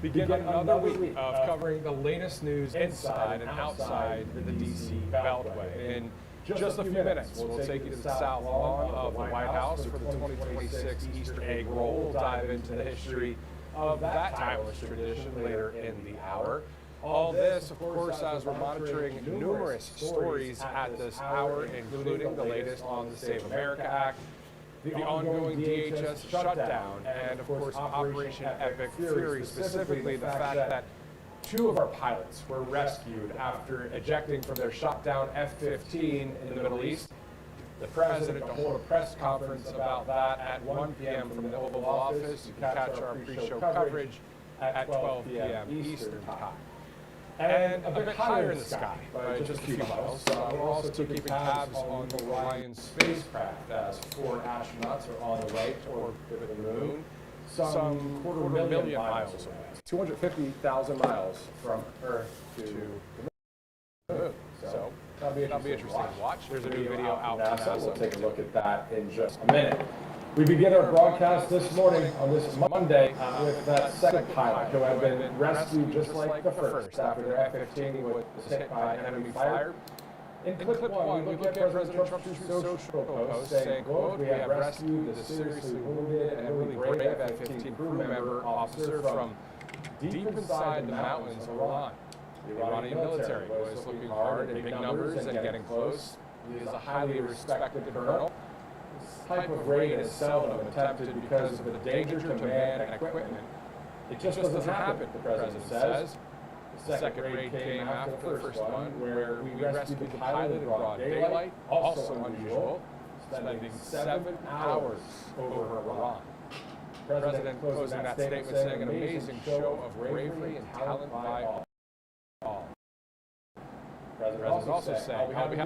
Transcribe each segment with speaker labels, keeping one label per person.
Speaker 1: Begin another week of covering the latest news inside and outside the DC Beltway. In just a few minutes, we'll take you to the south lawn of the White House for the 2026 Easter egg roll. We'll dive into the history of that timeless tradition later in the hour. All this, of course, as we're monitoring numerous stories at this hour, including the latest on the Save America Act, the ongoing DHS shutdown, and of course Operation Epic Fury, specifically the fact that two of our pilots were rescued after ejecting from their shot-down F-15 in the Middle East. The president to hold a press conference about that at 1 p.m. from the Oval Office. You can catch our pre-show coverage at 12 p.m. Eastern Time. And a bit higher in the sky by just a few miles. We're also keeping tabs on the Orion spacecraft as 4 astronauts are on the way to orbit the moon, some quarter million miles away, 250,000 miles from Earth to the moon. So that'll be interesting to watch. There's a new video out from NASA. We'll take a look at that in just a minute. We begin our broadcast this morning on this Monday with that second pilot who had been rescued just like the first after their F-15 was hit by enemy fire. In clip one, we look at President Trump's social post saying, quote, "We have rescued the seriously wounded and really brave F-15 crew member officer from deep inside the mountains of Iran. The Iranian military was looking hard in big numbers and getting close. He is a highly respected colonel. This type of raid is seldom attempted because of the danger to man and equipment. It just doesn't happen," the president says. The second raid came after the first one, where we rescued the pilot in broad daylight, also unusual, spending 7 hours over Iran. The president closing that statement saying an amazing show of bravery and talent by all. The president also saying, "I'll be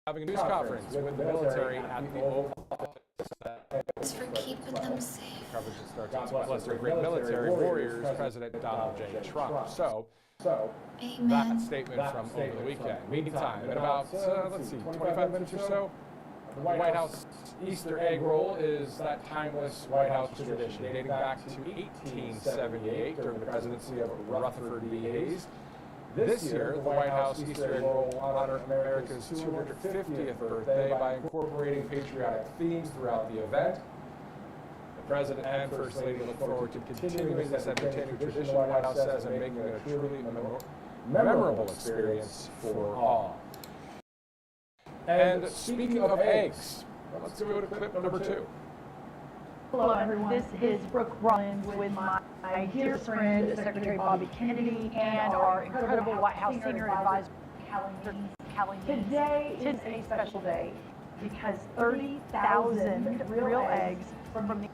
Speaker 1: having a news conference with the military at the Oval Office
Speaker 2: for keeping them safe."
Speaker 1: Coverage starts to bless their great military warriors, President Donald J. Trump. So that statement from over the weekend. Meantime, in about, 25 minutes or so, the White House Easter egg roll is that timeless White House tradition dating back to 1878 during the presidency of Rutherford B. Hayes. This year, the White House Easter egg roll will honor America's 250th birthday by incorporating patriotic themes throughout the event. The President and First Lady look forward to continuing this entertaining tradition, the White House says, and making it a truly memorable experience for all. And speaking of eggs, let's go to clip number 2.
Speaker 3: Hello, everyone. This is Brooke Rollins with my dear friend, Secretary Bobby Kennedy, and our incredible White House Senior Advisor, Callie. Today is a special day because 30,000 real eggs from the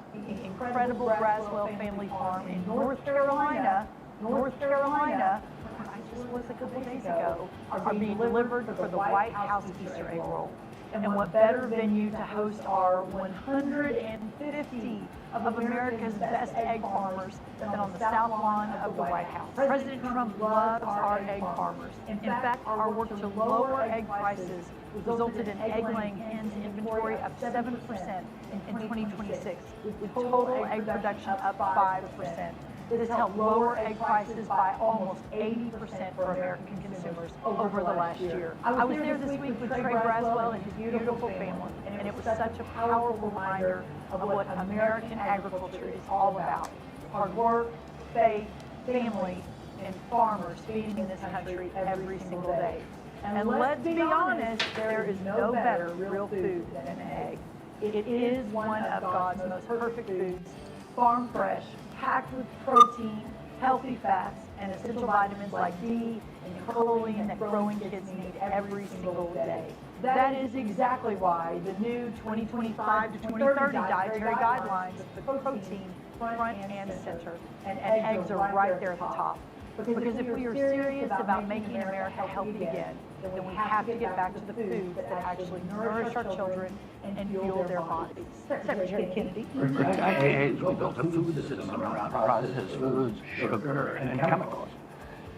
Speaker 3: incredible Braswell family farm in North Carolina, I just was a couple days ago, are being delivered for the White House Easter egg roll. And what better venue to host our 150 of America's best egg farmers than on the south lawn of the White House. President Trump loves our egg farmers. In fact, our work to lower egg prices resulted in egg-laying hens inventory of 7% in 2026, with total egg production up 5%. This helped lower egg prices by almost 80% for American consumers over the last year. I was there this week with Trey Braswell and his beautiful family, and it was such a powerful reminder of what American agriculture is all about. Hard work, faith, family, and farmers feeding this country every single day. And let's be honest, there is no better real food than an egg. It is one of God's most perfect foods, farm fresh, packed with protein, healthy fats, and essential vitamins like D and choline that growing kids need every single day. That is exactly why the new 2025 to 2030 dietary guidelines put protein front and center, and eggs are right there at the top. Because if we are serious about making America healthy again, then we have to get back to the foods that actually nourish our children and fuel their bodies. Secretary Kennedy.
Speaker 4: Decades, we built a food system around processed foods, sugar, and chemicals.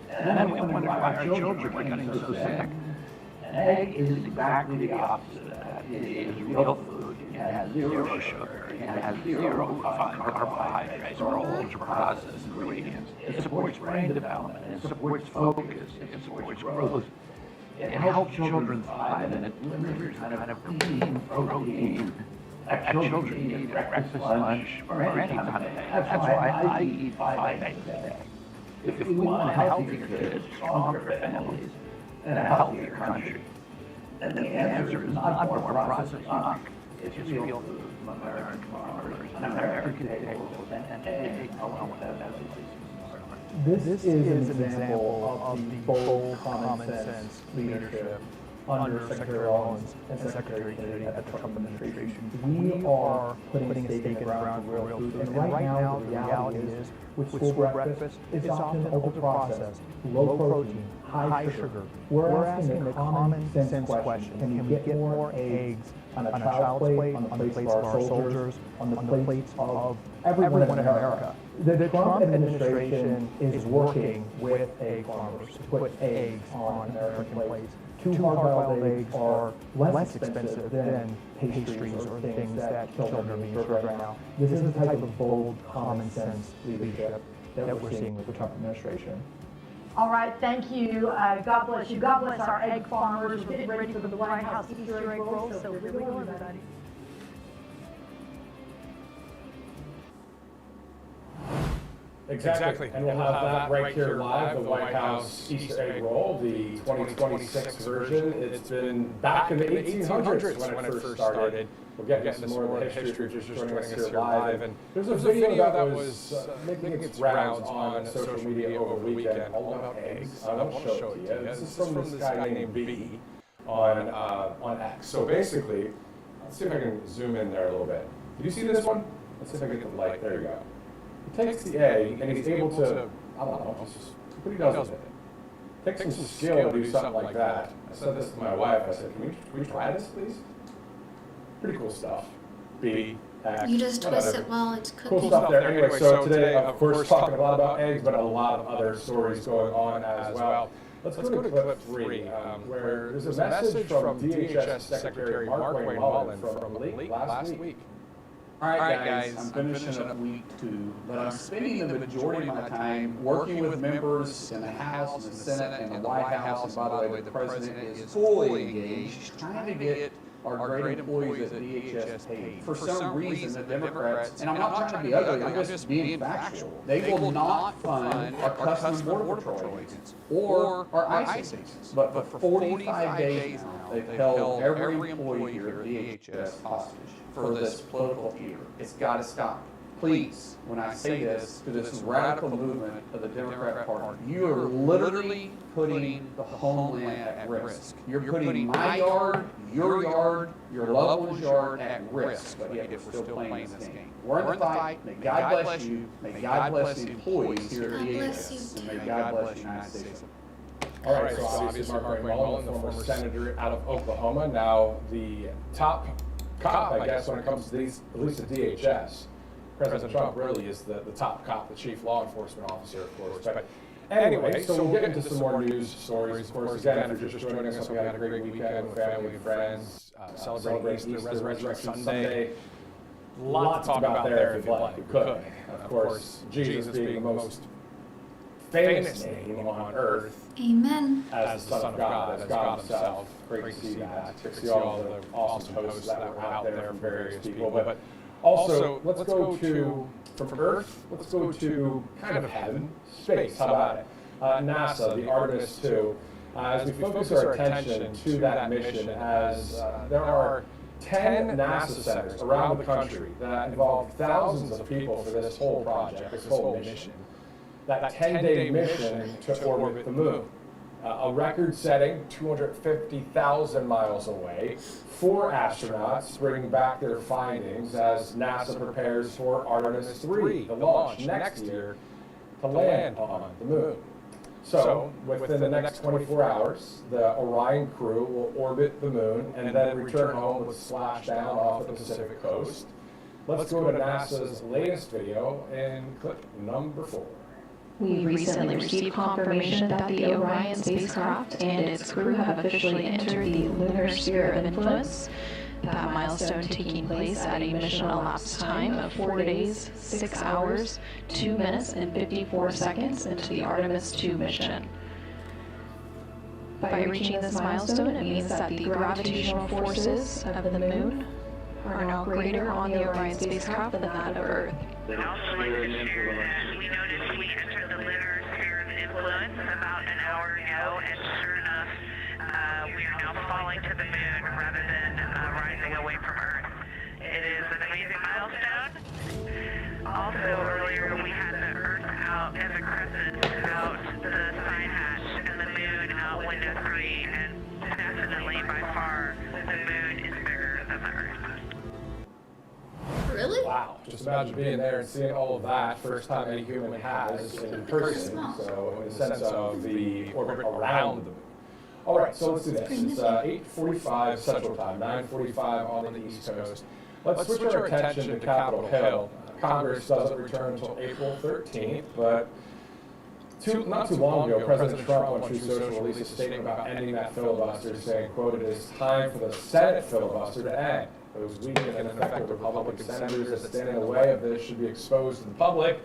Speaker 4: And then we wondered why our children were getting so sick. An egg is exactly the opposite of that. It is real food. has zero sugar, it has zero refined carbohydrates or ultra-processed ingredients. It supports brain development, it supports focus, it supports growth. It helps children thrive, and it delivers kind of clean protein that children need at breakfast, lunch, or any time of day. That's why I eat 5 eggs a day. If we want healthier kids, stronger families, and a healthier country, then the answer is not more processed junk. It's real food from American farmers and American tables and eggs along with that.
Speaker 2: This is an example of the bold, common sense leadership under Secretary Rollins and Secretary Kennedy at the Trump administration. We are putting a stake in the ground for real food. And right now, the reality is, with school breakfast, it's often ultra-processed, low protein, high sugar. We're asking the common sense question: can we get more eggs on a child's plate, on the plates of our soldiers, on the plates of everyone in America? The Trump administration is working with egg farmers to put eggs on American plates. 2 hard-boiled eggs are less expensive than pastries or things that children are being served right now. This is the type of bold, common sense leadership that we're seeing with the Trump administration.
Speaker 3: All right, thank you. God bless you. God bless our egg farmers. We're getting ready for the White House Easter egg roll, so here we go, everybody.
Speaker 1: Exactly. And we'll have that right here live, the White House Easter egg roll, the 2026 version. It's been back in the 1800s when it first started. We'll get into some more of the history if you're just joining us here live. And there's a video that was making its rounds on social media over the weekend all about eggs. I won't show it to you. This is from this guy named B on X. So basically, let's see if I can zoom in there a little bit. Did you see this one? Let's see if I get the light. There you go. He takes the egg and he's able to, I don't know, what he does with it. Takes some skill to do something like that. I said this to my wife. I said, can we try this, please? Pretty cool stuff. B, X,
Speaker 5: You just twist
Speaker 1: whatever.
Speaker 5: it while it's
Speaker 1: Cool
Speaker 5: cooking.
Speaker 1: stuff there. Anyway, so today, of course, talking a lot about eggs, but a lot of other stories going on as well. Let's go to clip 3, where there's a message from DHS Secretary Mark Wayne Mullen from late last week.
Speaker 6: All right, guys, I'm finishing up week 2, but I'm spending the majority of my time working with members in the House, and the Senate, and the White House. And by the way, the President is fully engaged trying to get our great employees at DHS paid. For some reason, the Democrats, and I'm not trying to be ugly, I'm just being factual, they will not fund our Customs and Border Patrol agents or our ICE agents. But for 45 days now, they've held every employee here at DHS hostage for this political fear. It's got to stop. Please, when I say this to this radical movement of the Democrat Party, you are literally putting the homeland at risk. You're putting my yard, your loved one's yard at risk, but yet we're still playing this game. We're in the fight. May God bless you. May God bless the employees here at DHS. And may God bless the United States.
Speaker 1: All right, so obviously Mark Wayne Mullen, the former senator out of Oklahoma, now the top cop, I guess, when it comes to these, at least the DHS. President Trump really is the top cop, the chief law enforcement officer, of course. But anyway, so we'll get into some more news stories. Of course, again, if you're just joining us, we had a great weekend with family and friends, celebrating Easter, Resurrection Sunday. A lot to talk about there if you'd like, we could. Of course, Jesus being the most famous name on earth.
Speaker 5: Amen.
Speaker 1: As the Son of God, as God himself. Great to see that. To see all the awesome posts that were out there from various people. But also, let's go to, from Earth, let's go to kind of heaven, space. How about it? NASA, the Artemis II. As we focus our attention to that mission, as there are 10 NASA centers around the country that involve thousands of people for this whole project, this whole mission. That 10-day mission to orbit the moon. A record-setting 250,000 miles away. 4 astronauts bringing back their findings as NASA prepares for Artemis III, the launch next year to land on the moon. So, within the next 24 hours, the Orion crew will orbit the moon and then return home with splashdown off the Pacific coast. Let's go to NASA's latest video in clip number 4.
Speaker 7: We recently received confirmation that the Orion spacecraft and its crew have officially entered the lunar sphere of influence. that milestone taking place at a mission elapsed time of 4 days, 6 hours, 2 minutes, and 54 seconds into the Artemis II mission. By reaching this milestone, it means that the gravitational forces of the moon are now greater on the Orion spacecraft than that of Earth.
Speaker 5: Also, like to share that we noticed we entered the lunar sphere of influence about an hour ago, and sure enough, we are now falling to the moon rather than rising away from Earth. It is an amazing milestone. Also, earlier we had the Earth out as a crescent out the side hatch, and the moon out window 3, and definitely by far the moon is bigger than the Earth.
Speaker 8: Really?
Speaker 1: Wow, just imagine being there and seeing all of that, first time any human has in person, so in the sense of the orbit around the moon. All right, so let's do this. It's 8:45 Central Time, 9:45 on the East Coast. Let's switch our attention to Capitol Hill. Congress doesn't return until April 13th, but not too long ago, President Trump on Truth Social released a statement about ending that filibuster, saying, quote, "It is time for the Senate filibuster to end. Those weak and ineffective Republican senators that stand in the way of this should be exposed to the public.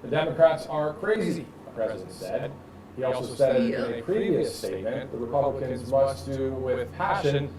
Speaker 1: The Democrats are crazy," the president said. He also said in a previous statement, the Republicans must do with passion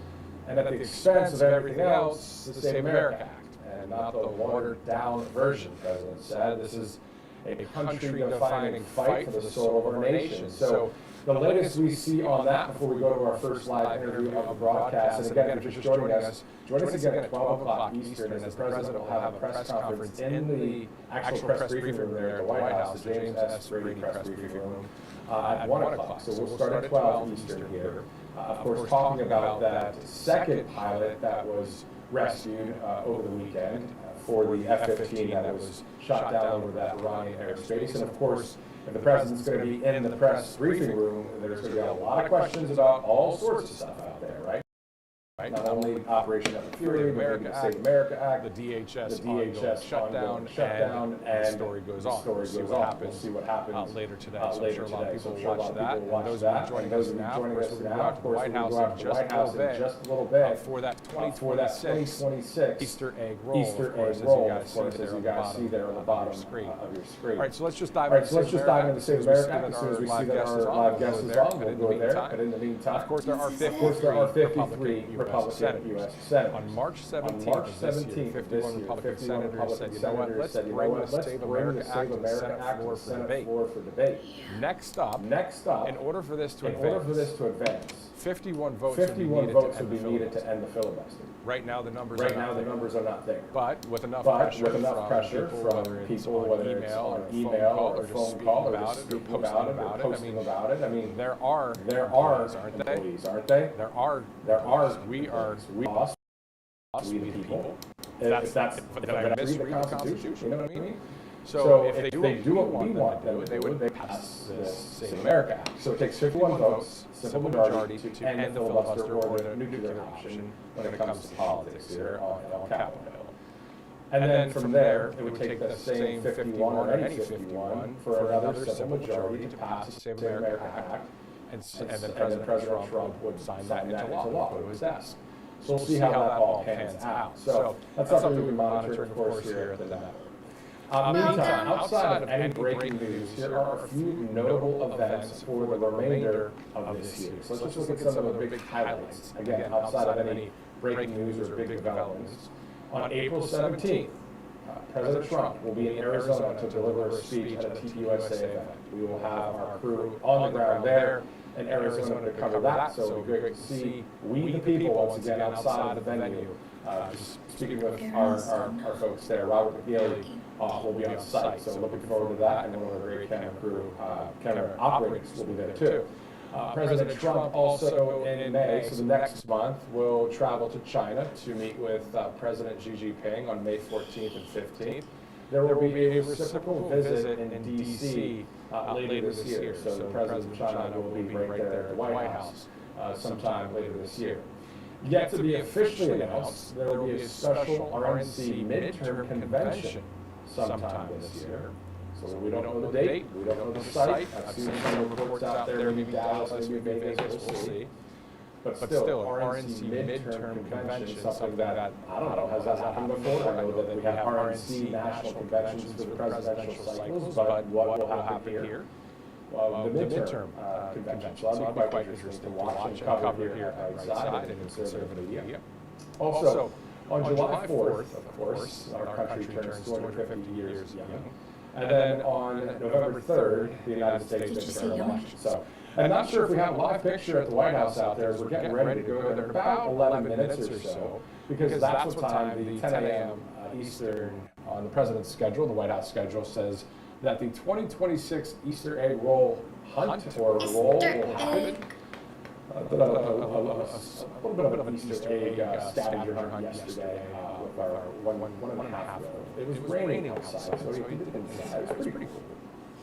Speaker 1: and at the expense of everything else, the Save America Act, and not the watered-down version, the president said. This is a country-defining fight for the soul of our nation. So the latest we see on that before we go to our first live interview of the broadcast, and again, if you're just joining us again at 12 o'clock Eastern, as the president will have a press conference in the actual press briefing room there at the White House, the James S. Brady press briefing room, at 1 o'clock. So we'll start at 12 Eastern here. Of course, talking about that second pilot that was rescued over the weekend for the F-15 that was shot down over that Iranian airspace. And of course, if the president's going to be in the press briefing room, there's going to be a lot of questions about all sorts of stuff out there, right? Not only Operation Fury, but the Save America Act, the DHS shutdown, and the story goes on. We'll see what happens
Speaker 8: later
Speaker 1: today. So I'm sure a lot of people will watch that. And those of you joining us now, of course, we'll go out to the White House in just a little bit for that 2026 Easter egg roll, of course, as you guys see there on the bottom of your screen. All right, so let's just dive into Save America Act as soon as we see that our live guest is on. We'll go there. But in the meantime, of course, there are 53 Republican U.S. Senators. On March 17th of this year, 51 Republican senators said, you know what, let's bring the Save America Act to the Senate floor for debate. Next up, in order for this to advance, 51 votes would be needed to end the filibuster. Right now, the numbers are not there. But with enough pressure from people, whether it's on email or phone call or just speaking about it or posting about it, I mean, there are employees, aren't they? There are. We the people. If I misread the Constitution, you know what I mean? So if they do what we want them to do, they pass this Save America Act. So it takes 51 votes, simple majority, to end the filibuster or the nuclear option when it comes to politics here on Capitol Hill. And then from there, it would take the same 51 or any 51 for another simple majority to pass the Save America Act. And then President Trump would sign that into law, put it to his desk. So we'll see how that all pans out. So that's something we'll be monitoring, of course, here at the network. Meantime, outside of any breaking news, here are a few notable events for the remainder of this year. So let's just look at some of the big highlights. Again, outside of any breaking news or big developments. On April 17th, President Trump will be in Arizona to deliver a speech at a TPUSA event. We will have our crew on the ground there in Arizona to cover that, so it'll be great to see we the people once again outside of the venue. Speaking with our folks there, Robert McNeely will be on site, so looking forward to that, and one of the great camera crew, camera operators will be there too. President Trump also in May, so the next month, will travel to China to meet with President Xi Jinping on May 14th and 15th. There will be a reciprocal visit in D.C. Later this year, so the President of China will be right there at the White House sometime later this year. Yet to be officially announced, there will be a special RNC midterm convention sometime this year. So we don't know the date, we don't know the site. I've seen some reports out there, maybe Dallas, maybe Vegas, we'll see. But still, RNC midterm convention, something that, I don't know, has that happened before? I know that we have RNC national conventions for the presidential cycles, but what will happen here? Well, the midterm convention, so that'll be quite interesting to watch and cover here at Right Side and Conservative Media. Also, on July 4th, of course, our country turns 250 years young. And then on November 3rd, the United States midterm election. So, I'm not sure if we have a live picture at the White House out there as we're getting ready to go there in about 11 minutes or so, because that's what time the 10 a.m. Eastern on the president's schedule, the White House schedule, says that the 2026 Easter egg roll hunt or roll will happen. A little bit of an Easter egg scavenger hunt yesterday with our one and a half. It was raining outside, so we did it inside. It was pretty cool.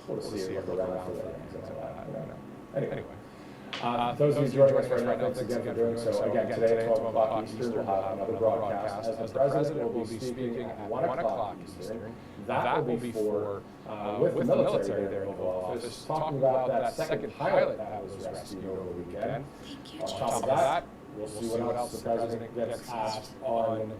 Speaker 1: We'll see it look around for that. Anyway, those of you joining us right now, thanks again for doing so. Again, today at 12 o'clock Eastern, we'll have another broadcast as the President will be speaking at 1 o'clock Eastern. That will be for, with the military there in Oval Office, talking about that second pilot that was rescued over the weekend. On top of that, we'll see what else the President gets asked on.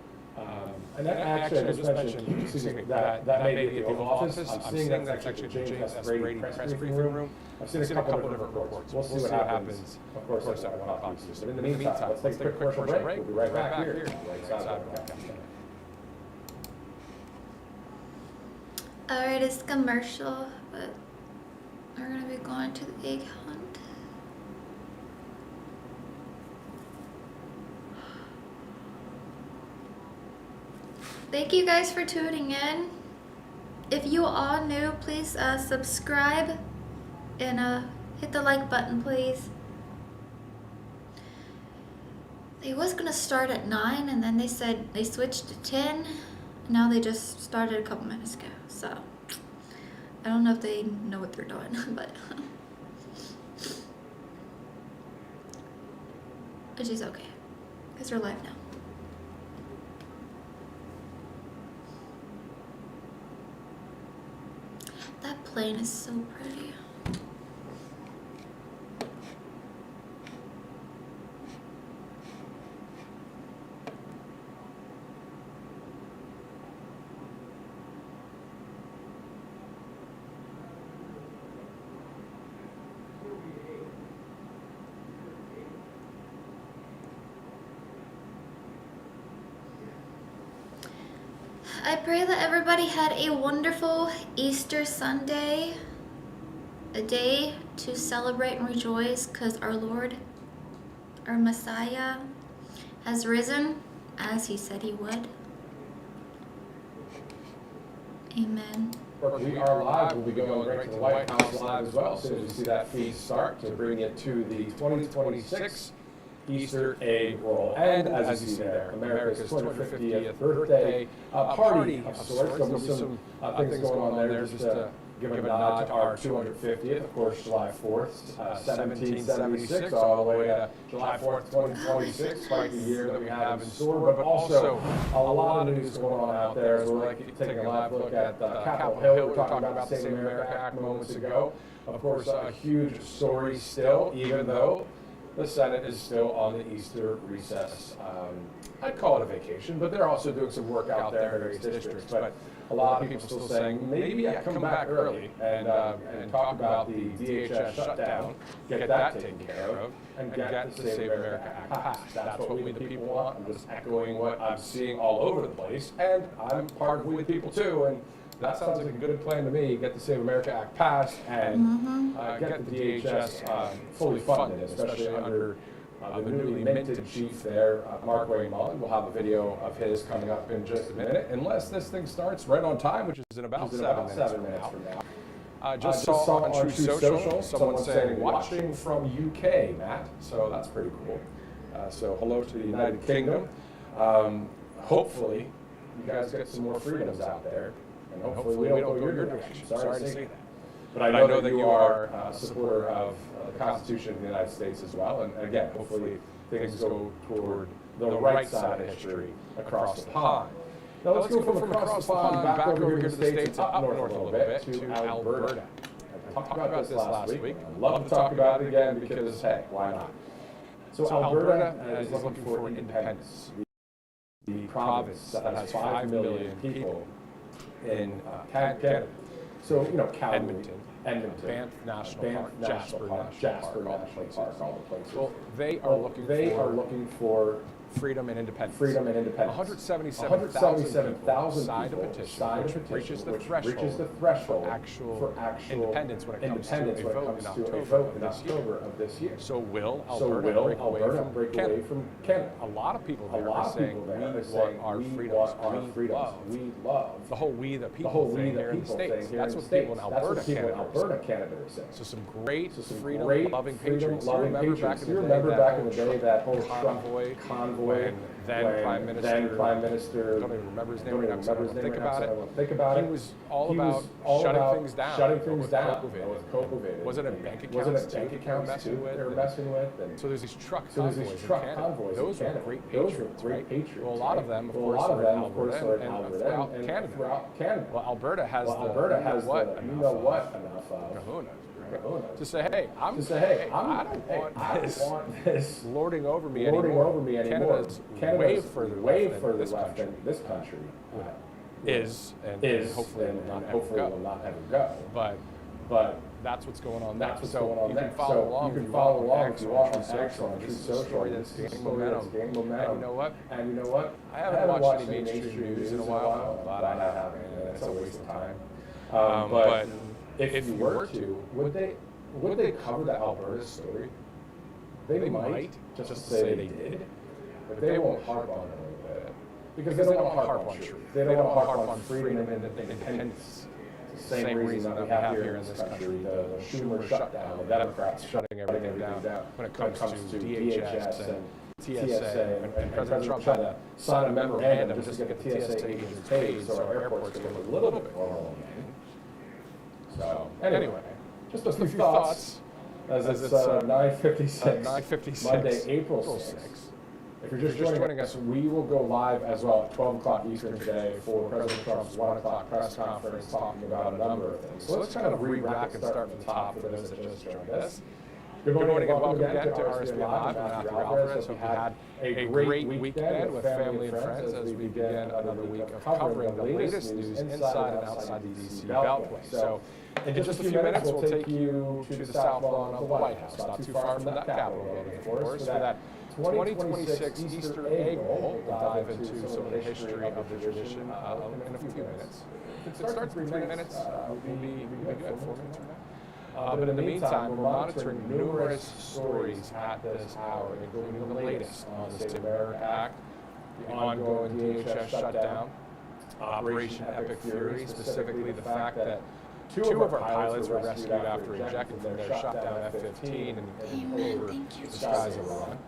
Speaker 1: And that actually, I just mentioned, excuse me, that may be at the Oval Office. I'm seeing that's actually James S. Brady press briefing room. I've seen a couple of different reports. We'll see what happens, of course, at 1 o'clock Eastern. But in the meantime, let's take a quick commercial break. We'll be right back here.
Speaker 8: Alright, it's commercial, but we're gonna be going to the egg hunt. Thank you guys for tuning in. If you all new, please subscribe and hit the like button, please. They was gonna start at 9 and then they said they switched to 10. Now they just started a couple minutes ago, so I don't know if they know what they're doing, but which is okay because they're live now. That plane is so pretty. I pray that everybody had a wonderful Easter Sunday, a day to celebrate and rejoice because our Lord, our Messiah, has risen as he said he would. Amen.
Speaker 1: We are live. We'll be going right to the White House live as well as soon as we see that feed start to bring it to the 2026 Easter egg roll. And as you see there, America's 250th birthday party of sorts. There'll be some things going on there just to give a nod to our 250th, of course, July 4th, 1776, all the way to July 4th, 2026, quite the year that we have in store, but also a lot of news going on out there as we're taking a live look at Capitol Hill. We were talking about the Save America Act moments ago. Of course, a huge story still, even though the Senate is still on the Easter recess. I'd call it a vacation, but they're also doing some work out there in various districts. But a lot of people still saying, maybe I come back early and talk about the DHS shutdown, get that taken care of, and get the Save America Act passed. That's what we the people want. I'm just echoing what I'm seeing all over the place, and I'm part of we the people too. And that sounds like a good plan to me. Get the Save America Act passed and get the DHS fully funded, especially under the newly minted chief there, Mark Ray Mullen. We'll have a video of his coming up in just a minute, unless this thing starts right on time, which is in about 7 minutes from now. Just saw on True Social someone saying, watching from UK, Matt. So that's pretty cool. So hello to the United Kingdom. Hopefully, you guys get some more freedoms out there. And hopefully we don't go your direction. Sorry to say that. But I know that you are a supporter of the Constitution of the United States as well. And again, hopefully things go toward the right side of history across the pond. Now let's go from across the pond back over here to the States, up north a little bit to Alberta. I talked about this last week. I'd love to talk about it again because, hey, why not? So Alberta is looking for independence. The province that has 5 million people in Canada. So, Calgary, Edmonton, Banff National Park, Jasper National Park, all the places. Well, they are looking for freedom and independence. 177,000 signed a petition which reaches the threshold for actual independence when it comes to a vote in October of this year. So will Alberta break away from Canada? A lot of people there are saying we want our freedoms. We love the whole "we the people" thing here in the States. That's what people in Alberta, Canada are saying. So some great freedom-loving patriots. You remember back in the day that whole convoy when then Prime Minister, don't even remember his name right now because I don't think about it. He was all about shutting things down with COVID. Was it a bank accounts they were messing with? And so there's these truck convoys. Those were great patriots, right? Well, a lot of them, of course, are in Alberta and throughout Canada. Well, Alberta has enough kahuna to say, hey, I don't want this lording over me anymore. Canada's way further left than this country is, and hopefully will not ever go. But that's what's going on there. So you can follow along if you want on X on True Social. That's gaining momentum. And you know what? I haven't watched any mainstream news in a while. But I haven't. It's a waste of time. But if you were to, would they cover the Alberta story? They might, just to say they did, but they won't harp on it a little bit. Because they don't want to harp on truth. They don't want to harp on freedom and independence. It's the same reason that we have here in this country, the Schumer shutdown, the Democrats shutting everything down when it comes to DHS and TSA, and President Trump had to sign a memorandum just to get the TSA agents paid so our airports get a little bit more rolling. So, anyway, just a few thoughts as it's 9:56, Monday, April 6th. If you're just joining us, we will go live as well at 12 o'clock Eastern today for President Trump's 1 o'clock press conference talking about a number of things. So let's kind of read back and start from the top for those that just joined us. Good morning and welcome again to RSP Live. I'm Matthew Alvarez. Hope you had a great weekend with family and friends as we begin another week of covering the latest news inside and outside the D.C. Beltway. So in just a few minutes, we'll take you to the south lawn of the White House, not too far from that Capitol building, of course, for that 2026 Easter egg roll. We'll dive into some of the history of the tradition in a few minutes. If it starts in 3 minutes, we'll be good. 4 minutes from now. But in the meantime, we're monitoring numerous stories at this hour, including the latest on the State of America Act, the ongoing DHS shutdown, Operation Epic Fury, specifically the fact that two of our pilots were rescued after ejecting from their shot-down F-15 and over the skies of Iran.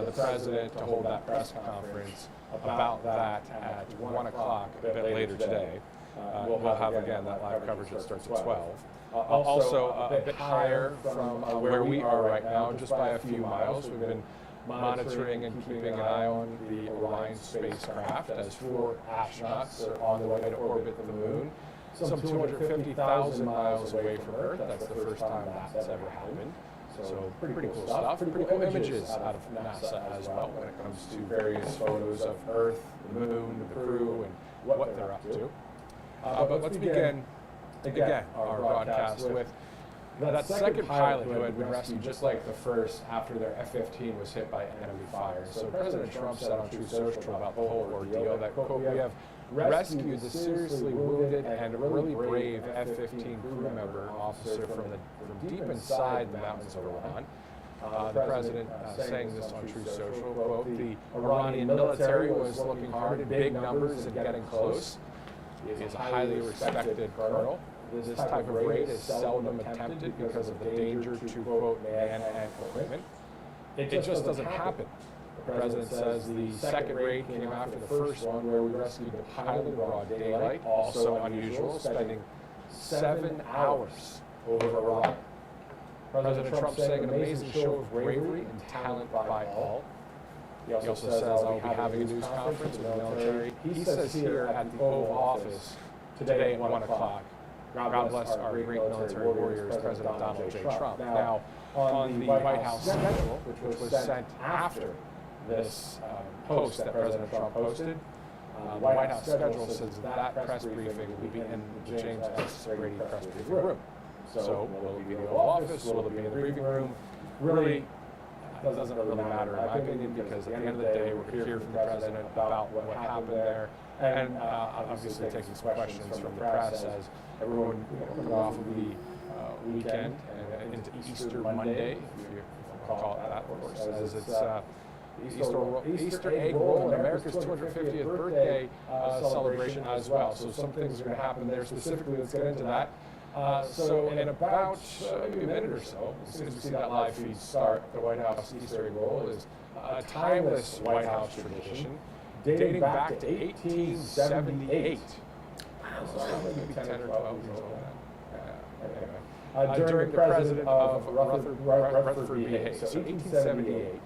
Speaker 1: The president to hold that press conference about that at 1 o'clock a bit later today. We'll have, again, that live coverage that starts at 12. Also, a bit higher from where we are right now, just by a few miles. We've been monitoring and keeping an eye on the Orion spacecraft as 4 astronauts are on their way to orbit the moon. Some 250,000 miles away from Earth. That's the first time that's ever happened. So pretty cool stuff. Pretty cool images out of NASA as well when it comes to various photos of Earth, the moon, the crew, and what they're up to. But let's begin again our broadcast with that second pilot who had been rescued just like the first after their F-15 was hit by enemy fire. So President Trump said on True Social about the whole ordeal that, quote, we have rescued the seriously wounded and really brave F-15 crew member officer from deep inside the mountains of Iran. The president saying this on True Social, quote, the Iranian military was looking hard in big numbers and getting close. He is a highly respected colonel. This type of raid is seldom attempted because of the danger to, quote, man and equipment. It just doesn't happen. The president says the second raid came after the first one where we rescued the pilot in broad daylight, also unusual, spending 7 hours over Iraq. President Trump saying an amazing show of bravery and talent by all. He also says I'll be having a news conference with the military. He says here at the Oval Office today at 1 o'clock God bless our great military warriors, President Donald J. Trump. Now, on the White House schedule, which was sent after this post that President Trump posted, the White House schedule says that press briefing will be in the James S. Brady press briefing room. So, will it be in the Oval Office? Will it be in the briefing room? Really, it doesn't really matter, in my opinion, because at the end of the day, we're hearing from the president about what happened there, and obviously taking some questions from the press as everyone coming off of the weekend and into Easter Monday, if you call it that, of course, as it's Easter egg roll and America's 250th birthday celebration as well. So some things are going to happen there specifically. Let's get into that. So in about maybe a minute or so, as soon as we see that live feed start, the White House Easter egg roll is a timeless White House tradition dating back to 1878. So maybe 10 or 12 years old. Anyway. During the president of Rutherford B. Hayes, so 1878.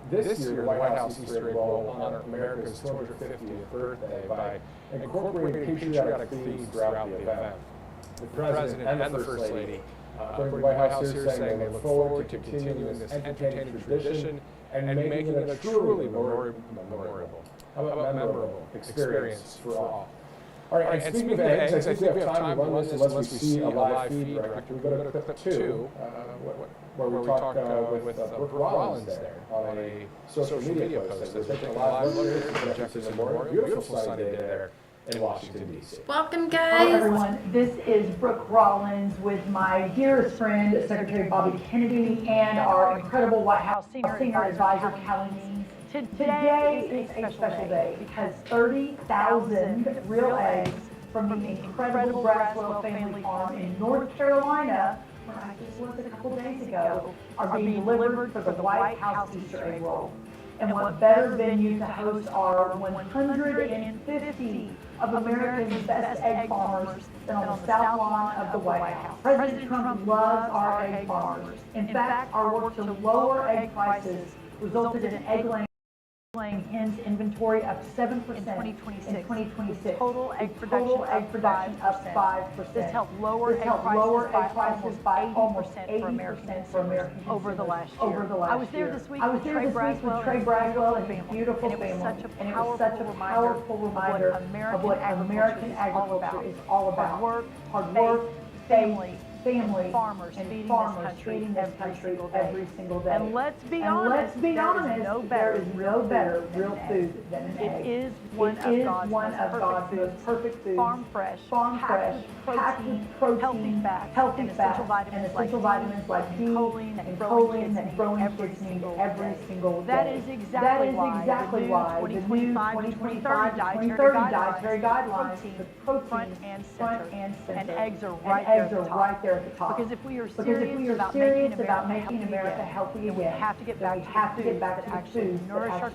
Speaker 1: This year, the White House Easter egg roll will honor America's 250th birthday by incorporating patriotic themes throughout the event. The President and the First Lady during the White House here saying they look forward to continuing this entertaining tradition and making it a truly memorable experience for all. All right, and speaking of eggs, I think we have time to run this unless we see a live feed. Director, we go to clip 2, where we talk with Brooke Rollins there on a social media post. They're taking a live look at Jefferson Memorial. Beautiful sunny day there in Washington, D.C.
Speaker 8: Welcome,
Speaker 3: Hello,
Speaker 8: guys.
Speaker 3: everyone. This is Brooke Rollins with my dearest friend, Secretary Bobby Kennedy, and our incredible White House Senior Advisor, Callie Means. Today is a special day because 30,000 real eggs from the incredible Braswell family farm in North Carolina, where I just was a couple days ago, are being delivered for the White House Easter egg roll. And what better venue to host our 150 of America's best egg farmers than on the south lawn of the White House. President Trump loves our egg farmers. In fact, our work to lower egg prices resulted in egg-laying hens inventory up 7% in 2026. Total egg production up 5%. This helped lower egg prices by almost 80% for American consumers over the last year. I was there this week with Trey Braswell and his beautiful family, and it was such a powerful reminder of what American agriculture is all about. Hard work, family, farmers feeding this country every single day. And let's be honest, there is no better real food than an egg. It is one of God's most perfect foods. Farm fresh, packed with protein, healthy fats, and essential vitamins like D and choline that growing kids need every single day. That is exactly why the new 2025 to 2030 dietary guidelines, the protein front and center, and eggs are right there at the top. Because if we are serious about making America healthy again, we have to get back to foods that actually nourish our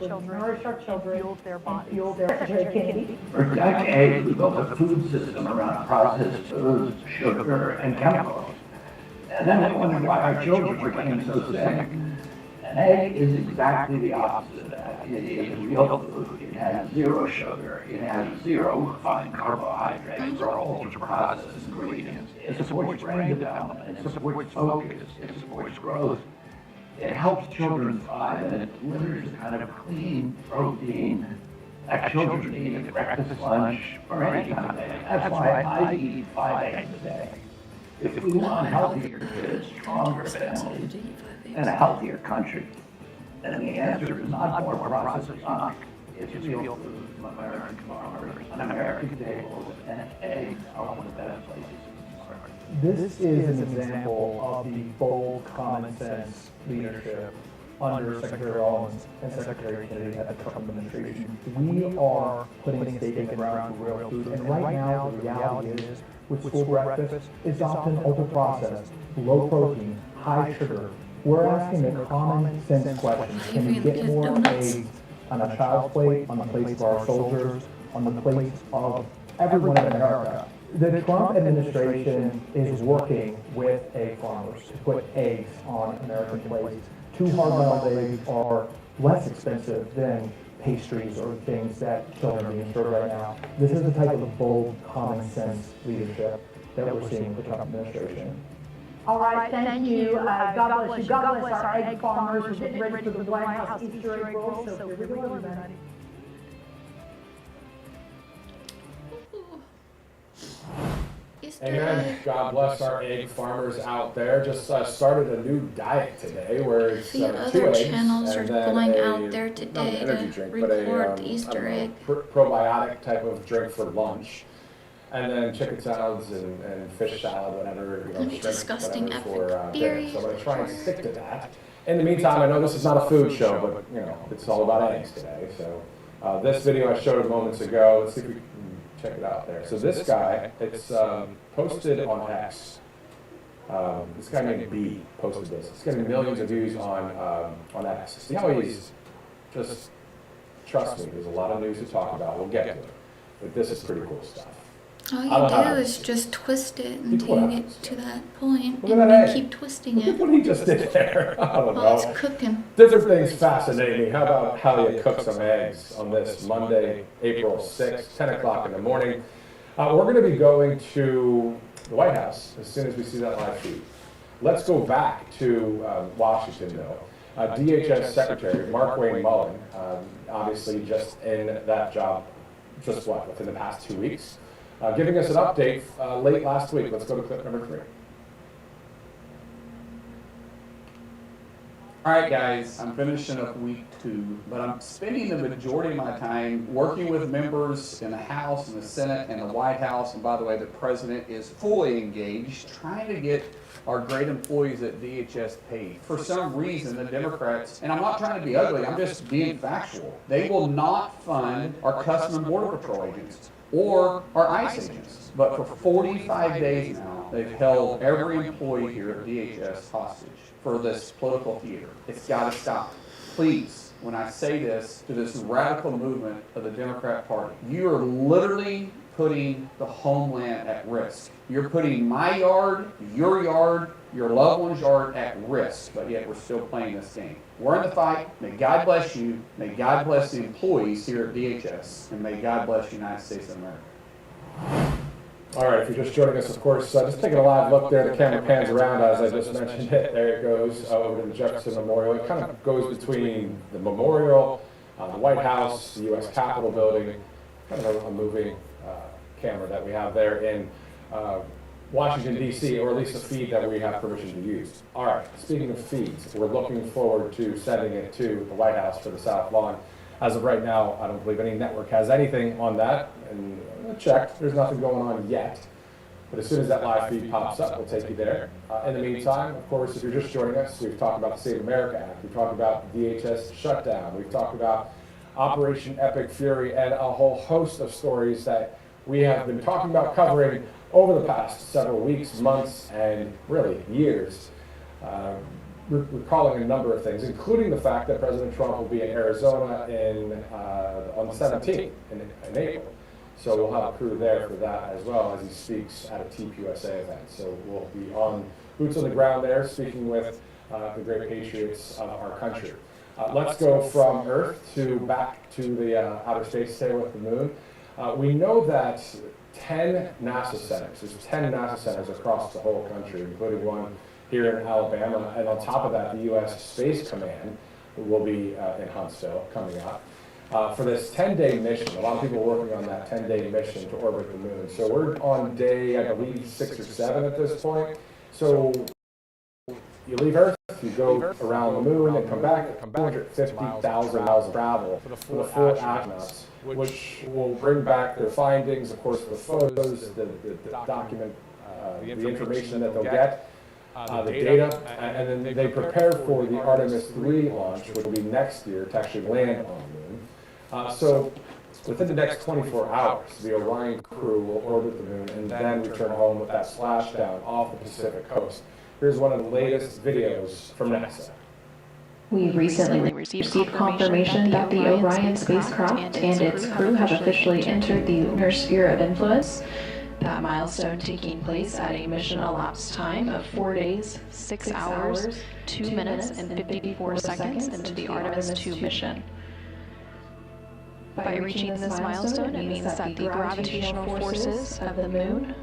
Speaker 3: children, and fuel their bodies. Secretary Kennedy.
Speaker 4: For decades, we built a food system around processed foods, sugar, and chemicals. And then we wondered why our children were getting so sick. An egg is exactly the opposite of that. It is real food. It has zero sugar. It has zero refined carbohydrates or ultra-processed ingredients. It supports brain development. It supports focus. It supports growth. It helps children thrive, and it delivers the kind of clean protein that children need at breakfast, lunch, or any time of day. That's why I eat 5 eggs a day. If we want healthier kids, stronger families, and a healthier country, then the answer is not more processed junk. It's real food from American farmers on American tables, and eggs are one of the best places to start.
Speaker 2: This is an example of the bold, common sense leadership under Secretary Rollins and Secretary Kennedy at the Trump administration. We are putting a stake in the ground for real food, and right now the reality is, with school breakfast, it's often ultra-processed, low protein, high sugar. We're asking a common sense question. Can we get more eggs on a child's plate, on the plates of our soldiers, on the plates of everyone in America? The Trump administration is working with egg farmers to put eggs on American plates. 2 hard-boiled eggs are less expensive than pastries or things that children are being served right now. This is the type of bold, common sense leadership that we're seeing with the Trump administration.
Speaker 3: All right, thank you. God bless you. God bless our egg farmers. We're getting ready for the White House Easter egg roll, so here we go, everybody.
Speaker 8: Easter
Speaker 1: Amen.
Speaker 8: egg.
Speaker 1: God bless our egg farmers out there. Just started a new diet today where it's
Speaker 8: The
Speaker 1: 2
Speaker 8: other
Speaker 1: eggs
Speaker 8: channels are
Speaker 1: and then
Speaker 8: going
Speaker 1: a,
Speaker 8: out there
Speaker 1: not
Speaker 8: today
Speaker 1: an energy
Speaker 8: to
Speaker 1: drink, but
Speaker 8: record
Speaker 1: a
Speaker 8: the Easter
Speaker 1: I don't know,
Speaker 8: egg.
Speaker 1: probiotic type of drink for lunch. And then chicken salads and fish salad, whatever, you know,
Speaker 8: And
Speaker 1: shrimp,
Speaker 8: disgusting
Speaker 1: whatever for
Speaker 8: berry.
Speaker 1: dinner. So I'm going to try and stick to that. In the meantime, I know this is not a food show, but, you know, it's all about eggs today. So this video I showed moments ago, let's see if we can check it out there. So this guy, it's posted on X. This guy named B posted this. It's getting millions of views on X. See how he's just, trust me, there's a lot of news to talk about. We'll get to it. But this is pretty cool stuff.
Speaker 8: All
Speaker 1: I don't
Speaker 8: you
Speaker 1: know.
Speaker 8: do is just twist it
Speaker 1: Look
Speaker 8: until
Speaker 1: what
Speaker 8: you
Speaker 1: happens.
Speaker 8: get to that point,
Speaker 1: Look
Speaker 8: and
Speaker 1: at
Speaker 8: then
Speaker 1: that
Speaker 8: you
Speaker 1: egg.
Speaker 8: keep twisting
Speaker 1: Look at
Speaker 8: it
Speaker 1: what he just did there. I don't
Speaker 8: while it's
Speaker 1: know.
Speaker 8: cooking.
Speaker 1: Different things fascinate me. How about how you cook some eggs on this Monday, April 6th, 10 o'clock in the morning? We're going to be going to the White House as soon as we see that live feed. Let's go back to Washington, though. DHS Secretary Mark Wayne Mullen, obviously just in that job, just what, within the past 2 weeks, giving us an update late last week. Let's go to clip number 3.
Speaker 6: All right, guys, I'm finishing up week 2, but I'm spending the majority of my time working with members in the House and the Senate and the White House. And by the way, the president is fully engaged, trying to get our great employees at DHS paid. For some reason, the Democrats, and I'm not trying to be ugly, I'm just being factual, they will not fund our Customs and Border Patrol agents or our ICE agents. But for 45 days now, they've held every employee here at DHS hostage for this political theater. It's got to stop. Please, when I say this to this radical movement of the Democrat Party, you are literally putting the homeland at risk. You're putting my yard, your loved one's yard at risk, but yet we're still playing this game. We're in the fight. May God bless you. May God bless the employees here at DHS. And may God bless the United States of America.
Speaker 1: All right, if you're just joining us, of course, just taking a live look there. The camera pans around as I just mentioned it. There it goes over to the Jefferson Memorial. It kind of goes between the memorial, the White House, the U.S. Capitol building, kind of a moving camera that we have there in Washington, D.C., or at least a feed that we have permission to use. All right, speaking of feeds, we're looking forward to sending it to the White House for the South Lawn. As of right now, I don't believe any network has anything on that, and I checked, there's nothing going on yet. But as soon as that live feed pops up, we'll take you there. In the meantime, of course, if you're just joining us, we've talked about the Save America Act, we've talked about the DHS shutdown, we've talked about Operation Epic Fury, and a whole host of stories that we have been talking about covering over the past several weeks, months, and really years. Recalling a number of things, including the fact that President Trump will be in Arizona on the 17th in April. So we'll have a crew there for that as well as he speaks at a TPUSA event. So we'll be on boots on the ground there speaking with the great patriots of our country. Let's go from Earth back to the outer space, stay with the moon. We know that 10 NASA centers, there's 10 NASA centers across the whole country, including one here in Alabama, and on top of that, the U.S. Space Command will be in Huntsville coming up for this 10-day mission. A lot of people are working on that 10-day mission to orbit the moon. So we're on day, I believe, 6 or 7 at this point. So you leave Earth, you go around the moon and come back, 250,000 miles of travel for the full astronauts, which will bring back their findings, of course, the photos, the document, the information that they'll get. The data, and then they prepare for the Artemis 3 launch, which will be next year, to actually land on the moon. So within the next 24 hours, the Orion crew will orbit the moon and then return home with that splashdown off the Pacific coast. Here's one of the latest videos from NASA.
Speaker 7: We recently received confirmation that the Orion spacecraft and its crew have officially entered the lunar sphere of influence. That milestone taking place at a mission elapsed time of 4 days, 6 hours, 2 minutes, and 54 seconds into the Artemis 2 mission. By reaching this milestone, it means that the gravitational forces of the moon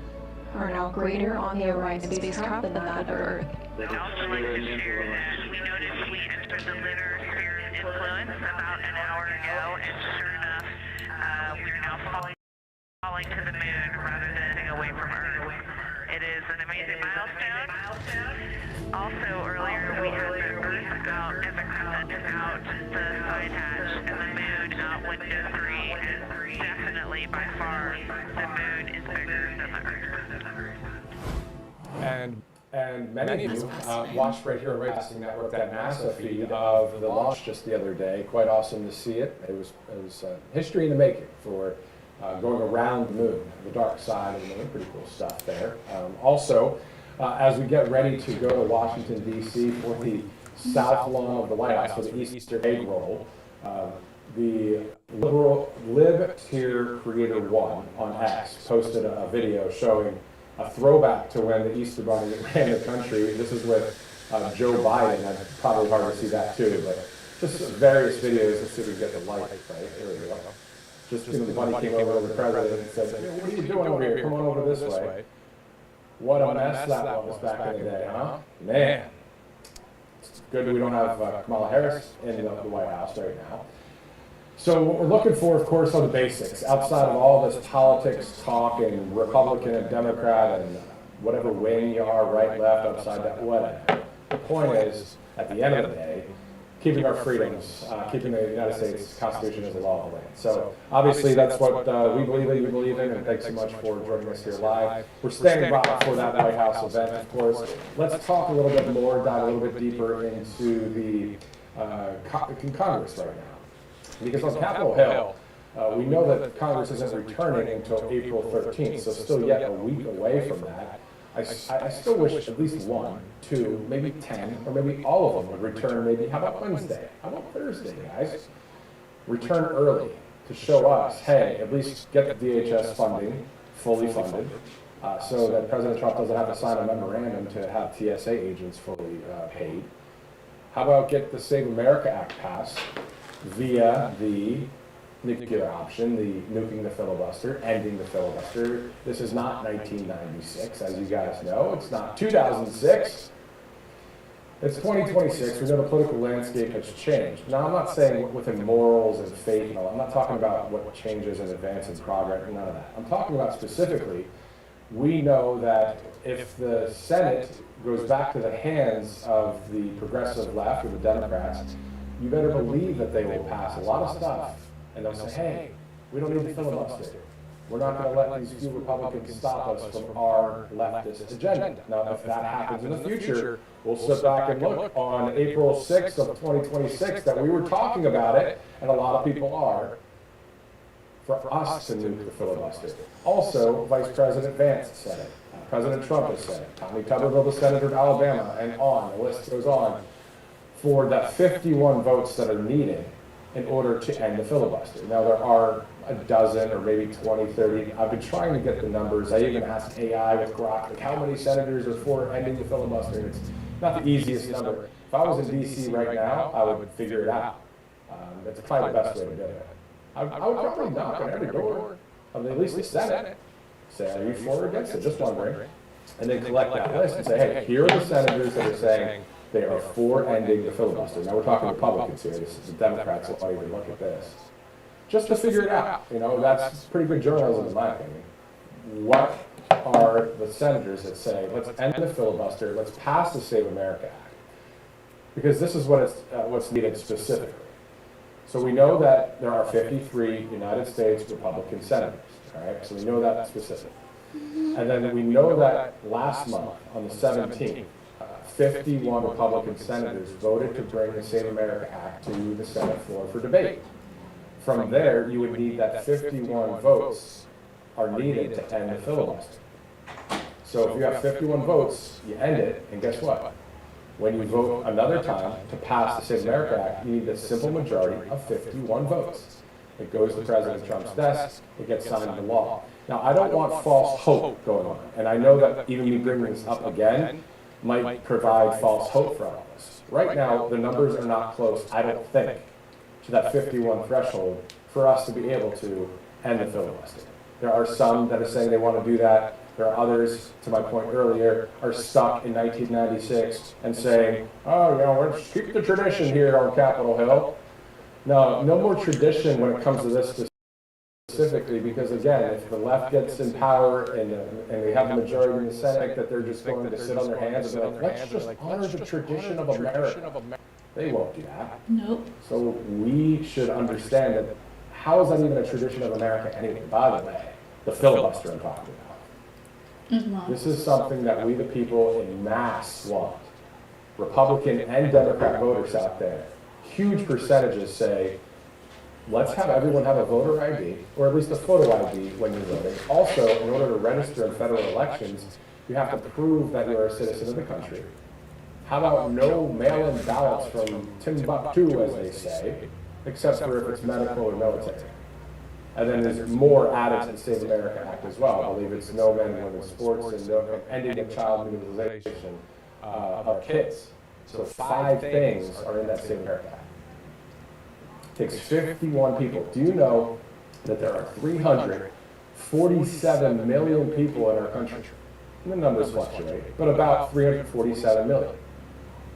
Speaker 7: are now greater on the Orion spacecraft than that of Earth.
Speaker 5: I'd also like to share that we noticed we entered the Litter sphere of influence about an hour ago, and sure enough, we are now falling to the moon rather than heading away from Earth. It is an amazing milestone. Also, earlier we had the Earth out and the Crescent out the side hatch, and the moon out window 3, and definitely by far the moon is bigger than the Earth.
Speaker 1: And many of you watched right here on Racing Network that NASA feed of the launch just the other day. Quite awesome to see it. It was history in the making for going around the moon, the dark side of the moon. Pretty cool stuff there. Also, as we get ready to go to Washington, D.C. for the South Lawn of the White House for the Easter egg roll, the Lib Tier Creator 1 on X posted a video showing a throwback to when the Easter Bunny ran the country. This is with Joe Biden. It's probably hard to see that too, but just various videos. Let's see if we can get the light right. Here we go. Just the bunny came over to the president and said, "Hey, what are you doing over here? Come on over this way." What a mess that was back in the day, huh? Man. It's good we don't have Kamala Harris in the White House right now. So what we're looking for, of course, are the basics. Outside of all this politics talk and Republican and Democrat and whatever wing you are, right, left, upside down, whatever. The point is, at the end of the day, keeping our freedoms, keeping the United States Constitution as a law of the land. So obviously that's what we believe in, and thanks so much for joining us here live. We're standing by for that White House event, of course. Let's talk a little bit more, dive a little bit deeper into the Congress right now. Because on Capitol Hill, we know that Congress isn't returning until April 13th, so still yet a week away from that. I still wish at least 1, 2, maybe 10, or maybe all of them would return maybe, how about Wednesday? How about Thursday, guys? Return early to show us, hey, at least get the DHS funding fully funded, so that President Trump doesn't have to sign a memorandum to have TSA agents fully paid. How about get the Save America Act passed via the nuclear option, the nuking the filibuster, ending the filibuster. This is not 1996, as you guys know. It's not 2006. It's 2026. We know the political landscape has changed. Now, I'm not saying within morals and faith and all. I'm not talking about what changes and advance and progress, none of that. I'm talking about specifically, we know that if the Senate goes back to the hands of the progressive left or the Democrats, you better believe that they will pass a lot of stuff, and they'll say, hey, we don't need the filibuster. We're not going to let these few Republicans stop us from our leftist agenda. Now, if that happens in the future, we'll sit back and look on April 6th of 2026 that we were talking about it, and a lot of people are, for us to nuke the filibuster. Also, Vice President Vance said it. President Trump has said it. Tommy Tuberville, the senator of Alabama, and on, the list goes on, for the 51 votes that are needed in order to end the filibuster. Now, there are a dozen or maybe 20, 30. I've been trying to get the numbers. I even asked AI with Grok, like, how many senators are for ending the filibuster? It's not the easiest number. If I was in D.C. right now, I would figure it out. That's probably the best way to do it. I would probably knock on every door of at least the Senate, say, are you for or against it? Just wondering. And then collect that list and say, hey, here are the senators that are saying they are for ending the filibuster. Now we're talking Republicans here. This is the Democrats that might even look at this. Just to figure it out. You know, that's pretty good journalism in my opinion. What are the senators that say, let's end the filibuster, let's pass the Save America Act? Because this is what's needed specifically. So we know that there are 53 United States Republican senators, all right? So we know that specifically. And then we know that last month, on the 17th, 51 Republican senators voted to bring the Save America Act to the Senate floor for debate. From there, you would need that 51 votes are needed to end the filibuster. So if you have 51 votes, you end it, and guess what? When you vote another time to pass the Save America Act, you need a simple majority of 51 votes. It goes to President Trump's desk, it gets signed into law. Now, I don't want false hope going on, and I know that even me bringing this up again might provide false hope for all of us. Right now, the numbers are not close, I don't think, to that 51 threshold for us to be able to end the filibuster. There are some that are saying they want to do that There are others, to my point earlier, are stuck in 1996 and saying, oh, let's keep the tradition here on Capitol Hill. No more tradition when it comes to this specifically, because again, if the left gets in power and they have the majority in the Senate, that they're just going to sit on their hands and be like, let's just honor the tradition of America. They won't do that.
Speaker 8: Nope.
Speaker 1: So we should understand that how is that even a tradition of America anyway? By the way, the filibuster I'm talking about. This is something that we the people in mass want. Republican and Democrat voters out there, huge percentages say, let's have everyone have a voter ID, or at least a photo ID when you're voting. Also, in order to register in federal elections, you have to prove that you're a citizen of the country. How about no mail-in ballots from Timbuktu, as they say, except for if it's medical or military? And then there's more added to the Save America Act as well. I believe it's no men and women's sports and no ending of child mutilation of kids. So 5 things are in that Save America Act. It takes 51 people. Do you know that there are 347 million people in our country? And the numbers fluctuate, but about 347 million.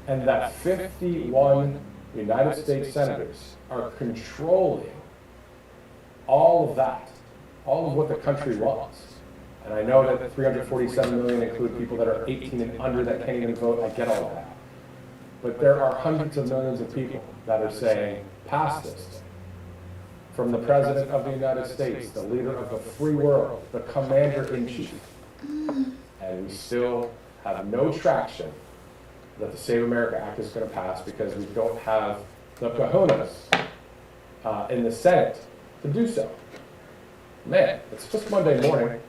Speaker 1: And that 51 United States senators are controlling all of that, all of what the country wants. And I know that 347 million include people that are 18 and under that can't even vote. I get all of that. But there are hundreds of millions of people that are saying, pass this. From the President of the United States, the leader of the free world, the commander-in-chief. And we still have no traction that the Save America Act is going to pass because we don't have the kahunas in the Senate to do so. Man, it's just Monday morning.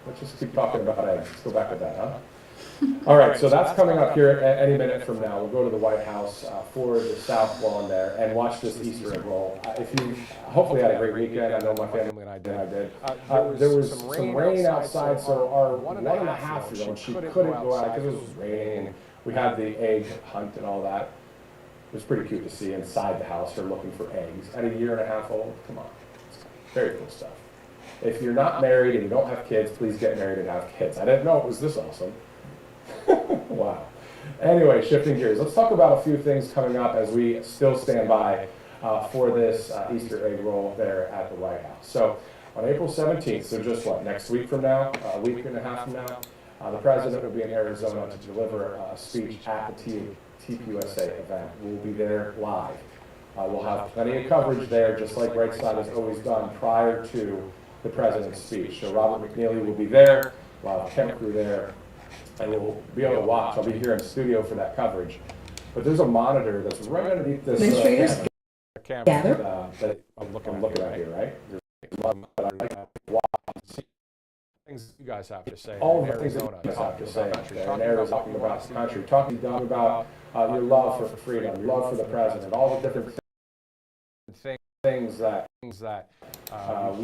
Speaker 1: Let's just keep talking about eggs. Let's go back to that, huh? All right, so that's coming up here any minute from now. We'll go to the White House for the South Lawn there and watch this Easter egg roll. If you hopefully had a great weekend, I know my family and I did. There was some rain outside, so our 1.5-year-old, she couldn't go out because it was raining. We had the egg hunt and all that. It was pretty cute to see inside the house her looking for eggs at a 1.5 old. Come on, very cool stuff. If you're not married and you don't have kids, please get married and have kids. I didn't know it was this awesome. Wow. Anyway, shifting gears. Let's talk about a few things coming up as we still stand by for this Easter egg roll there at the White House. So on April 17th, so just what, next week from now, a week and a half from now, the President will be in Arizona to deliver a speech at the TPUSA event. We'll be there live. We'll have plenty of coverage there, just like Right Side has always done prior to the President's speech. So Robert McNeely will be there, we'll have a camera crew there, and we'll be able to watch. I'll be here in the studio for that coverage. But there's a monitor that's right underneath this camera that I'm looking at here, right? Things you guys have to say. All the things that you guys have to say. And Arizona, talking about the country, talking about your love for freedom, your love for the President, all the different things that we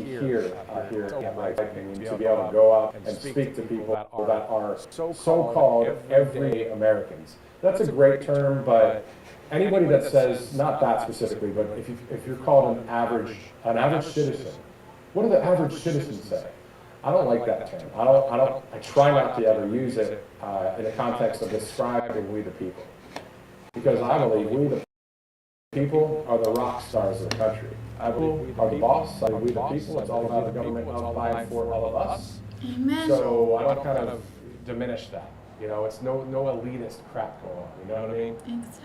Speaker 1: hear here at Right Opinion, to be able to go up and speak to people that are so-called everyday Americans. That's a great term, but anybody that says, not that specifically, but if you're called an average citizen, what do the average citizens say? I don't like that term. I try not to ever use it in the context of describing we the people. Because I believe we the people are the rock stars of the country. I believe we are the boss. I believe we the people. It's all about the government fighting for all of us.
Speaker 8: Amen.
Speaker 1: So I don't kind of diminish that. You know, it's no elitist crap going on. You know what I mean?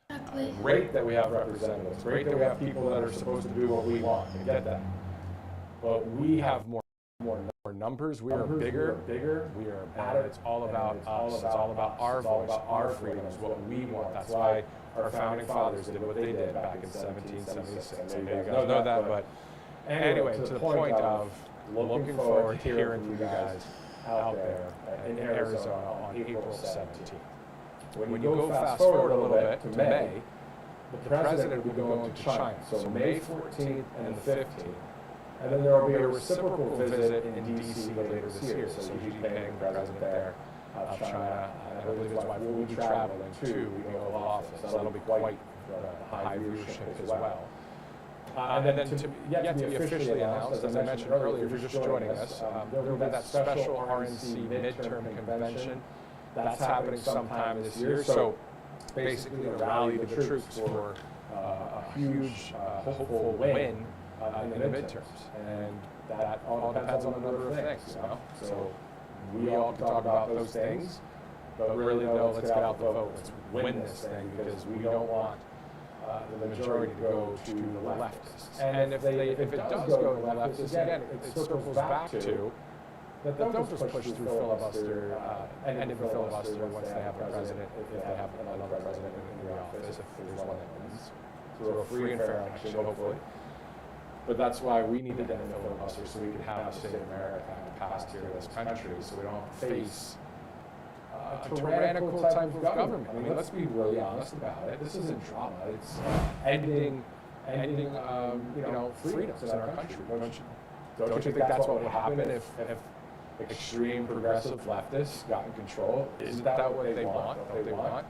Speaker 8: Exactly.
Speaker 1: Great that we have representatives. Great that we have people that are supposed to do what we want. I get that. But we have more numbers. We are bigger. We are better. It's all about us. It's all about our voice, our freedoms, what we want. That's why our founding fathers did what they did back in 1776. I know you guys know that, but anyway, to the point of looking forward to hearing from you guys out there in Arizona on April 17th. When you go fast forward a little bit to May, the President will be going to China. So May 14th and the 15th. And then there will be a reciprocal visit in D.C. later this year. So Xi Jinping, President there of China, and I believe his wife will be traveling too. We go to office. So that'll be quite high viewership as well. And then yet to be officially announced, as I mentioned earlier, if you're just joining us, there will be that special RNC midterm convention. That's happening sometime this year. So basically to rally the troops for a huge hopeful win in the midterms. And that all depends on a number of things, you know? So we all can talk about those things, but really though, let's get out the vote. Let's win this thing because we don't want the majority to go to the leftists. And if it does go to the leftists, again, it circles back to that they'll just push through filibuster, ending the filibuster once they have a president, if they have another president in the office, if there's one that wins, through a free and fair election, hopefully. But that's why we need to end the filibuster so we can have the State of America Act passed here in this country, so we don't face a tyrannical type of government. I mean, let's be really honest about it. This isn't drama. It's ending freedoms in our country. Don't you think that's what would happen if extreme progressive leftists got in control? Isn't that what they want? Don't they want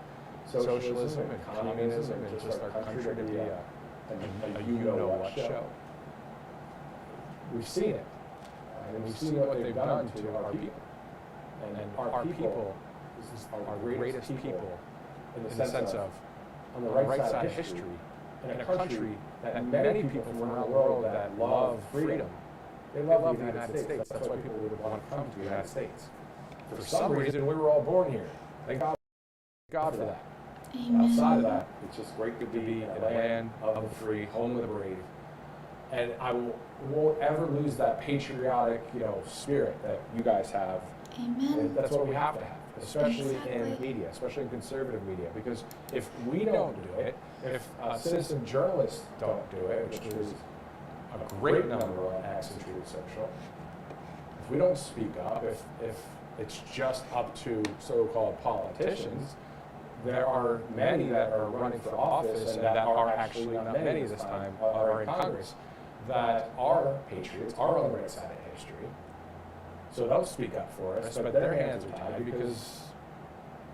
Speaker 1: socialism and communism and just our country to be a you-know-what show? We've seen it. And we've seen what they've done to our people. And our people is our greatest people in the sense of on the right side of history, in a country that many people from around the world that love freedom, they love the United States. That's why people would want to come to the United States. For some reason, we were all born here. Thank God for that.
Speaker 8: Amen.
Speaker 1: Outside of that, it's just great to be in a land of the free, home of the brave. And I won't ever lose that patriotic, spirit that you guys have.
Speaker 8: Amen.
Speaker 1: And that's what we have to have, especially in media, especially in conservative media. Because if we don't do it, if citizen journalists don't do it, which is a great number on X and Truth Social, if we don't speak up, if it's just up to so-called politicians, there are many that are running for office and that are actually, not many this time, are in Congress, that are patriots, are on the right side of history. So they'll speak up for us, but their hands are tied because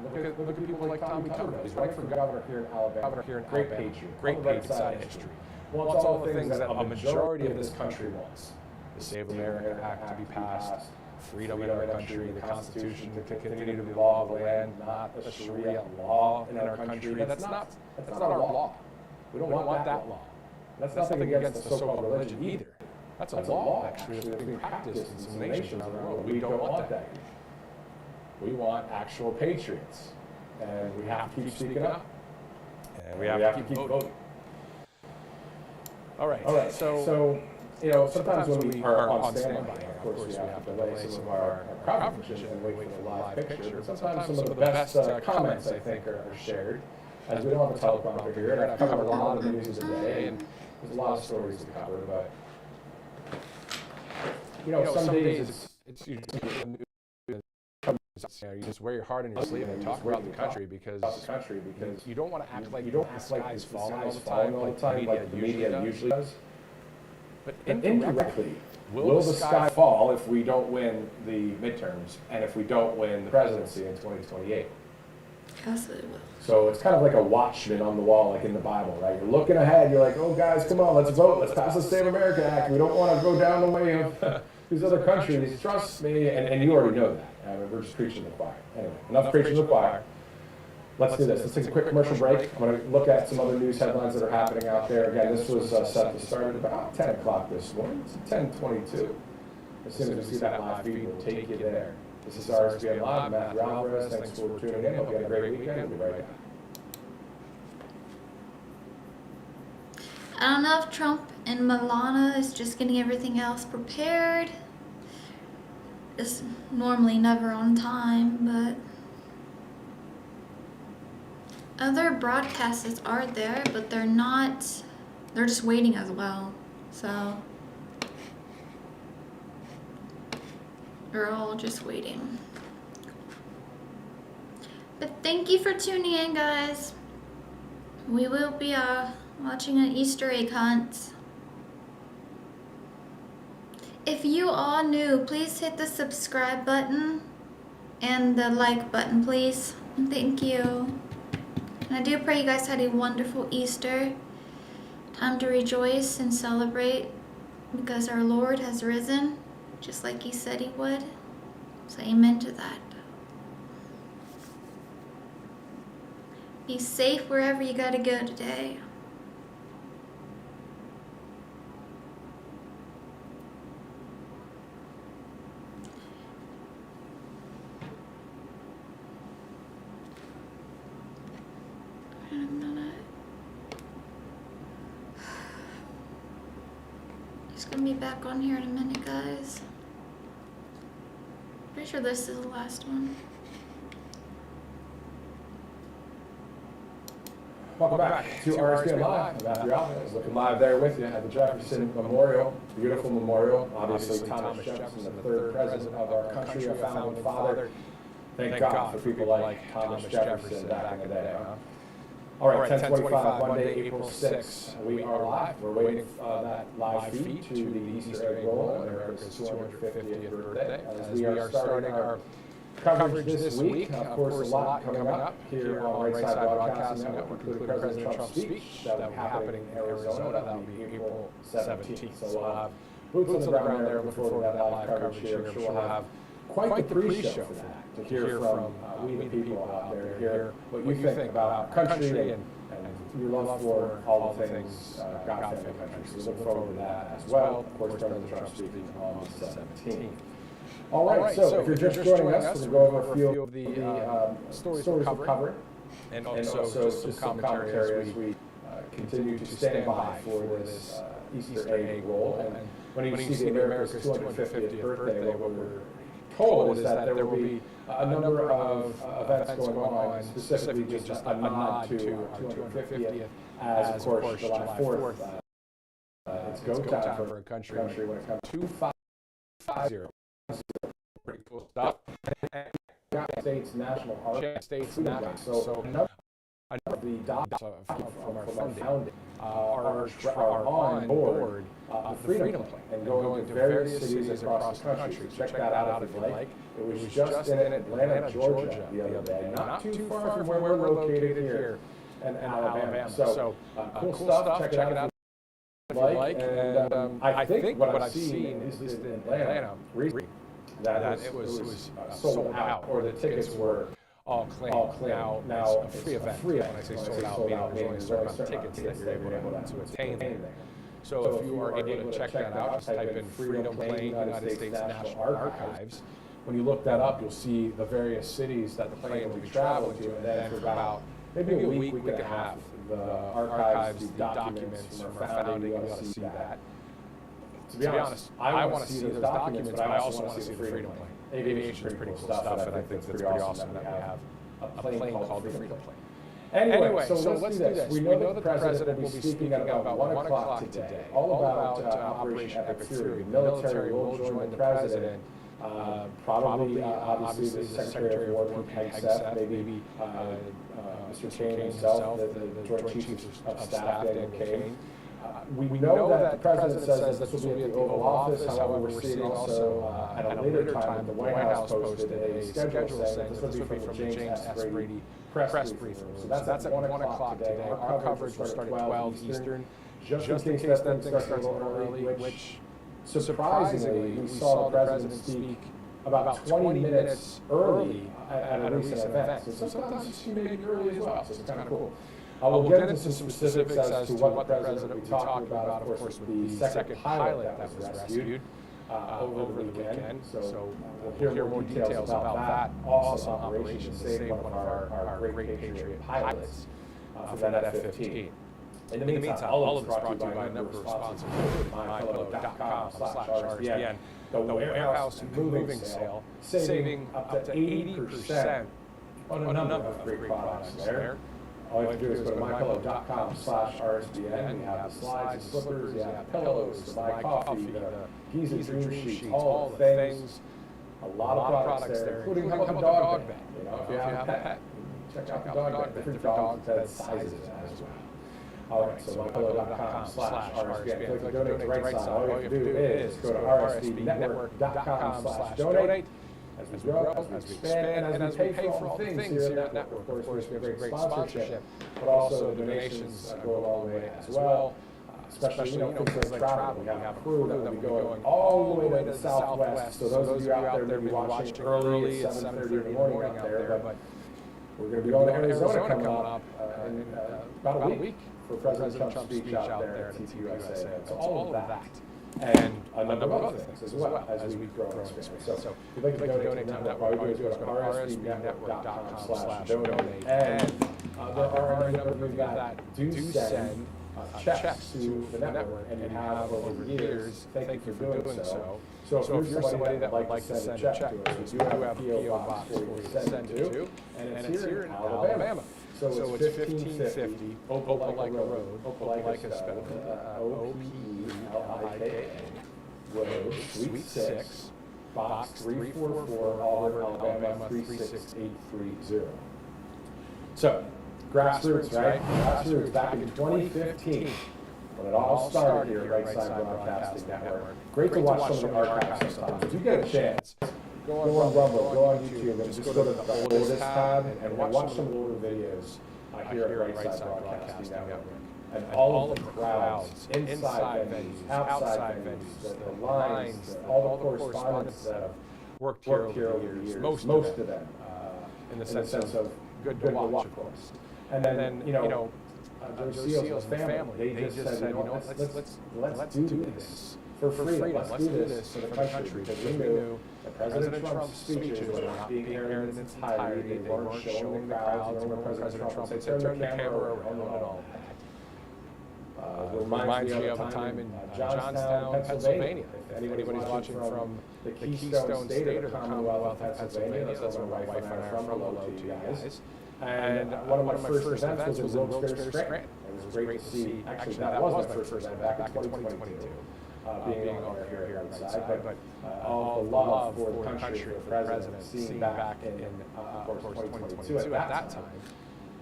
Speaker 1: look at people like Tommy Tuberville. He's running for governor here in Alabama. Great patriot, great side of history. Wants all the things that a majority of this country wants. The Save America Act to be passed, freedom in our country, the Constitution to continue to be law of the land, not the Sharia law in our country. That's not our law. We don't want that law. That's nothing against the so-called religion either. That's a law, actually, that's being practiced in some nations around the world. We don't want that. We want actual patriots. And we have to keep speaking up. And we have to keep voting. All right. So sometimes when we are on standby, of course, we have to delay some of our crowd vision and wait for the live picture. But sometimes some of the best comments, I think, are shared, as we don't have a teleprompter here, and I've covered a lot of the news today, and there's a lot of stories to cover, but some days it's usually the news. You just wear your heart on your sleeve and talk about the country because you don't want to act like the sky's falling all the time like the media usually does. But indirectly, will the sky fall if we don't win the midterms and if we don't win the presidency in 2028?
Speaker 8: Absolutely will.
Speaker 1: So it's kind of like a watchman on the wall, like in the Bible, right? You're looking ahead. You're like, oh, guys, come on, let's vote. Let's pass the Save America Act. We don't want to go down the way of these other countries. Trust me. And you already know that. We're just preaching to the choir. Anyway, enough preaching to the choir. Let's do this. Let's take a quick commercial break. I'm going to look at some other news headlines that are happening out there. Again, this was set to start at about 10 o'clock this morning. It's 10:22. As soon as we see that live feed, we'll take you there. This is RSBN Live. Matthew Alvarez. Thanks for tuning in. Hope you had a great weekend. We'll be right back.
Speaker 8: I don't know if Trump and Milana is just getting everything else prepared. It's normally never on time, but other broadcasters are there, but they're not, they're just waiting as well. So we're all just waiting. But thank you for tuning in, guys. We will be watching an Easter egg hunt. If you all new, please hit the subscribe button and the like button, please. Thank you. And I do pray you guys had a wonderful Easter. Time to rejoice and celebrate because our Lord has risen, just like He said He would. So amen to that. Be safe wherever you gotta go today. In a minute. Just gonna be back on here in a minute, guys. Pretty sure this is the last one.
Speaker 1: Welcome back to RSBN Live. I'm Matthew Alves, looking live there with you at the Jefferson Memorial. Beautiful memorial. Obviously, Thomas Jefferson, the third president of our country, a founding father. Thank God for people like Thomas Jefferson back in the day. All right, 10:25, Monday, April 6th. We are live. We're waiting for that live feed to the Easter egg roll on America's 250th birthday as we are starting our coverage this week. Of course, a lot coming up here on Right Side Broadcasting Network, including President Trump's speech that will be happening in Arizona. That will be April 17th. So we'll have boots on the ground there. Looking forward to that live coverage here. I'm sure we'll have quite the pre-show for that, to hear from we the people out there, to hear what you think about our country and your love for all the things God, family, country. So look forward to that as well. Of course, President Trump speaking on the 17th. All right, so if you're just joining us, we'll go over a few of the stories we're covering, and also just some commentary as we continue to stand by for this Easter egg roll. And when you see the America's 250th birthday, what we're told is that there will be a number of events going on, specifically just a nod to our 250th, as of course July 4th. It's go time for a country when it comes to 250. Pretty cool stuff. United States National Archives, so a number of the documents from our founding are on board the Freedom Plane and going to various cities across the country. So check that out if you'd like. It was just in Atlanta, Georgia the other day, not too far from where we're located here in Alabama. So cool stuff. Check it out if you'd like. And I think what I've seen is in Atlanta recently, that it was sold out, or the tickets were all claimed. Now it's a free event. When I say sold out, meaning there's only a certain amount of tickets that you're able to attain there. So if you are able to check that out, just type in Freedom Plane, United States National Archives. When you look that up, you'll see the various cities that the plane will be traveling to, and then for about maybe a week and a half, the archives, the documents from our founding, you ought to see that. To be honest, I want to see those documents, but I also want to see the Freedom Plane. Aviation is pretty cool stuff, and I think that's pretty awesome that we have a plane called the Freedom Plane. Anyway, so let's do this. We know that the President will be speaking at about 1 o'clock today, all about Operation Epic Fury. The military will join the President, probably, obviously, the Secretary of War, Pete Hegseth, maybe Mr. Kane himself, the Joint Chiefs of Staff, Daniel Kane. We know that the President says that this will be at the Oval Office. However, we're seeing also at a later time that the White House posted a schedule saying that this would be from the James S. Brady press briefing. So that's at 1 o'clock today. Our coverage will start at 12 Eastern, just in case that thing starts a little early, which surprisingly, we saw the President speak about 20 minutes early at a recent event. So sometimes he may be early as well, so it's kind of cool. We'll get into some specifics as to what the President will be talking about, of course, with the second pilot that was rescued over the weekend. So we'll hear more details about that awesome operation to save one of our great Patriot pilots for that F-15. In the meantime, all of this brought to you by a number of sponsors, mypillow.com/RSBN, the warehouse moving sale, saving up to 80% on a number of great products there. All you have to do is go to mypillow.com/RSBN. We have the slides and slippers, we have pillows, the buy coffee, the Giza Dream Sheets, all the things. A lot of products there, including how about the dog bed? You know, if you have a pet, check out the dog bed. Different dog bed sizes as well. All right, so mypillow.com/RSBN. If you donate to Right Side, all you have to do is go to rsbnetwork.com/donate. As we grow, as we expand, and as we pay for all things here in that network. Of course, we have great sponsorship, but also the donations go a long way as well. especially, things like travel. We have a crew that will be going all the way to the southwest. So those of you out there may be watching early at 7:30 in the morning out there, but we're going to be going to Arizona coming up in about a week for President Trump's speech out there at TPUSA. So all of that. And a number of other things as well as we grow and expand. So if you'd like to donate to the network, all you do is go to rsbnetwork.com/donate. And there are a number of you that do send checks to the network, and you have over the years. Thank you for doing so. So if you're somebody that would like to send a check to us, we do have a P.O. box for you to send to, and it's here in Alabama. So it's 1550 Opelika Road. Opelika is spelled Opelika Road, Suite 6, Box 344, Auburn, Alabama 36830. So, grassroots, right? Grassroots back in 2015, when it all started here at Brightside Broadcasting Network. Great to watch some of the archives sometimes. If you get a chance, go on Rumble, go on YouTube, and just go to the oldest tab and watch some older videos here at Brightside Broadcasting Network. And all of the crowds, inside venues, outside venues, the lines, all the correspondents that have worked here over the years, most of them, in the sense of good to watch, of course. And then, George Seals' family, they just said, let's do this for freedom. Let's do this for the country, because we knew that President Trump's speeches were not being aired in its entirety. They weren't showing the crowds when President Trump said, turn the camera around and all that. Reminds me of a time in Johnstown, Pennsylvania. If anybody's watching from the Keystone State of the Commonwealth of Pennsylvania, that's where my wife and I are from. Hello to you guys. And one of my first events was in Wilkes-Barre, Scranton. It was great to see. Actually, that was my first event back in 2022. Being on here outside, but all the love for the country, for the president, seeing back in, of course, 2022 at that time.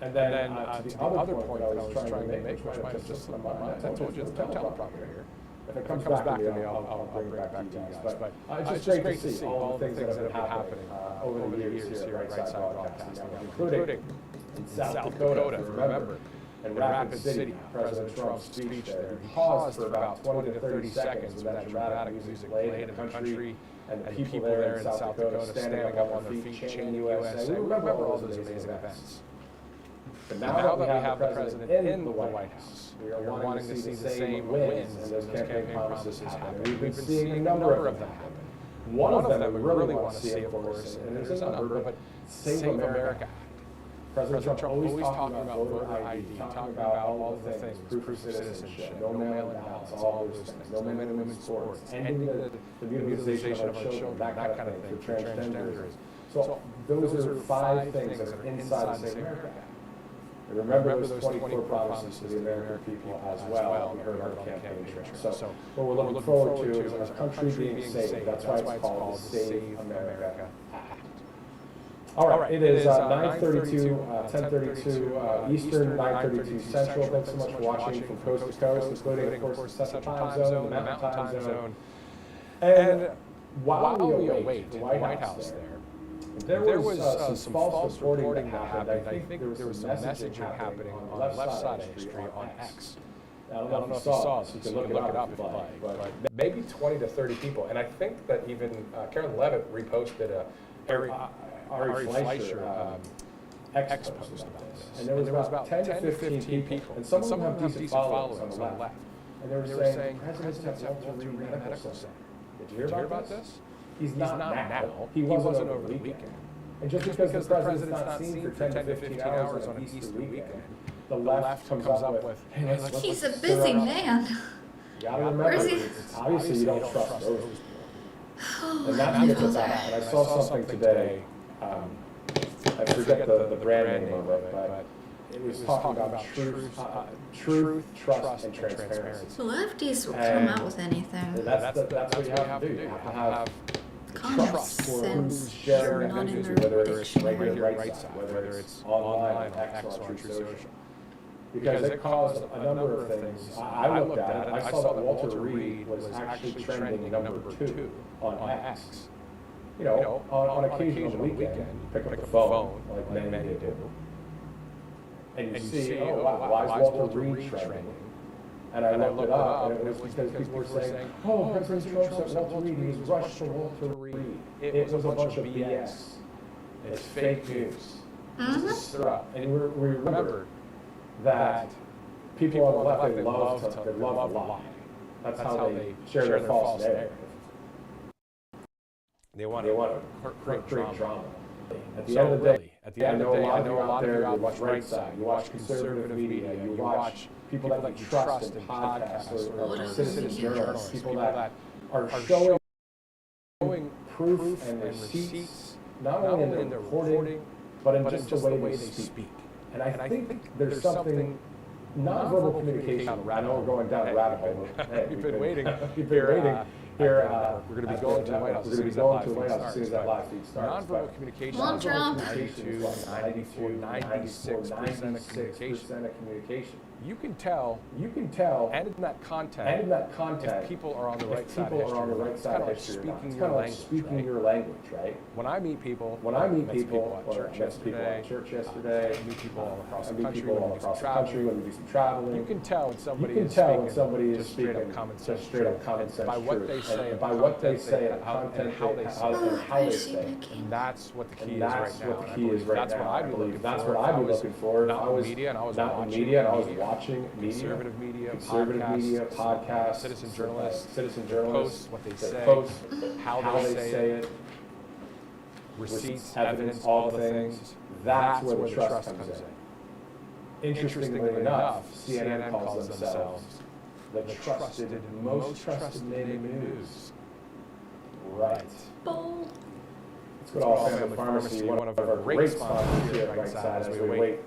Speaker 1: And then to the other point that I was trying to make, which might have just slipped my mind, I told you the teleprompter here. If it comes back to me, I'll bring it back to you guys. But it's just great to see all the things that have been happening over the years here at Brightside Broadcasting, including in South Dakota, remember, in Rapid City, President Trump's speech there. He paused for about 20 to 30 seconds when that dramatic music played in the country, and the people there in South Dakota standing up on their feet, chanting USA. We remember all those amazing events. But now that we have the president in the White House, we are wanting to see the same wins and those campaign promises happen. We've been seeing a number of them happen. One of them that we really want to see, of course, and there's a number, but Save America. President Trump always talking about voter ID, talking about all of the things, proof of citizenship, no mail-in ballots, all those things, no men and women's sports, ending the mutilization of our children, that kind of thing, for transgenderism. So those are 5 things that are inside the Save America Act. And remember those 24 promises to the American people as well. We heard our campaign trail. So what we're looking forward to is our country being saved. That's why it's called the Save America Act. All right, it is 9:32, 10:32 Eastern, 9:32 Central. Thanks so much for watching from coast to coast, including, of course, the Central Time Zone, the Mountain Time Zone. And while we await the White House there was some false reporting that happened. I think there was some messaging happening on the left side of history on X. I don't know if you saw this. You can look it up if you like. But maybe 20 to 30 people. And I think that even Karen Levitt reposted Ari Fleischer X post about this. And there was about 10 to 15 people. And some of them have decent followers on the left. And they were saying, presidents have Walter Reed Medical Center. Did you hear about this? He's not now. He wasn't over the weekend. And just because the president's not seen for 10 to 15 hours on an Easter weekend, the left comes up with, hey, let's
Speaker 8: He's a busy man.
Speaker 6: You gotta remember, obviously you don't trust those people. And that's what it's about. And I saw something today, I forget the brand name of it, but it was talking about truth, trust, and transparency.
Speaker 8: Lefties will come out with anything.
Speaker 6: That's what you have to do. You have to have trust for who's
Speaker 8: Sense
Speaker 6: sharing
Speaker 8: not
Speaker 6: that
Speaker 8: in
Speaker 6: news,
Speaker 8: their
Speaker 6: whether it's right here,
Speaker 8: dictionary.
Speaker 6: right side, whether it's online, on X, or on Truth Social. Because it caused a number of things. I looked at it, I saw that Walter Reed was actually trending number 2 on X. You know, on occasion on the weekend, you pick up the phone, like many do, and you see, oh wow, why is Walter Reed trending?
Speaker 1: And I looked it up, and it was because people were saying, oh, President Trump said Walter Reed, he was rushed for Walter Reed. It was a bunch of BS. It's fake news. It's stuff. And we remember that people on the left, they love a lie. That's how they share their false narrative. They want to create drama. At the end of the day, I know a lot of you out watch right side, you watch conservative media, you watch people that you trust in podcasts or citizen journalists, people that are showing proof and receipts, not only in their reporting, but in just the way they speak. And I think there's something nonverbal communication. I know we're going down a rabbit hole. Hey, you've been waiting. You've been waiting. Here, we're going to be going to the White House as soon as that live feed starts. Nonverbal communication is 96% of communication. You can tell, and in that context, if people are on the right side of history. It's kind of like speaking your language, right? When I meet people, I met people at church yesterday, I meet people all across the country when we do some traveling. You can tell when somebody is speaking just straight up common sense by what they say, and by what they say, and how they say it. And that's what the key is right now. That's what I'd be looking for. Not in media, and I was watching conservative media, podcasts, citizen journalists, posts, what they say, how they say it, receipts, evidence, all the things. That's where the trust comes in. Interestingly enough, CNN calls themselves the most trusted name in news. Right. Let's go to All Family Pharmacy, one of our great sponsors here at Right Side, as we await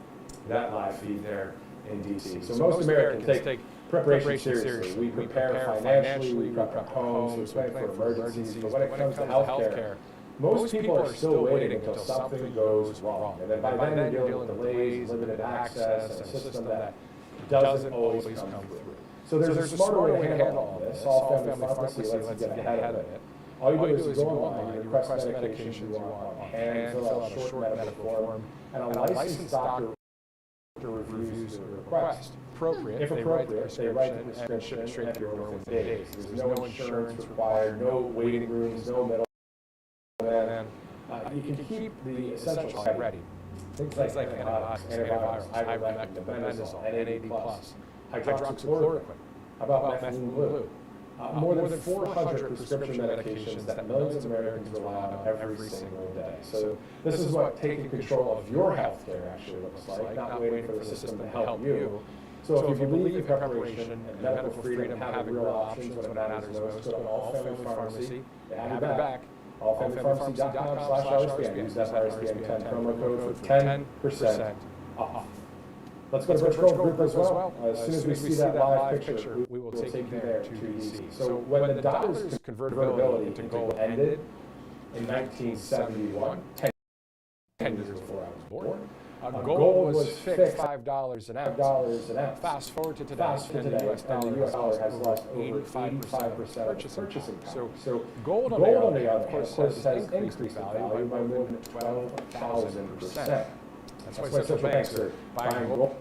Speaker 1: that live feed there in DC. So most Americans take preparation seriously. We prepare financially, we prep our homes, we plan for emergencies, but when it comes to healthcare, most people are still waiting until something goes wrong. And then by then you're dealing with delays, limited access, and a system that doesn't always come through. So there's a smarter way to handle all this. All Family Pharmacy lets you get ahead of it. All you do is go online, you request medications you want on hand, fill out a short medical form, and a licensed doctor reviews the request. If appropriate, they write the prescription and ship it to your door within days. There's no insurance required, no waiting rooms, no middleman. You can keep the essentials ready. Things like antibiotics, ivermectin, bendazole, NAD+, hydroxychloroquine. How about methylene blue? More than 400 prescription medications that millions of Americans rely on every single day. So this is what taking control of your health care actually looks like, not waiting for the system to help you. So if you believe in preparation and medical freedom and having real options when it matters most, go to All Family Pharmacy. They have your back. allfamilypharmacy.com/RSBN. Use that RSBN10 promo code for 10% off. Let's go to Virtual Group as well. As soon as we see that live picture, we will take you there to DC. So when the dollar's convertibility into gold ended in 1971, 10 years before I was born, gold was fixed $5 an ounce. Fast forward to today, and the US dollar has lost over 85% of its purchasing power. So gold on the other hand, of course, has increased value by more than 12,000%. That's why central banks are buying gold.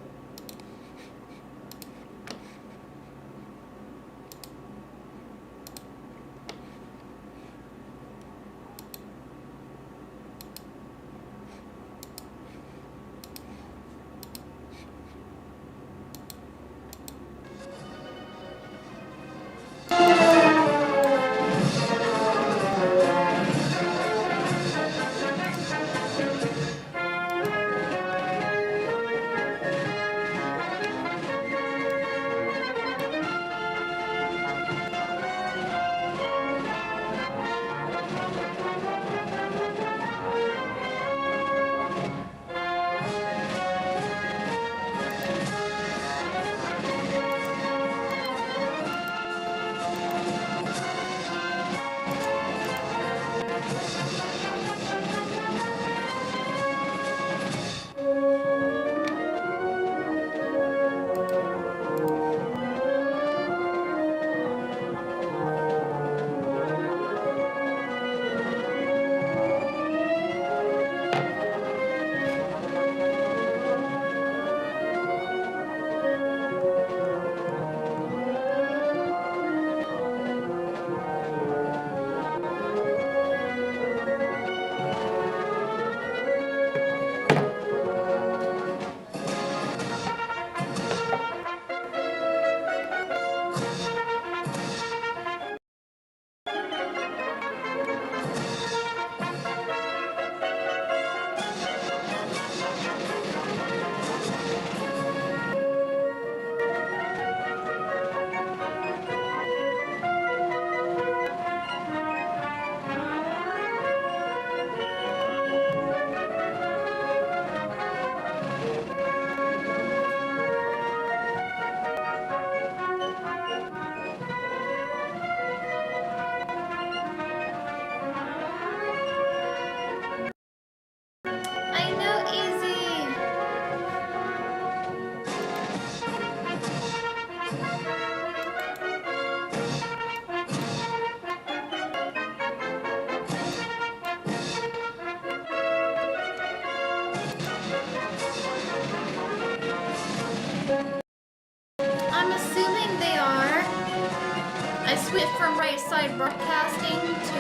Speaker 8: from Right Side Broadcasting to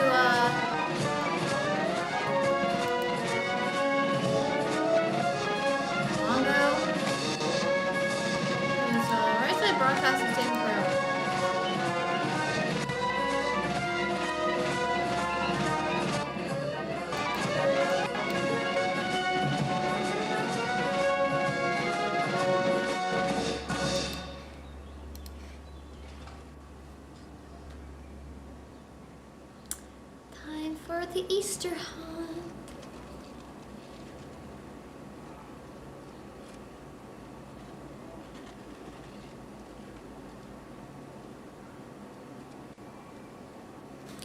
Speaker 8: Mongo. Because Right Side Broadcasting is taking forever. Time for the Easter hunt.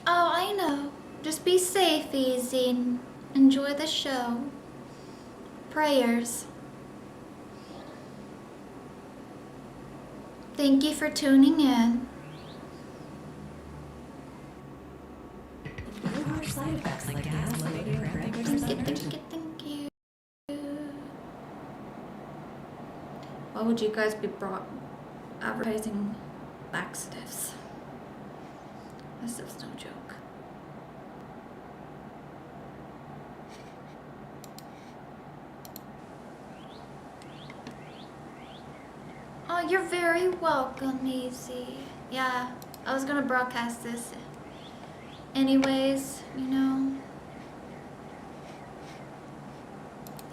Speaker 8: Oh, I know. Just be safe, Easy, and enjoy the show. Prayers. Thank you for tuning in.
Speaker 9: Side effects like gas, lighting, or
Speaker 8: Thank you. Why would you guys be advertising laxatives? This is no joke. Oh, you're very welcome, Easy. Yeah, I was gonna broadcast this anyways, you know.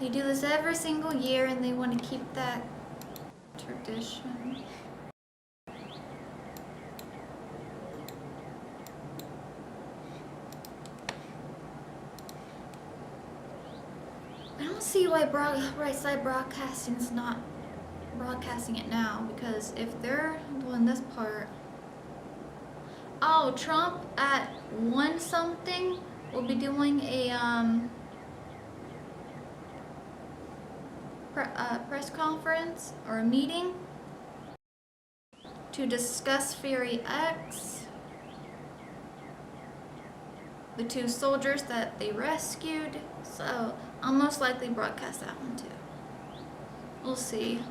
Speaker 8: They do this every single year and they want to keep that tradition. I don't see why Right Side Broadcasting is not broadcasting it now, because if they're doing this part. Oh, Trump at 1 something will be doing a press conference or a meeting to discuss Fury X, the 2 soldiers that they rescued. So I'll most likely broadcast that one too. We'll see.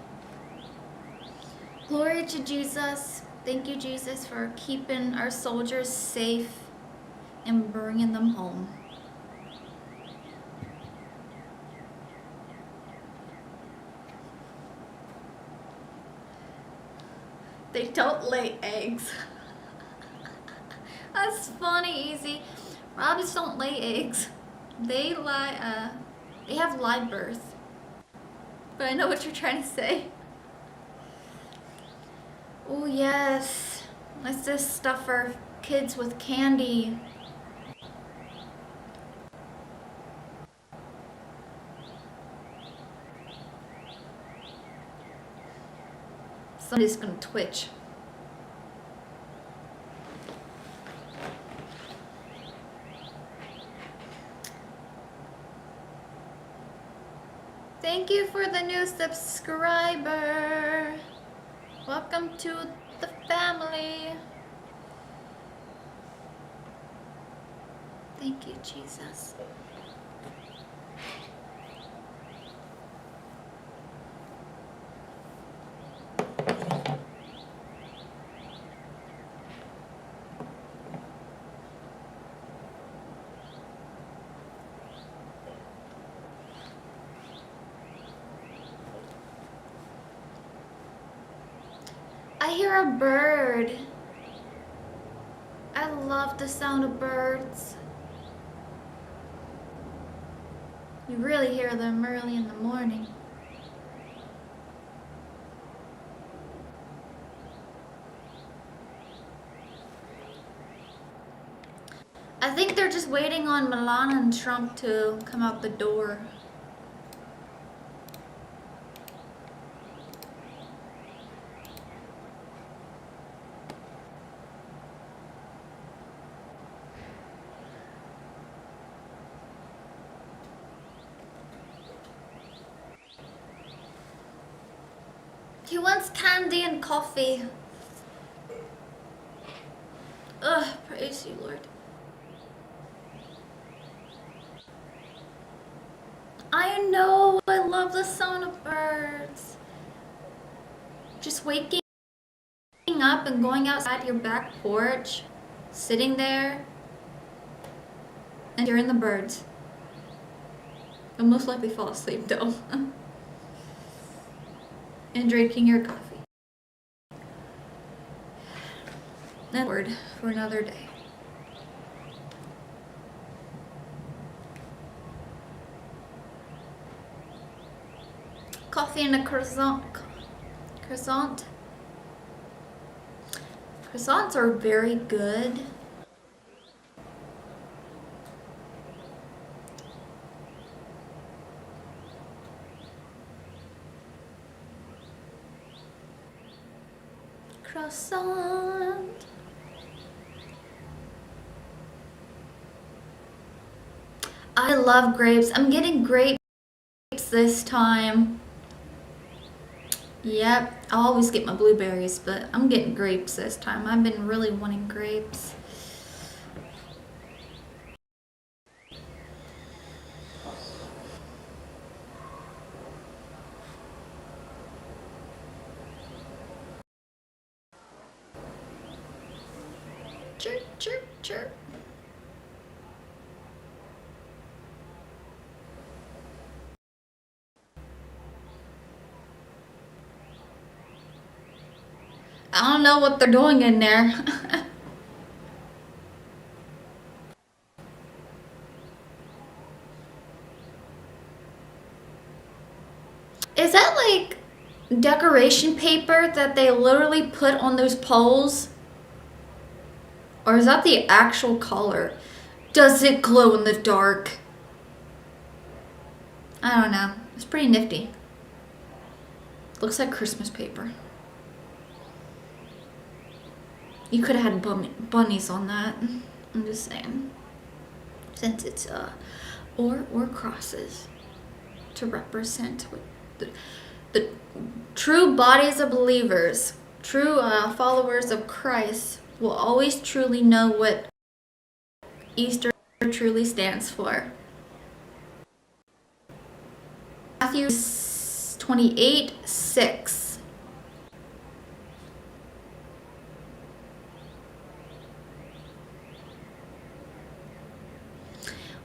Speaker 8: Glory to Jesus. Thank you, Jesus, for keeping our soldiers safe and bringing them home. They don't lay eggs. That's funny, Easy. Rabbits don't lay eggs. They they have live birth. But I know what you're trying to say. Oh yes, let's just stuff our kids with candy. Somebody's gonna twitch. Thank you for the new subscriber. Welcome to the family. Thank you, Jesus. I hear a bird. I love the sound of birds. You really hear them early in the morning. I think they're just waiting on Melania and Trump to come out the door. He wants candy and coffee. Ugh, praise you, Lord. I know, I love the sound of birds. Just waking up and going outside your back porch, sitting there and hearing the birds. You'll most likely fall asleep though. And drinking your coffee. And word for another day. Coffee and a croissant. Croissants are very good. Croissant. I love grapes. I'm getting grapes this time. Yep, I always get my blueberries, but I'm getting grapes this time. I've been really wanting grapes. Chirp, chirp, chirp. I don't know what they're doing in there. Is that like decoration paper that they literally put on those poles? Or is that the actual color? Does it glow in the dark? I don't know. It's pretty nifty. Looks like Christmas paper. You could have had bunnies on that. I'm just saying. Since it's or crosses to represent what the true bodies of believers, true followers of Christ will always truly know what Easter truly stands for. Matthew 28:6.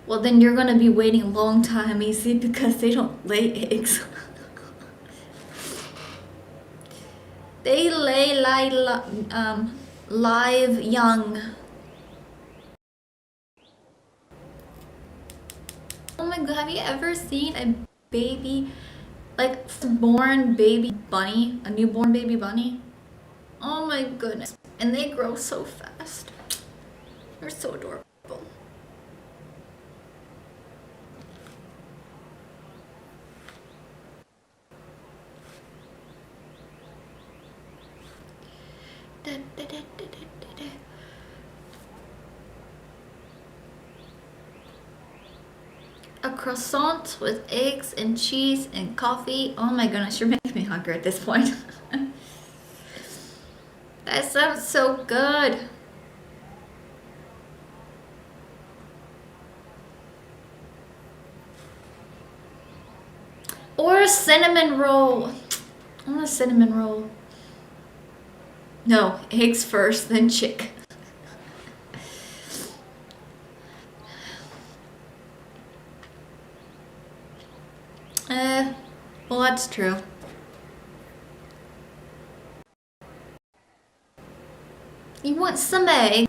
Speaker 8: Well, then you're gonna be waiting a long time, easy, because they don't lay eggs. They lay live young. Oh my god, have you ever seen a baby, like born baby bunny, a newborn baby bunny? Oh my goodness. And they grow so fast. They're so adorable. A croissant with eggs and cheese and coffee. Oh my goodness, you're making me hungry at this point. That sounds so good. Or a cinnamon roll. I want a cinnamon roll. No, eggs first, then chick. Well, that's true. You want some egg?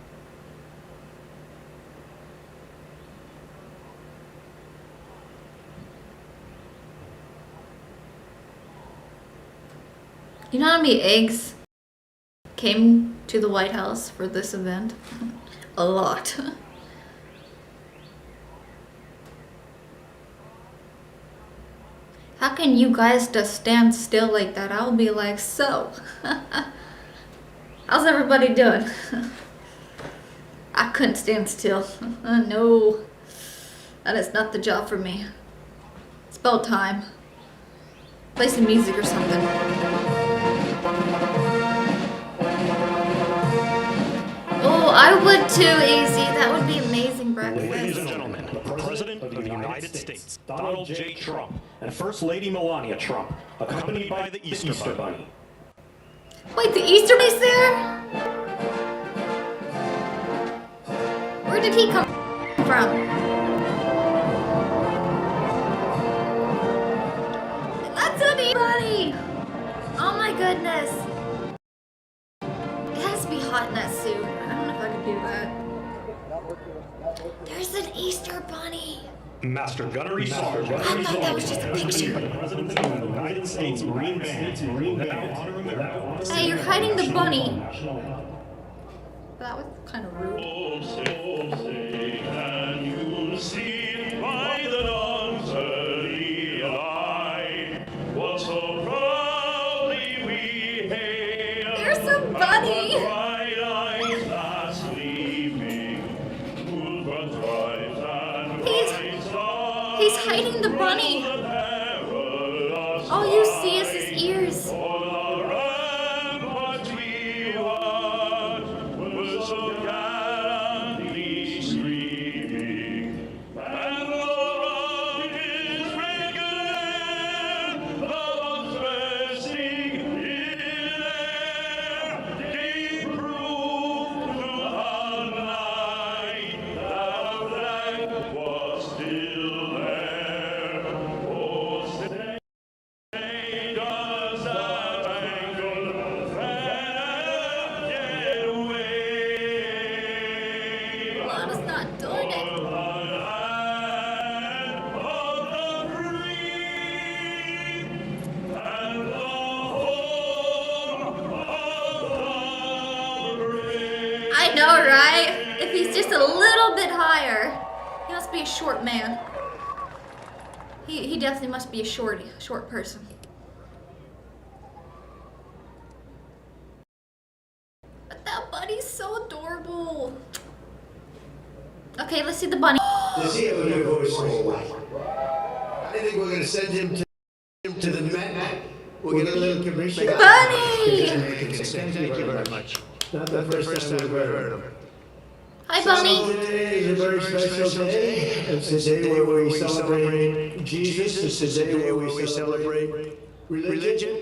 Speaker 8: You know how many eggs came to the White House for this event? A lot. How can you guys just stand still like that? I'll be like, so, how's everybody doing? I couldn't stand still. No, that is not the job for me. It's about time. Play some music or something. Oh, I would too, Easy. That would be amazing breakfast.
Speaker 10: Ladies and gentlemen, the President of the United States, Donald J. Trump, and First Lady Melania Trump, accompanied by the Easter Bunny.
Speaker 8: Wait, the Easter Bunny's there? did he come from? That's anybody! Oh my goodness. It has to be hot in that suit. I don't know if I could do that. There's an Easter bunny.
Speaker 10: Master Gunnery Sergeant.
Speaker 8: I thought that was just a picture.
Speaker 10: President of the United States Marine Band. Now honor America.
Speaker 8: Hey, you're hiding the bunny. That was kind of rude.
Speaker 10: Oh, say, can you see by the dawn's early light what so proudly we hailed?
Speaker 8: There's a bunny.
Speaker 10: Bright eyes are sleeping, whose broad stripes and white stars
Speaker 8: He's hiding the bunny.
Speaker 10: the perilous
Speaker 8: All you see is his ears.
Speaker 10: all the ramparts we watched were so gallantly streaming, and around his regal, the bombs bursting in air, gave proof to our night that our flag was still there. Oh, stay. Does that spangled banner yet wave?
Speaker 8: Mom is not doing it.
Speaker 10: The land of the free and the home of the brave.
Speaker 8: I know, right? If he's just a little bit higher, he must be a short man. He definitely must be a short person. But that bunny's so adorable. Okay, let's see the bunny.
Speaker 11: Does he have a new voice for a while? I think we're going to send him to the Met. We'll get a little commission.
Speaker 8: Bunny!
Speaker 11: Thank you very much. Not the first time we've heard of him.
Speaker 8: Hi, Bunny.
Speaker 11: So today is a very special day. It's a day where we celebrate Jesus. It's a day where we celebrate religion.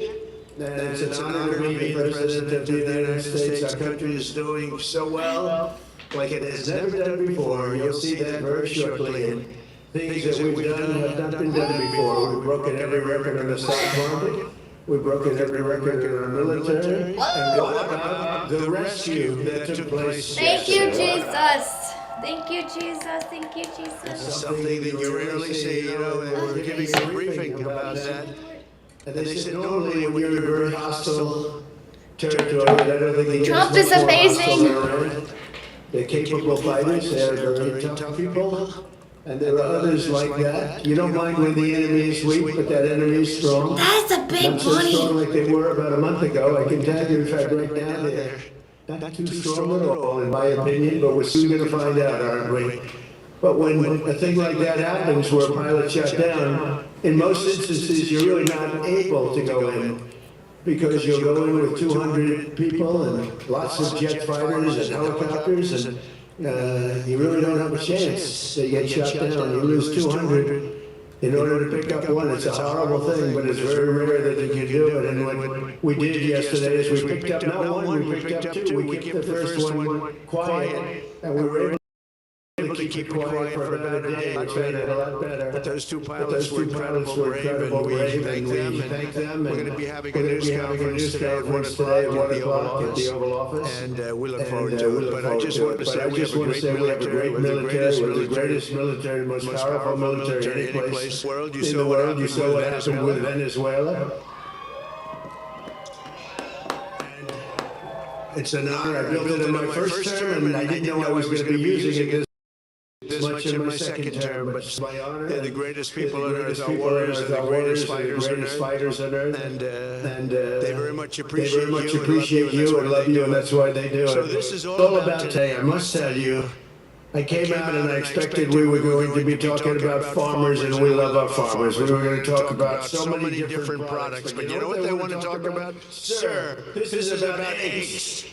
Speaker 11: And it's an honor to be the President of the United States. Our country is doing so well, like it has never done before. You'll see that very shortly. And things that we've done have not been done before. We've broken every record on the stock market. We've broken every record in our military. And what about the rescue that took place?
Speaker 8: Thank you, Jesus. Thank you, Jesus. Thank you, Jesus.
Speaker 11: Something that you rarely see, you know, they were giving a briefing about that. And they said normally when you're in a very hostile territory, I don't think they
Speaker 8: Trump is amazing.
Speaker 11: They're capable fighters, they're very tough people. And there are others like that. You don't mind when the enemy is weak, but that enemy is strong.
Speaker 8: That's a big
Speaker 11: Not so
Speaker 8: bunny.
Speaker 11: strong like they were about a month ago. I can tell you, if I break down there, not too strong at all, in my opinion, but we're soon going to find out, aren't we? But when a thing like that happens, where a pilot shut down, in most instances, you're really not able to go in, because you'll go in with 200 people and lots of jet fighters and helicopters, and you really don't have a chance. They get shot down, you lose 200 in order to pick up one. It's a horrible thing, but it's very rare that you can do it. And what we did yesterday is we picked up not one, we picked up two. We kept the first one quiet, and we were able to keep it quiet for about a day, which made it a lot better. But those two pilots were incredible brave, and we thank them. We're going to be having a news conference today at 1 o'clock at the Oval Office. And we look forward to it. But I just want to say we have a great military. We're the greatest military, the most powerful military in any place in the world. You saw what happened with Venezuela. It's an honor. I built it in my first term, and I didn't know I was going to be using it this much in my second term, but it's my honor. They're the greatest people on earth, our warriors are the greatest fighters on earth, and they very much appreciate you and love you, and that's why they do it. So this is all about today. I must tell you, I came out and I expected we were going to be talking about farmers, and we love our farmers. We were going to talk about so many different products, but you know what they want to talk about? Sir, this is about eggs.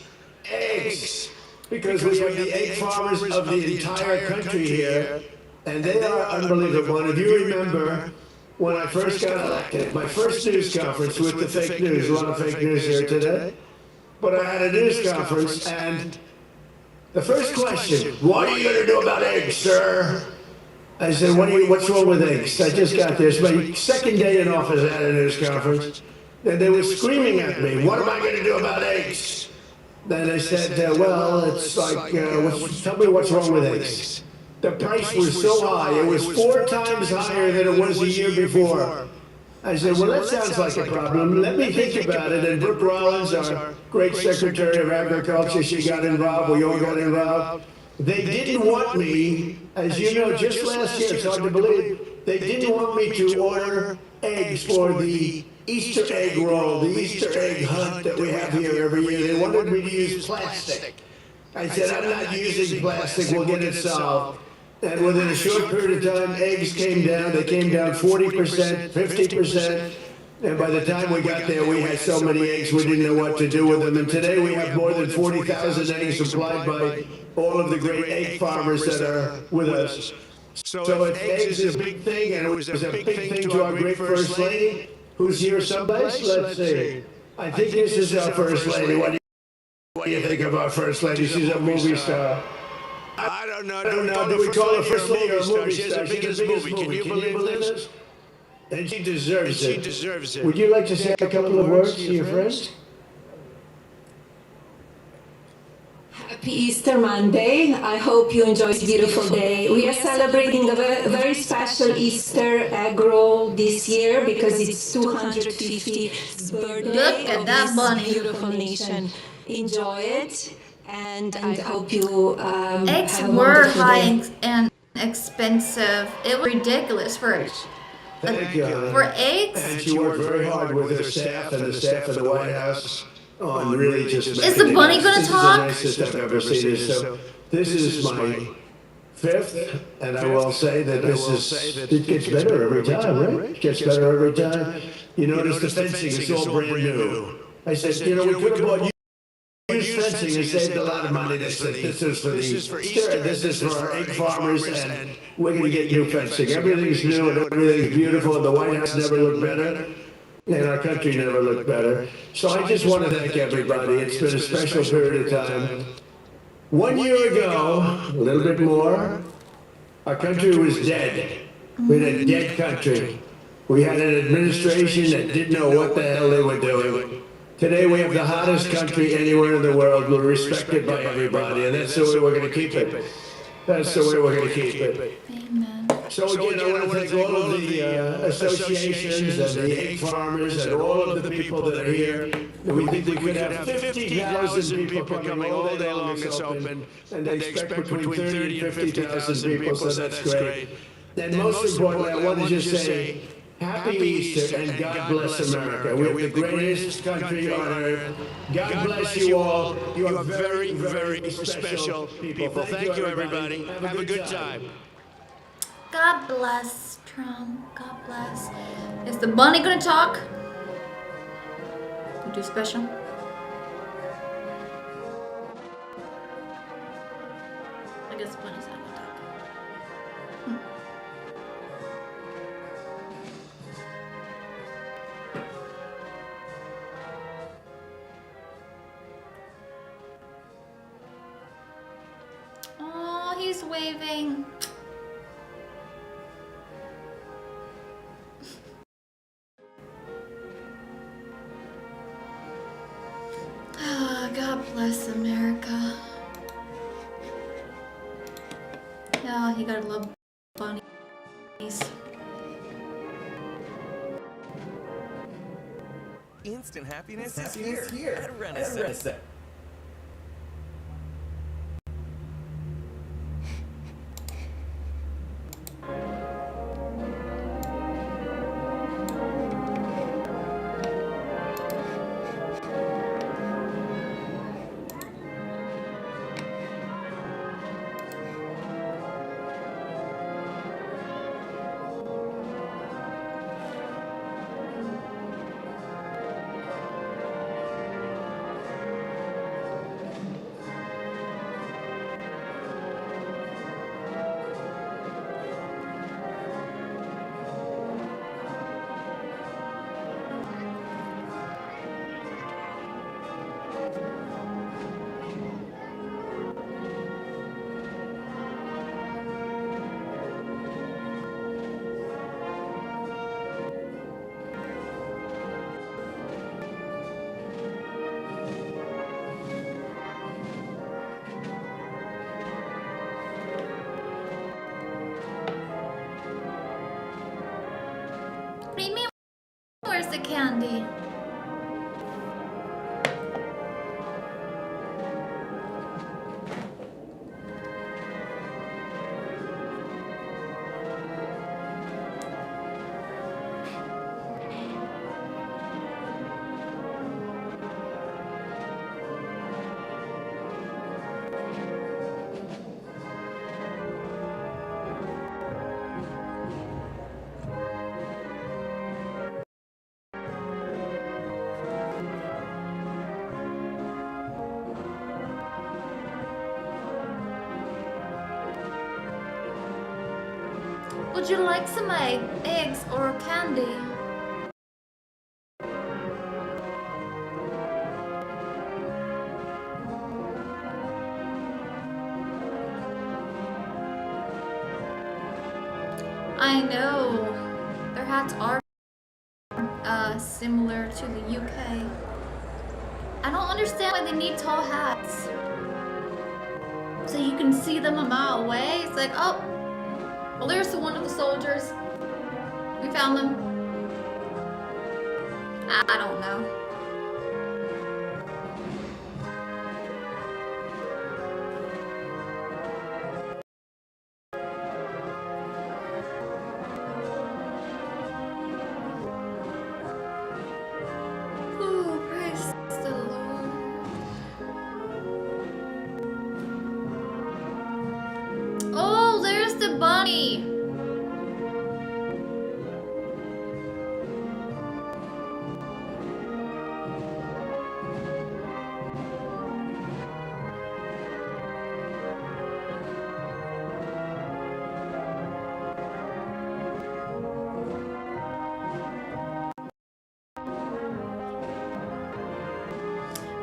Speaker 11: Eggs. Because we have the egg farmers of the entire country here, and they are unbelievable. And if you remember, when I first got elected, my first news conference with the fake news, a lot of fake news here today, but I had a news conference, and The first question, what are you going to do about eggs, sir? I said, what's wrong with eggs? I just got this. My second day in office at a news conference, and they were screaming at me, what am I going to do about eggs? Then I said, well, it's like, tell me what's wrong with eggs. The price was so high, it was 4 times higher than it was a year before. I said, well, that sounds like a problem. Let me think about it. And Brooke Rollins, our great Secretary of Agriculture, she got involved. We all got involved. They didn't want me, as you know, just last year, it's hard to believe, they didn't want me to order eggs for the Easter egg roll, the Easter egg hunt that we have here every year. They wanted me to use plastic. I said, I'm not using plastic, we'll get it solved. And within a short period of time, eggs came down. They came down 40%, 50%. And by the time we got there, we had so many eggs, we didn't know what to do with them. And today we have more than 40,000 eggs supplied by all of the great egg farmers that are with us. So eggs is a big thing, and it was a big thing to our great First Lady, who's here someplace. Let's see. I think this is our First Lady. What do you think of our First Lady? She's a movie star. I don't know. Do we call her First Lady or movie star? She's the biggest movie. Can you believe this? And she deserves it. Would you like to say a couple of words to your friends?
Speaker 12: Happy Easter Monday. I hope you enjoy this beautiful day. We are celebrating a very special Easter egg roll this year because it's 250th birthday.
Speaker 8: Look at that bunny.
Speaker 12: Beautiful nation. Enjoy it. And I hope you
Speaker 8: eggs
Speaker 12: have a
Speaker 8: were
Speaker 12: wonderful
Speaker 8: high
Speaker 12: day.
Speaker 8: and expensive. It was ridiculous for eggs.
Speaker 11: And she worked very hard with her staff and the staff of the White House on really just
Speaker 8: Is the bunny gonna talk?
Speaker 11: This is the nicest I've ever seen it. So this is my 5th, and I will say that it gets better every time, right? It gets better every time. You notice the fencing is all brand new. I said, we could have bought used fencing and saved a lot of money. This is for Easter. This is for our egg farmers, and we're going to get new fencing. Everything's new and everything's beautiful, and the White House never looked better, and our country never looked better. So I just want to thank everybody. It's been a special period of time. 1 year ago, a little bit more, our country was dead. We had a dead country. We had an administration that didn't know what the hell they were doing. Today we have the hottest country anywhere in the world. We're respected by everybody, and that's the way we're going to keep it. That's the way we're going to keep it.
Speaker 8: Amen.
Speaker 11: So again, I want to thank all of the associations and the egg farmers and all of the people that are here. We think we could have 50,000 people coming all day long. It's open, and they expect between 30 and 50,000 people, so that's great. And most importantly, I want to just say, Happy Easter and God bless America. We're the greatest country on earth. God bless you all. You are very, very special people. Thank you, everybody. Have a good time.
Speaker 8: God bless Trump. God bless. Is the bunny gonna talk? You do special? I guess the bunny's not gonna talk. Oh, he's waving. Oh, God bless America. Yeah, you gotta love bunnies.
Speaker 13: Instant happiness is here at Renaissance.
Speaker 8: the candy? Would you like some eggs or candy? I know their hats are similar to the UK. I don't understand why they need tall hats. So you can see them a mile away. It's like, oh, well, there's one of the soldiers. We found them. I don't know. Oh, praise the Lord. Oh, there's the bunny.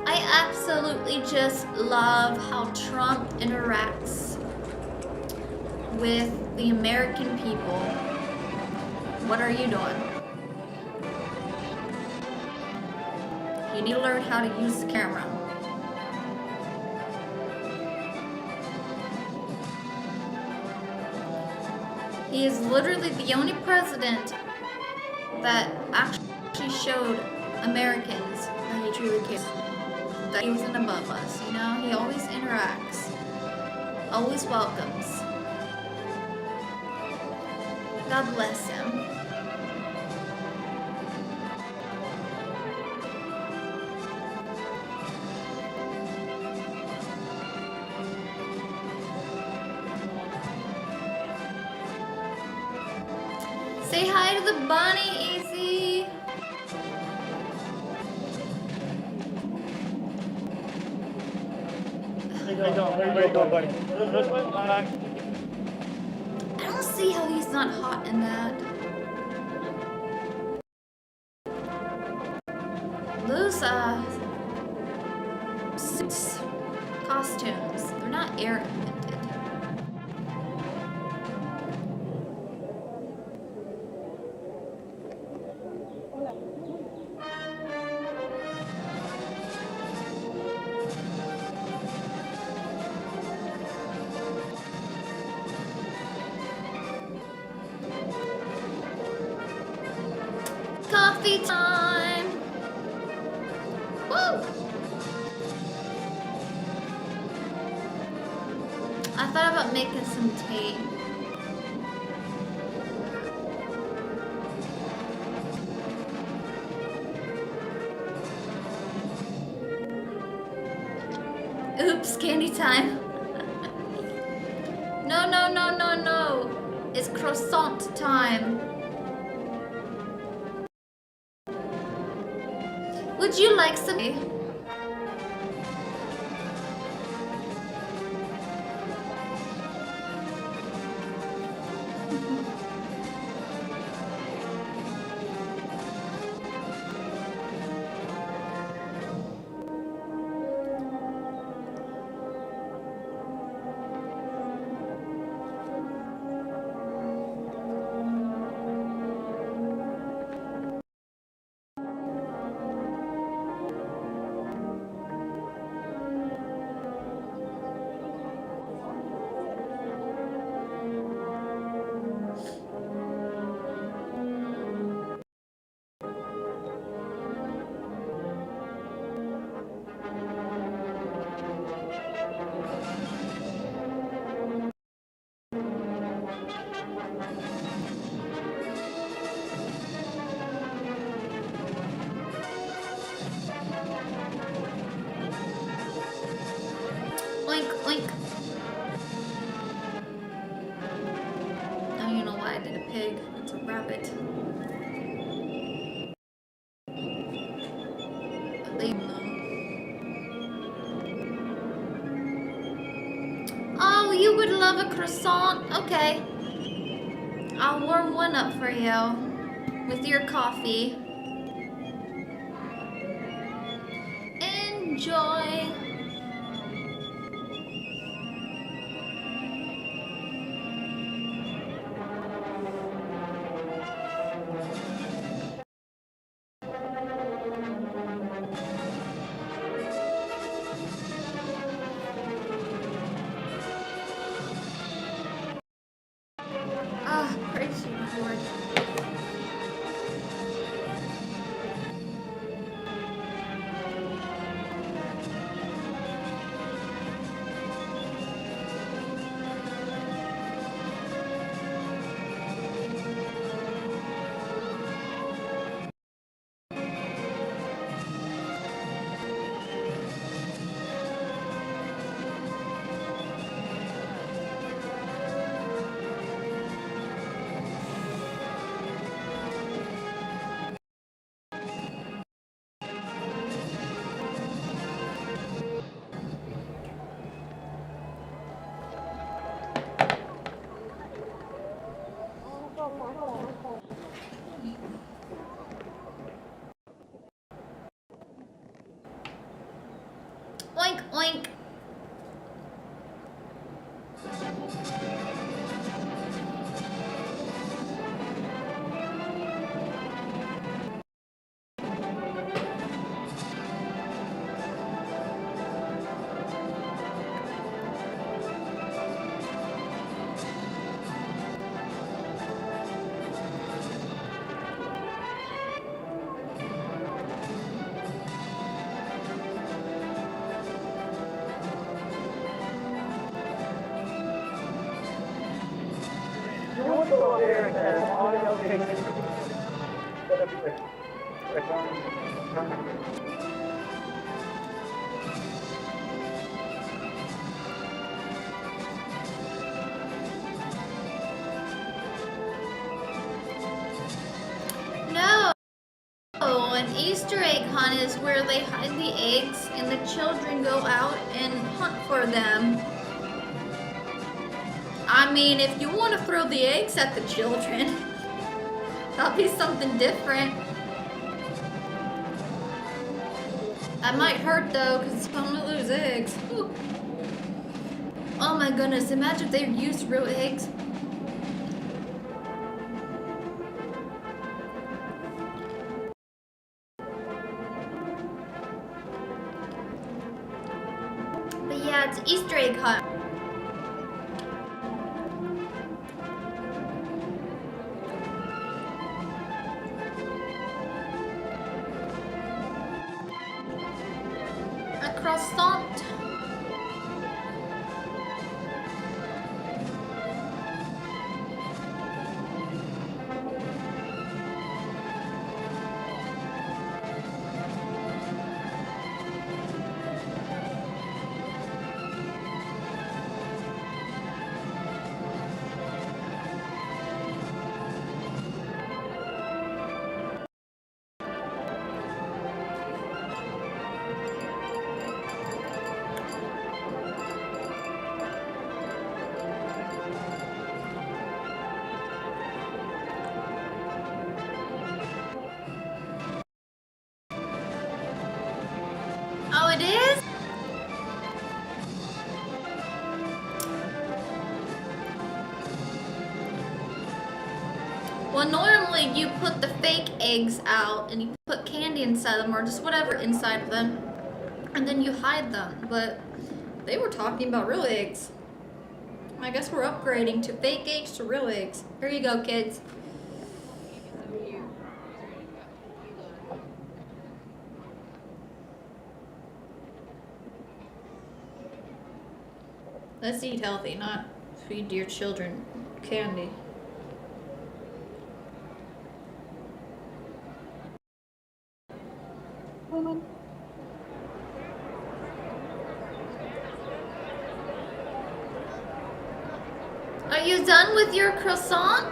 Speaker 8: I absolutely just love how Trump interacts with the American people. What are you doing? You need to learn how to use the camera. He is literally the only president that actually showed Americans that he truly cares. That he wasn't above us, you know? He always interacts, always welcomes. God bless him. Say hi to the bunny, Easy.
Speaker 14: Where you going, buddy?
Speaker 8: I don't see how he's not hot in that. Those suits, costumes, they're not air vented. Coffee time! Woo! I thought about making some tea. Oops, candy time. No, no, no, no, no. It's croissant time. Would you like some? pig. It's a rabbit. They know. Oh, you would love a croissant? Okay. I'll warm one up for you with your coffee. Enjoy. Ah, praise you, Lord. Oink, oink. No, an Easter egg hunt is where they hide the eggs and the children go out and hunt for them. I mean, if you want to throw the eggs at the children, that'll be something different. That might hurt though, because it's going to lose eggs. Ooh. Oh my goodness, imagine if they used real eggs. But yeah, it's an Easter egg hunt. A croissant. Oh, it is? Well, normally you put the fake eggs out and you put candy inside them or just whatever inside of them, and then you hide them. But they were talking about real eggs. I guess we're upgrading to fake eggs to real eggs. Here you go, kids. Let's eat healthy, not feed your children candy. Are you done with your croissant?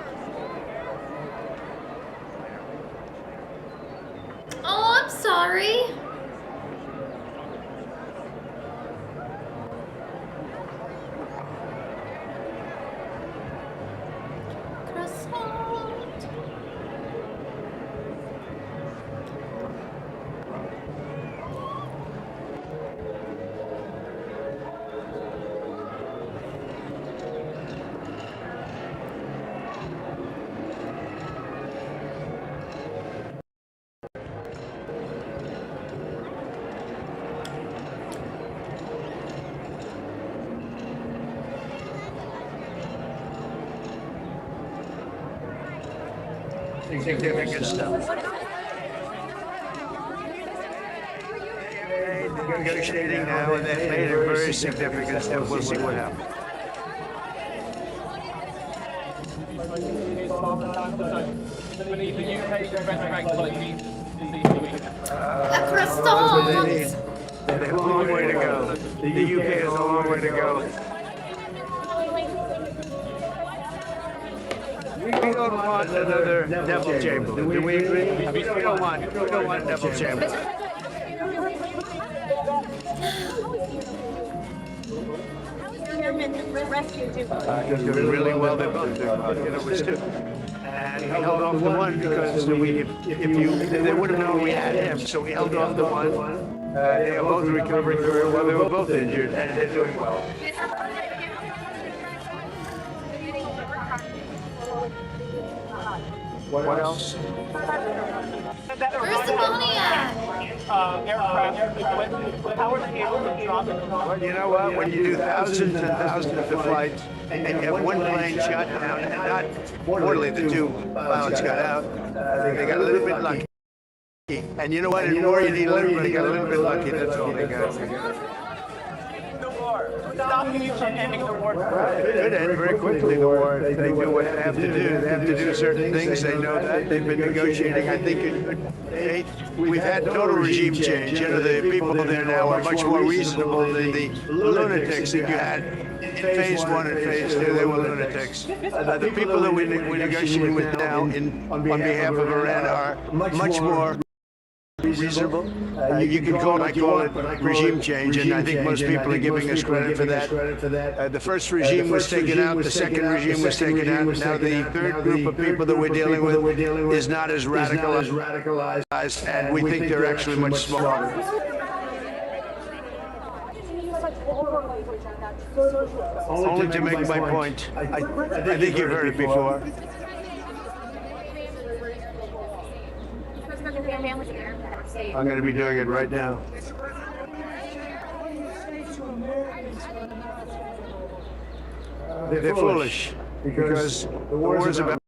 Speaker 4: significant stuff. They're negotiating now, and they've made it very significant stuff. We'll see what happens. They have a long way to go. The UK has a long way to go. We don't want another Neville Chamberlain. Do we agree? We don't want Neville Chamberlain. Doing really well. They're both doing well. You know, it was two. And we held off the one because they would have known we had him, so we held off the one. They are both recovering very well. They were both injured, and they're doing well. What else?
Speaker 8: Where's the Boniac?
Speaker 4: Well, you know what? When you do thousands and thousands of flights, and you have one plane shut down, and not mortally, the two pilots got out, they got a little bit lucky. And you know what? In war, you need a little bit. They got a little bit lucky. That's all they got.
Speaker 14: Stopping you from ending the war.
Speaker 4: It could end very quickly, the war. If they do what they have to do. They have to do certain things. They know that. They've been negotiating. I think we've had total regime change. You know, the people there now are much more reasonable than the lunatics that you had in phase one and phase two. They were lunatics. The people that we're negotiating with now on behalf of Iran are much more reasonable. You can call it regime change, and I think most people are giving us credit for that. The first regime was taken out, the second regime was taken out, and now the third group of people that we're dealing with is not as radicalized, and we think they're actually much smaller. Only to make my point. I think you've heard it before. I'm going to be doing it right now. They're foolish because the war is about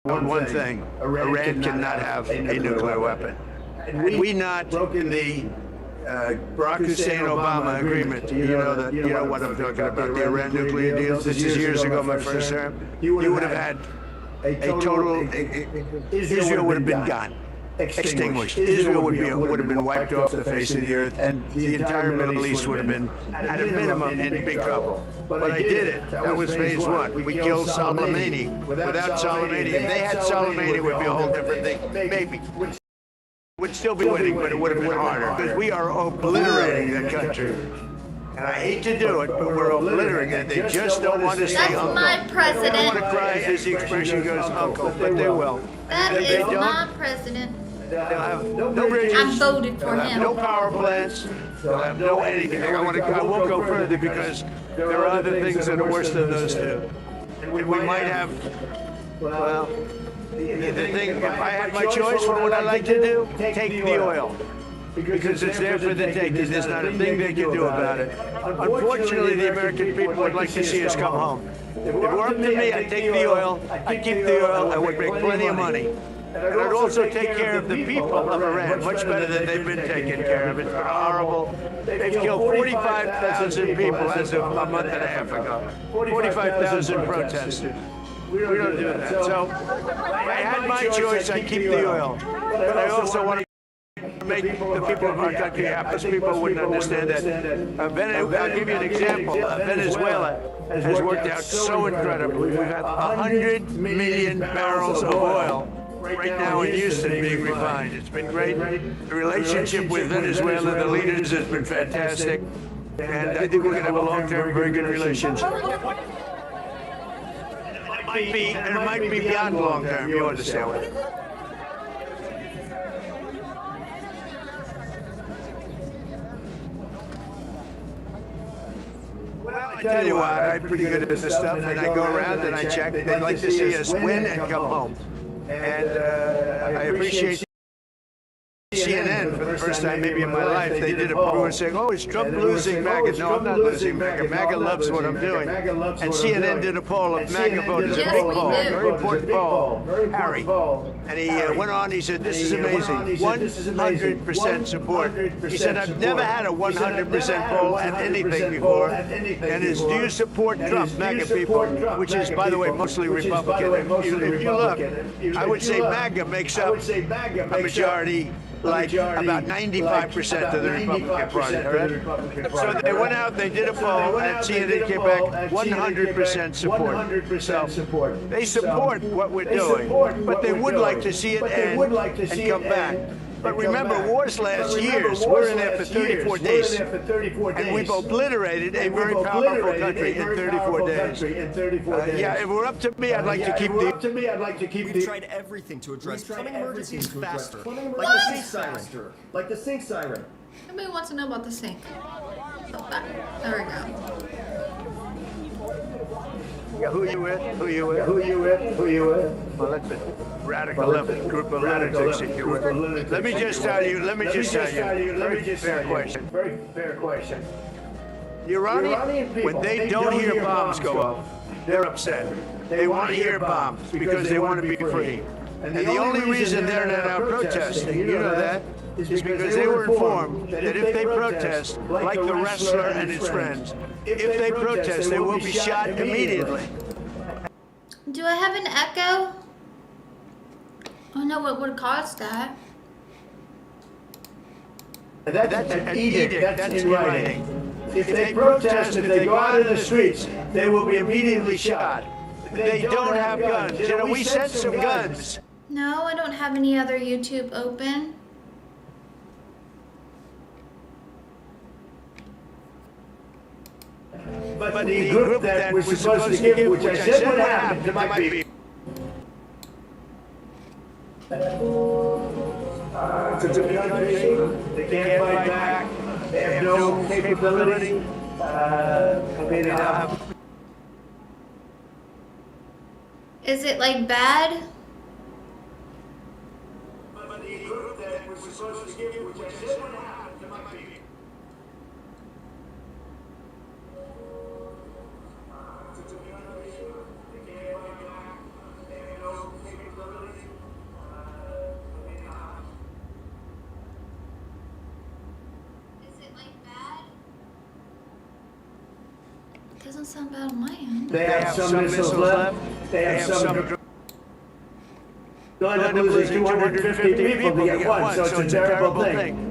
Speaker 4: one thing. Iran cannot have a nuclear weapon. Had we not broken the Barack Hussein Obama agreement, you know what I'm talking about, the Iran nuclear deals. This is years ago, my first term. You would have had a total, Israel would have been gone. Extinguished. Israel would have been wiped off the face of the earth, and the entire Middle East would have been, at a minimum, in big trouble. But I did it. That was phase one. We killed Soleimani. Without Soleimani, if they had Soleimani, it would be a whole different thing. Maybe. We'd still be winning, but it would have been harder, because we are obliterating the country. And I hate to do it, but we're obliterating it. They just don't want to say uncle.
Speaker 8: That's my president.
Speaker 4: They don't want to cry as the expression goes, uncle, but they will.
Speaker 8: That is my president.
Speaker 4: They'll have no bridges.
Speaker 8: I voted for
Speaker 4: They'll have
Speaker 8: him.
Speaker 4: no power plants. They'll have no anything. I won't go further because there are other things that are worse than those two. And we might have, well, the thing, if I had my choice, what would I like to do? Take the oil. Because it's there for the taking. There's not a thing they can do about it. Unfortunately, the American people would like to see us come home. If it were up to me, I'd take the oil, I'd keep the oil, I would make plenty of money. And I'd also take care of the people of Iran much better than they've been taken care of. It's horrible. They've killed 45,000 people as of a month and a half ago. 45,000 protesters. We don't do that. So if I had my choice, I'd keep the oil. But I also want to make the people of our country happy. Most people wouldn't understand that. I'll give you an example. Venezuela has worked out so incredibly. We've had 100 million barrels of oil right now in Houston being refined. It's been great. The relationship with Venezuela, the leaders, has been fantastic. And I think we're going to have a long-term, very good relationship. It might be beyond long-term, you understand what I mean. I tell you what, I'm pretty good at this stuff, and I go around and I check. They'd like to see us win and come home. And I appreciate CNN for the
Speaker 11: first time maybe in my life they did a poll and saying, oh, is Trump losing MAGA? No, I'm not losing MAGA. MAGA loves what I'm doing. And CNN did a poll of MAGA voters, a big poll, very important poll, Harry. And he went on, he said, this is amazing, 100% support. He said, I've never had a 100% poll at anything before. And it's, do you support Trump, MAGA people, which is, by the way, mostly Republican. If you look, I would say MAGA makes up a majority, like about 95% of the Republican Party, all right? So they went out, they did a poll, and CNN came back 100% support. So they support what we're doing, but they would like to see it end and come back. But remember, wars last years. We're in there for 34 days. And we've obliterated a very powerful country in 34 days. Yeah, if it were up to me, I'd like to keep the...
Speaker 13: We've tried everything to address plumbing emergencies faster. Like the sink siren. Like the sink siren.
Speaker 8: Nobody wants to know about the sink. Oh, there we go.
Speaker 11: Yeah, who you with? Who you with? Who you with? Who you with? Well, that's a radical left group of lunatics that you're with. Let me just tell you, very fair question. Very fair question. The Iranian people, when they don't hear bombs go off, they're upset. They want to hear bombs because they want to be free. And the only reason they're not out protesting, you know that, is because they were informed that if they protest, like the wrestler and his friends, if they protest, they will be shot immediately.
Speaker 8: Do I have an echo? Oh no, what would cause that?
Speaker 11: That's an edict, that's in writing. If they protest, if they go out in the streets, they will be immediately shot. They don't have guns. You know, we sent some guns.
Speaker 8: No, I don't have any other YouTube open.
Speaker 11: But the group that was supposed to give, which I said would happen, there might be. They can't fight back. They have no capability.
Speaker 8: Is it like bad?
Speaker 11: But the group that was supposed to give, which I said would happen, there might be.
Speaker 8: Doesn't sound bad on my end.
Speaker 11: They have some missiles left. They have some. Going up losing 250 people to get one, so it's a terrible thing.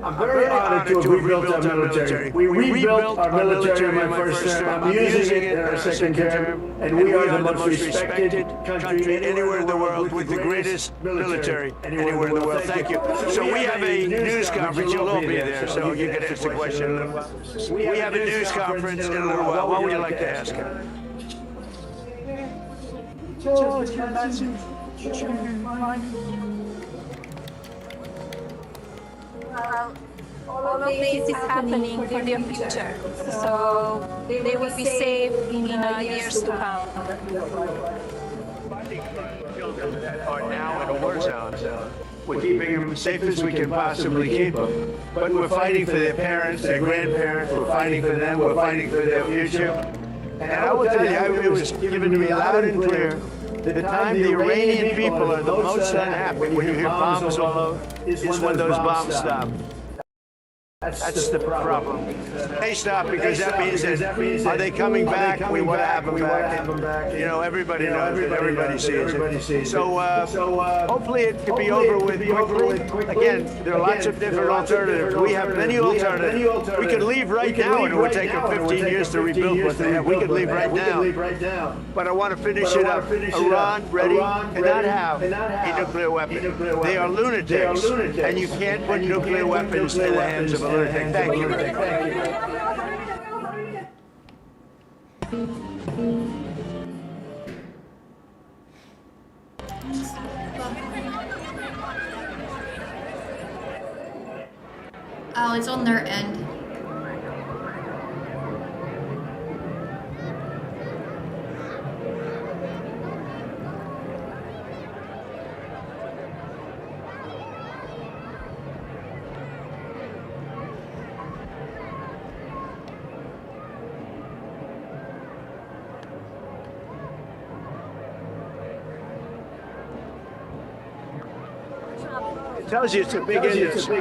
Speaker 11: I'm very honored to have rebuilt our military. We rebuilt our military in my first term. I'm using it in our second term, and we are the most respected country anywhere in the world with the greatest military anywhere in the world. Thank you. So we have a news conference. You'll all be there, so you can ask the question in a little while. We have a news conference in a little while. What would you like to ask him?
Speaker 12: All of this is happening for their future, so they will be safe in years to come.
Speaker 11: Children that are now in a war zone. We're keeping them as safe as we can possibly keep them. But we're fighting for their parents, their grandparents, we're fighting for them, we're fighting for their future. And I will tell you, it was given to me loud and clear, the time the Iranian people are the most unhappy when you hear bombs all over is when those bombs stop. That's the problem. They stop because that means that, are they coming back? We want to have them back. You know, everybody knows it, everybody sees it. So hopefully it can be over with quickly. Again, there are lots of different alternatives. We have many alternatives. We could leave right now and it would take them 15 years to rebuild what they have. We could leave right now. But I want to finish it up. Iran ready cannot have a nuclear weapon. They are lunatics, and you can't put nuclear weapons in the hands of a lunatic. Thank you.
Speaker 8: Oh, it's on their end.
Speaker 15: Tells you it's a big industry.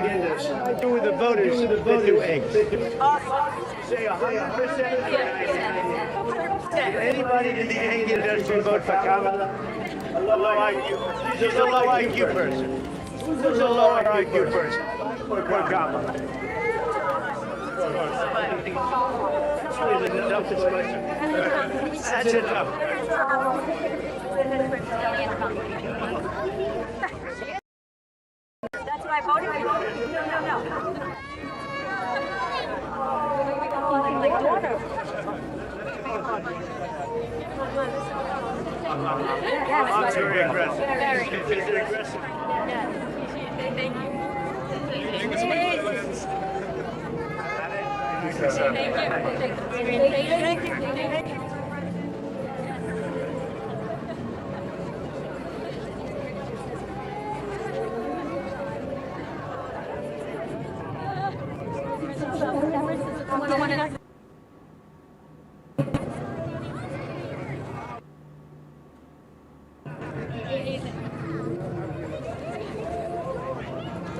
Speaker 15: Do with the voters, they do eggs. Say 100%. Anybody in the egg industry vote for Kamala? A low IQ. She's a low IQ person. Who's a low IQ person? For Kamala. That's enough.
Speaker 3: That's what I voted for. No. Like water.
Speaker 15: That's very aggressive. Very aggressive.
Speaker 3: Thank you.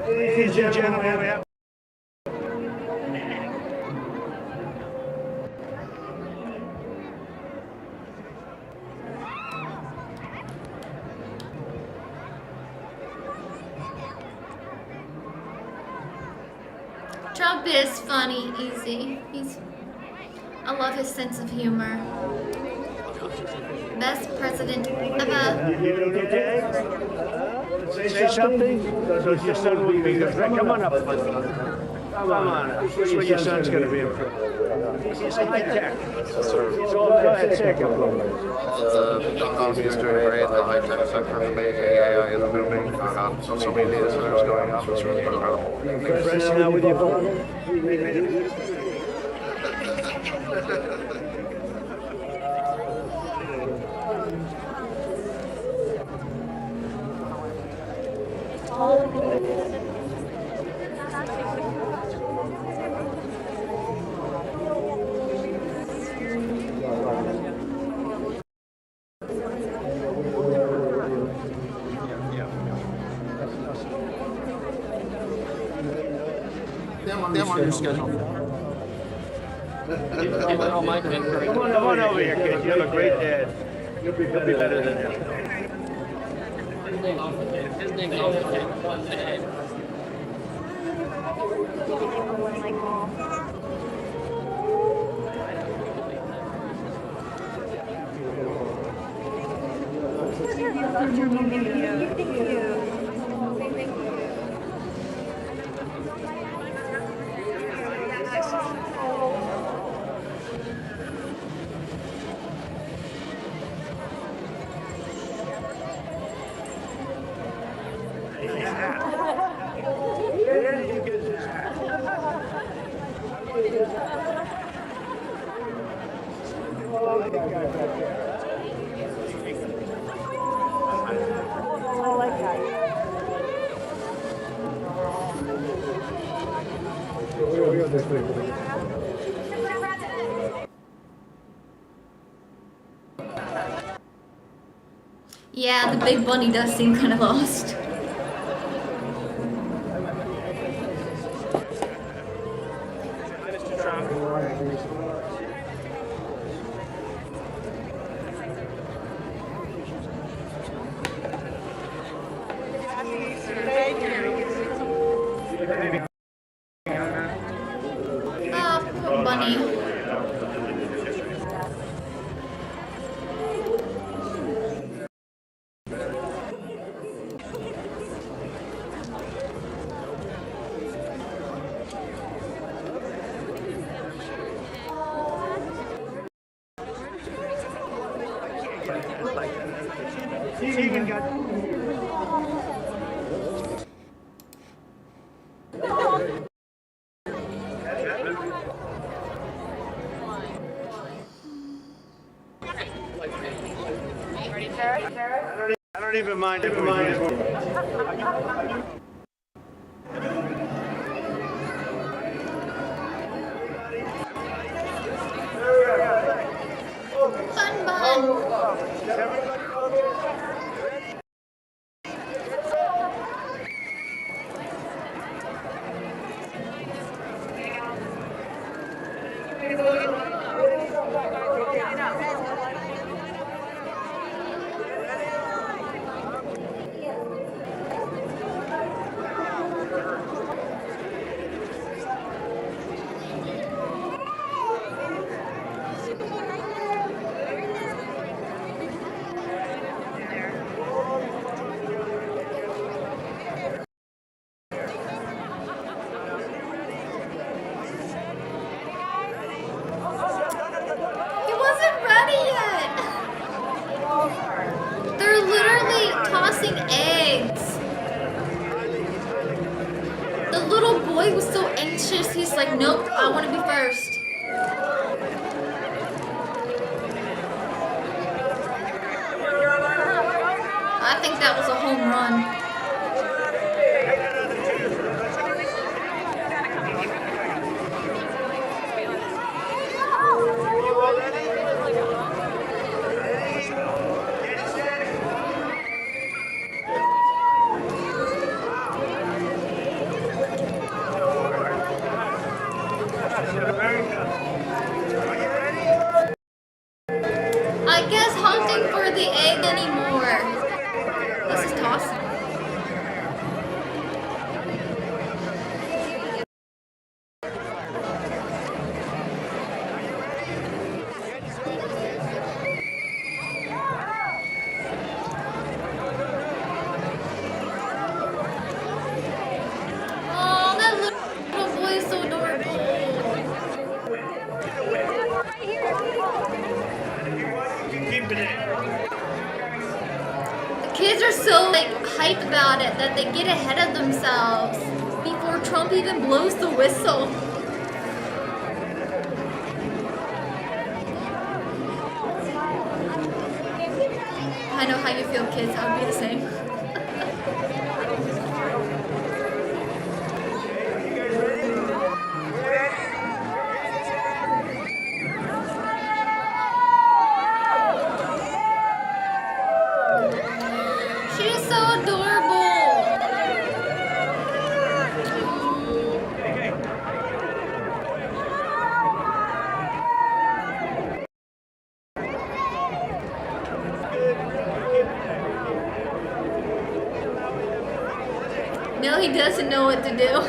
Speaker 15: Ladies and gentlemen, we have
Speaker 8: Trump is funny, easy. I love his sense of humor. Best president ever.
Speaker 15: Say something, so your son will be good. Come on up. Come on. That's what your son's going to be in front of. He's high tech. So go ahead, take him.
Speaker 16: The economy is doing great. The high tech sector is amazing. AI is booming. So many data centers going up. It's really incredible.
Speaker 15: Impressed now with your phone?
Speaker 16: Them on your schedule.
Speaker 15: Come on over here, kid. You have a great dad. You'll be better than him.
Speaker 8: Yeah, the big bunny does seem kind of lost. Oh, poor bunny.
Speaker 15: Even got. I don't even mind.
Speaker 8: Bun bun. He wasn't ready yet. They're literally tossing eggs. The little boy was so anxious. He's like, nope, I want to be first. I think that was a home run. I guess hunting for the egg anymore. This is tossing. Oh, that little boy is so adorable. The kids are so like hyped about it that they get ahead of themselves before Trump even blows the whistle. I know how you feel, kids. I would be the same. She's so adorable. No, he doesn't know what to do.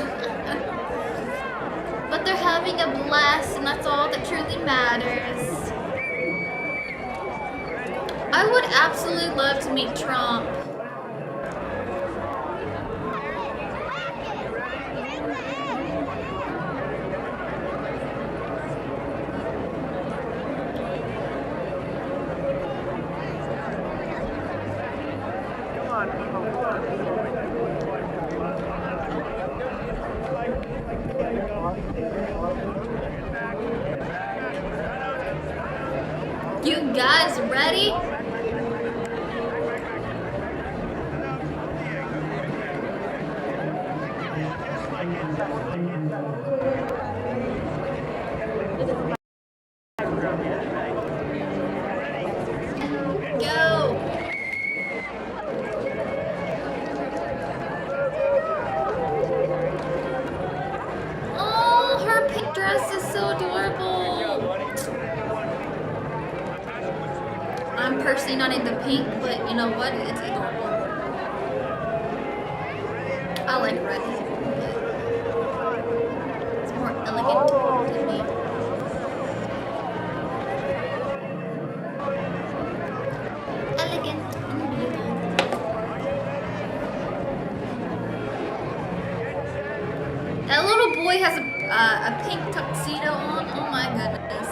Speaker 8: But they're having a blast, and that's all that truly matters. I would absolutely love to meet Trump. You guys ready? Go! Oh, her pink dress is so adorable. I'm personally not into pink, but you know what? It's adorable. I like red, but it's more elegant to me. Elegant and beautiful. That little boy has a pink tuxedo on. Oh my goodness.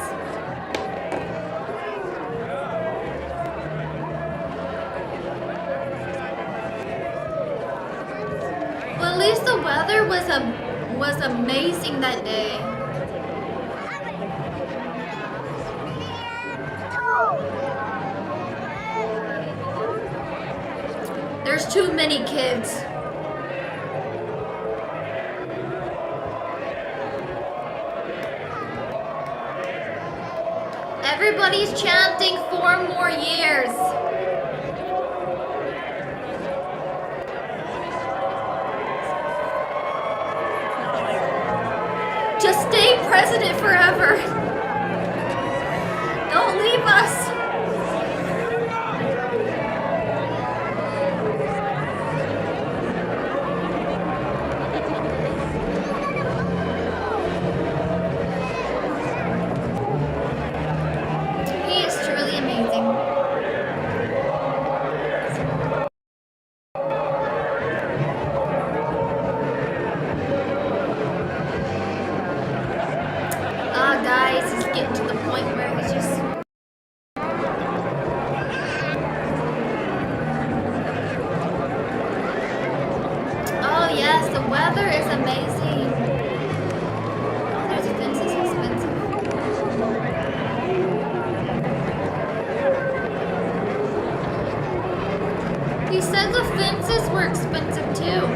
Speaker 8: Well, at least the weather was amazing that day. There's too many kids. Everybody's chanting 4 more years. Just stay president forever. us! He is truly amazing. Guys, it's getting to the point where it's just... Oh yes, the weather is amazing. Oh, there's a fence that's expensive. He said the fences were expensive too.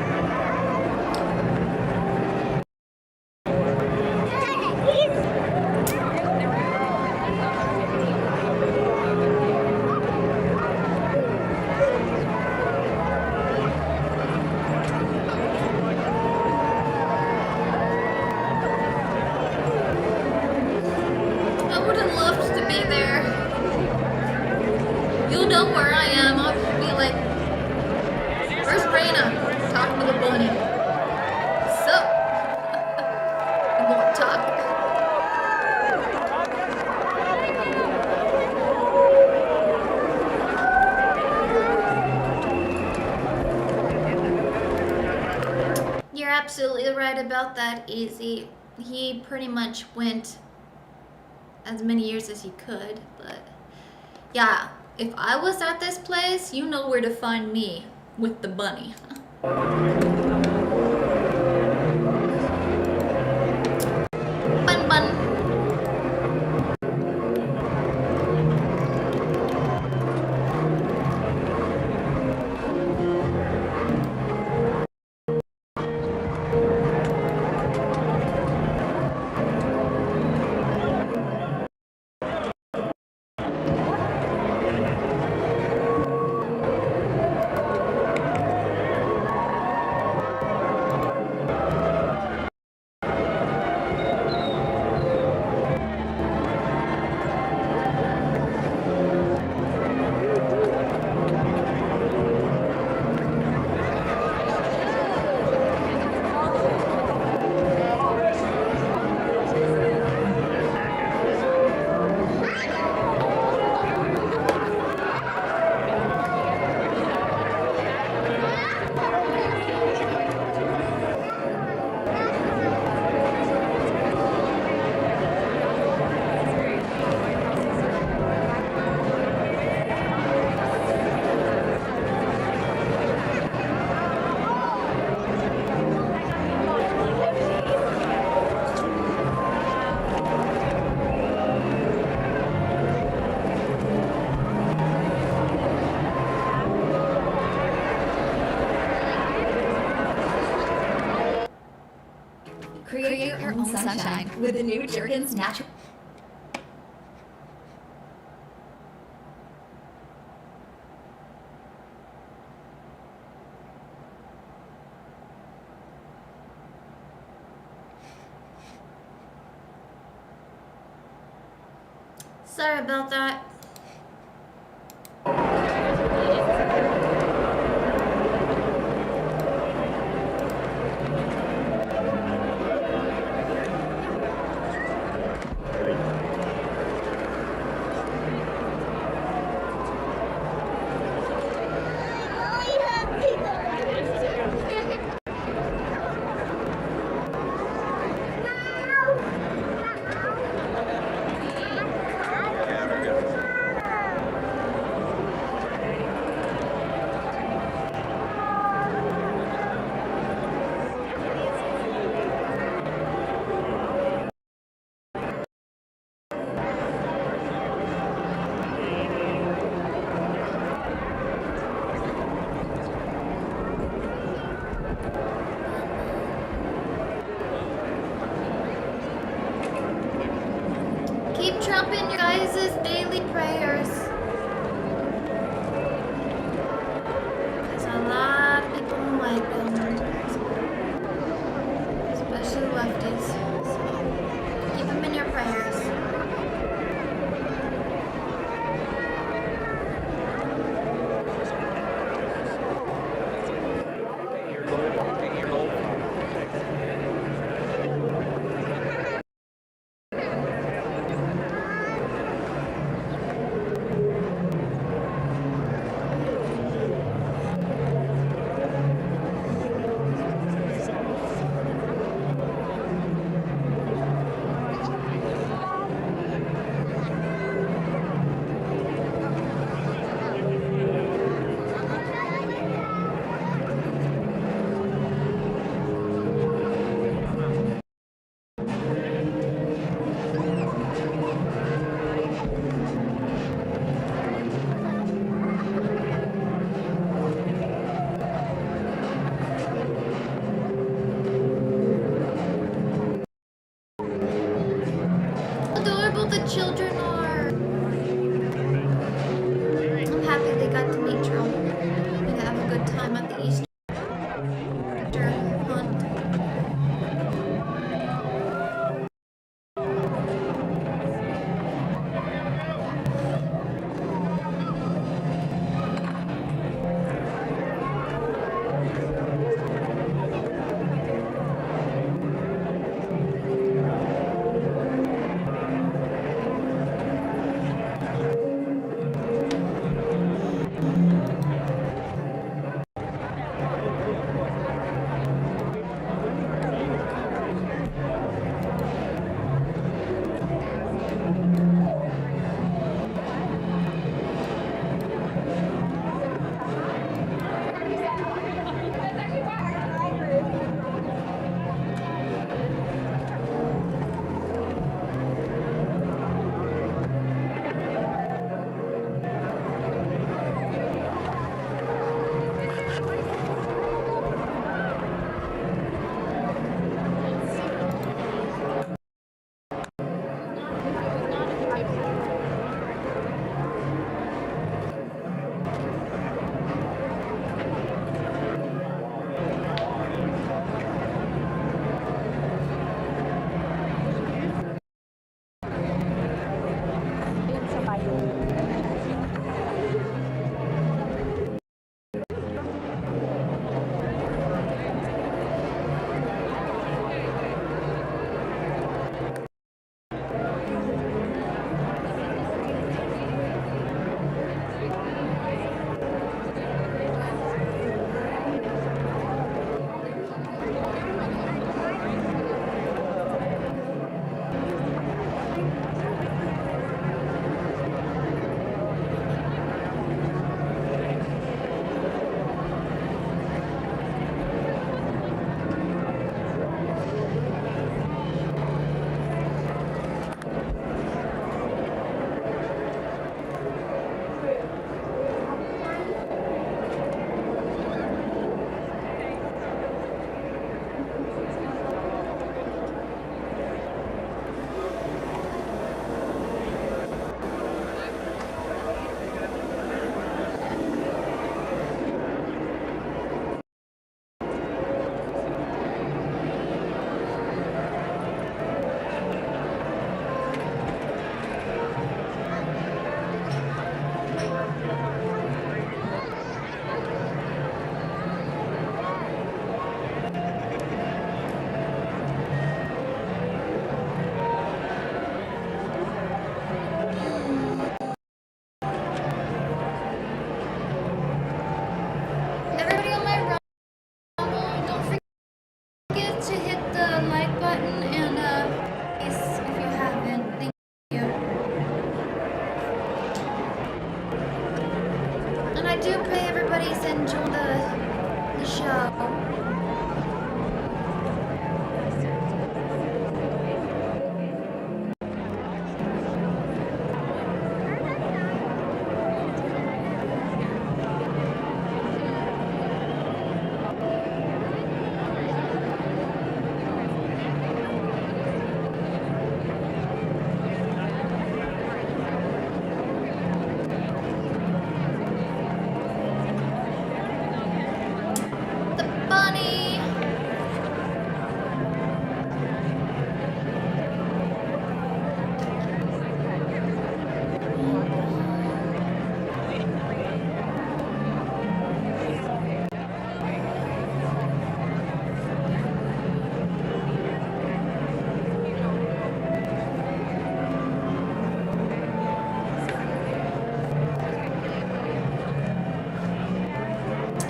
Speaker 8: You'll know where I am. I'll be like, where's Raina? Talking to the bunny. What's up? You gonna talk? You're absolutely right about that, Easy. He pretty much went as many years as he could, but yeah. If I was at this place, you know where to find me with the bunny. Bun bun.
Speaker 9: Create your own sunshine with the new Jergens Natural.
Speaker 8: Sorry about that. Keep trumping your guys' daily prayers. There's a lot of people don't like them. Especially lefties. So keep them in your prayers. the children are. I'm happy they got to meet Trump. And have a good time at the Easter hunt. Everybody on my Rumble, don't forget to hit the like button and please, if you haven't, thank you. And I do pray everybody's enjoying the show.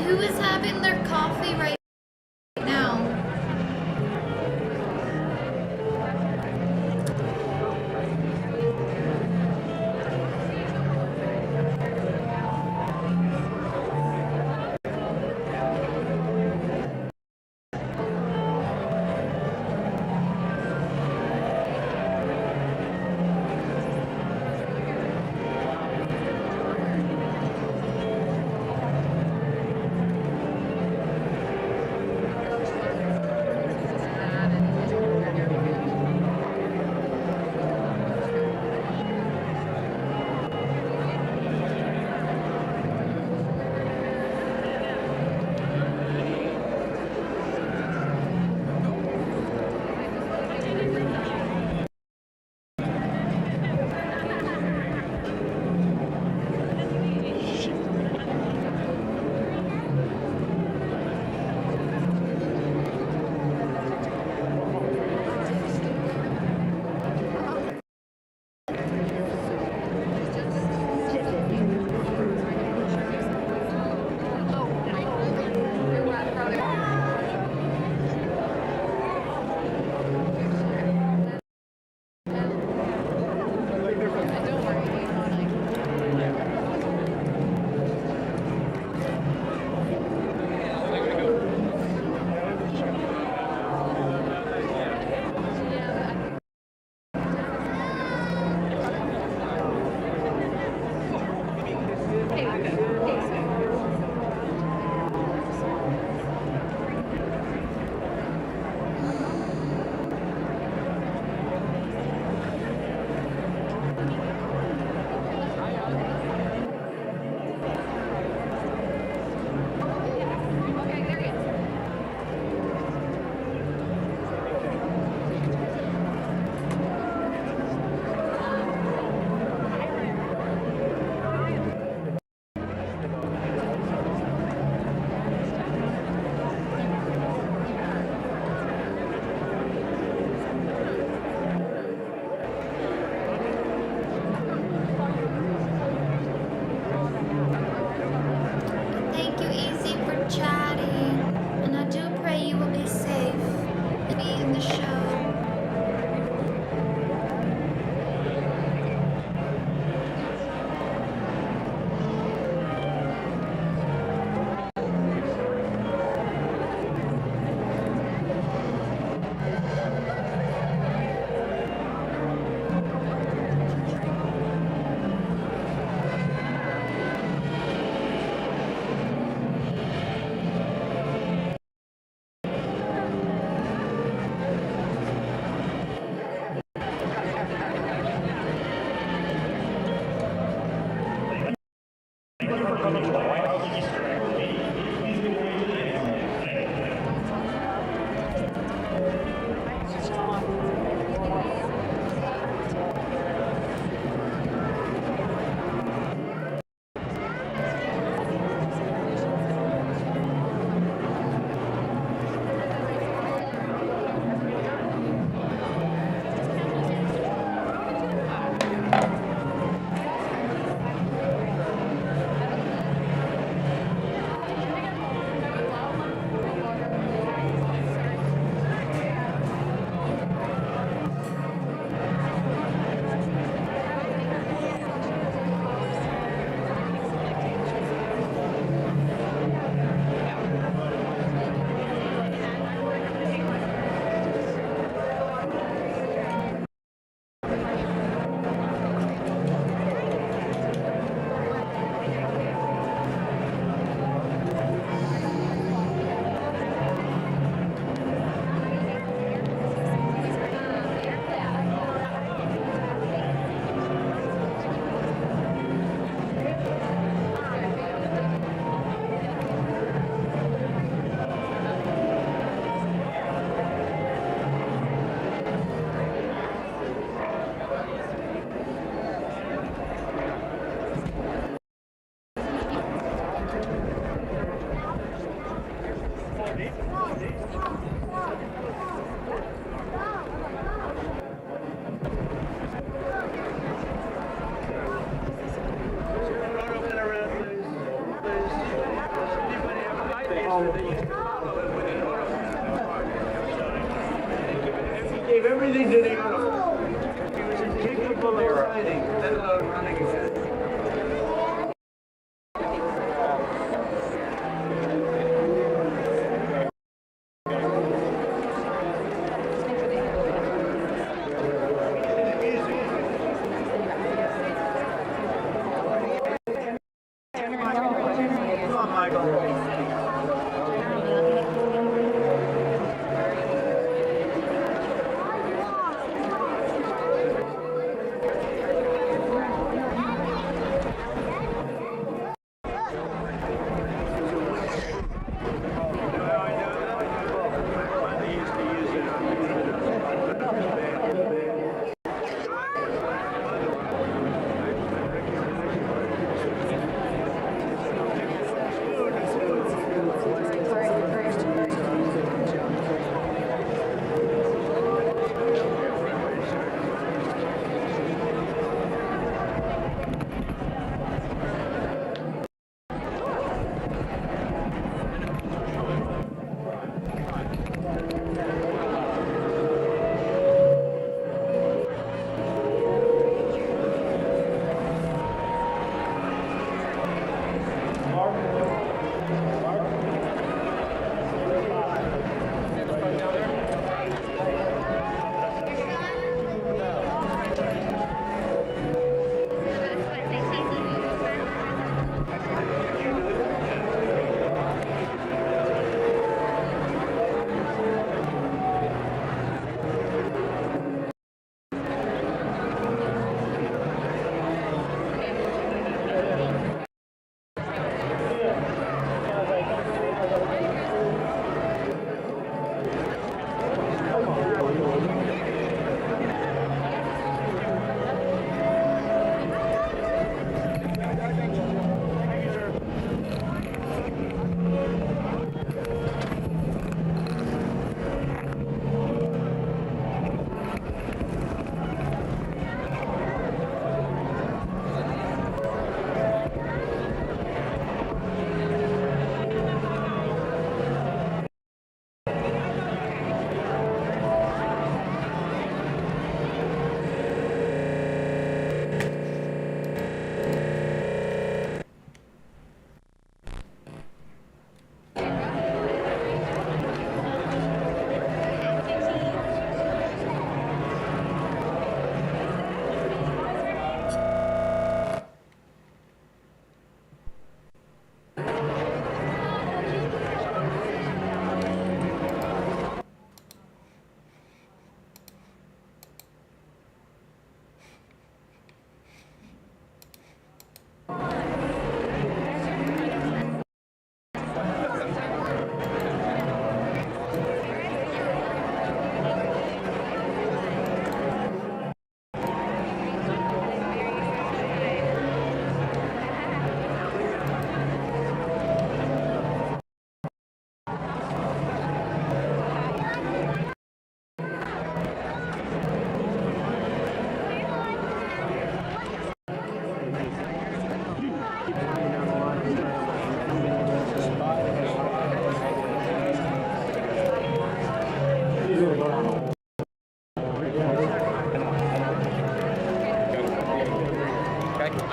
Speaker 8: Who is having their coffee right now?
Speaker 17: sitting, let alone running again.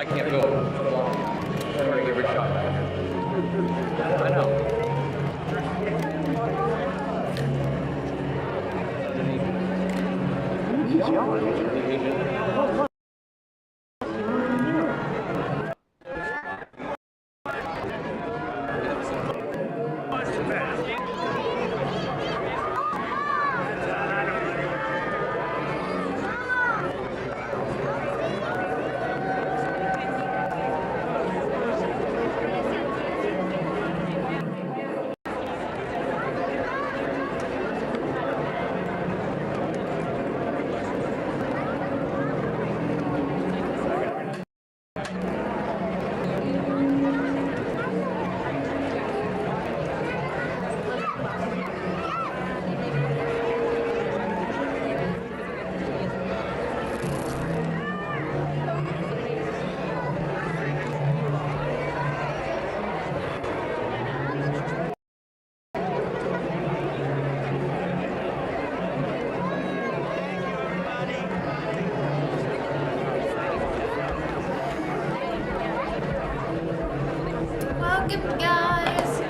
Speaker 18: I can't go. I'm going to give it a shot. I know.
Speaker 8: skip, guys.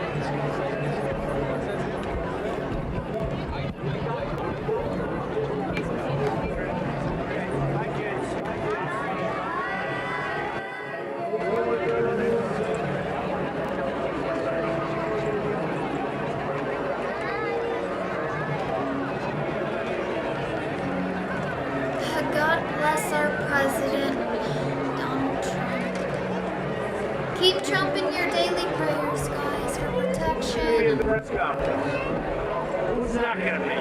Speaker 8: God bless our president, Donald Trump. Keep Trump in your daily prayers, guys, for protection.
Speaker 15: Let's go. Who's not gonna be?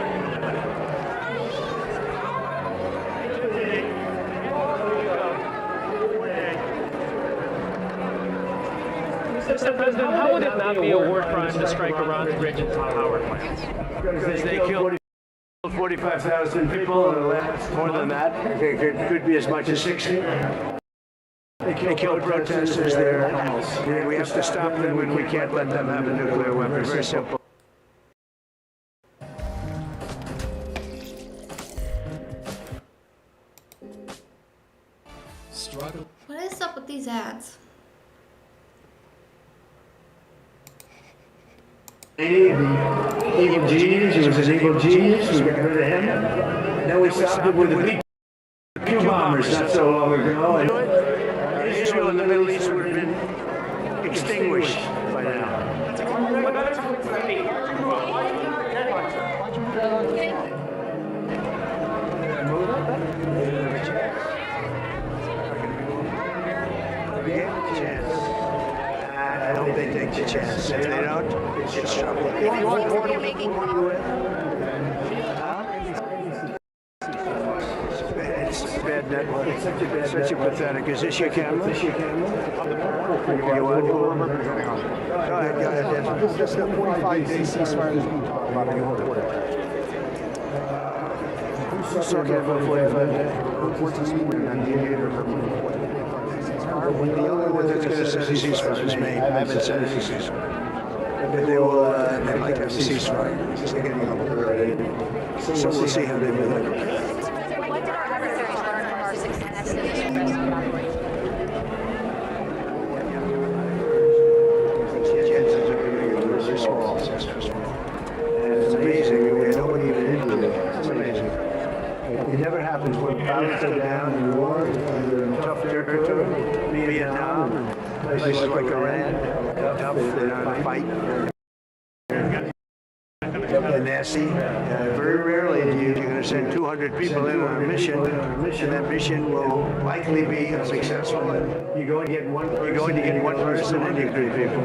Speaker 15: Mr. President, how would it not be a war crime to strike Iran's rigid power plants? Because they killed 45,000 people, and last more than that. It could be as much as 60. They killed protesters there. We have to stop them, and we can't let them have a nuclear weapon. Very simple.
Speaker 11: Struggle.
Speaker 8: What is up with these ads?
Speaker 15: The evil genius, he was an evil genius, we got rid of him. Then we stopped him with the Pew bombers not so long ago, and Israel and the Middle East would have been extinguished by now. I hope they take the chance. If they don't, it's trouble. If you want more, it's bad network. It's such a pathetic. Is this your camera? You want to go ahead.
Speaker 19: Just a 45-day ceasefire that's being talked about in the report.
Speaker 15: So can't vote 45 days. The only one that's going to set a ceasefire is me. I haven't set any ceasefire. But they will, they'd like to have a ceasefire. So we'll see how they move it.
Speaker 9: What did our adversaries learn from our success in this rescue operation?
Speaker 15: Chances of being really small. And it's amazing. We had nobody even injured. It's amazing. It never happens when pilots go down in war, under tough territory, Vietnam, places like Iran, tough, they know how to fight. And nasty. Very rarely you're going to send 200 people in on a mission, and that mission will likely be successful. You're going to get one person and you 3 people.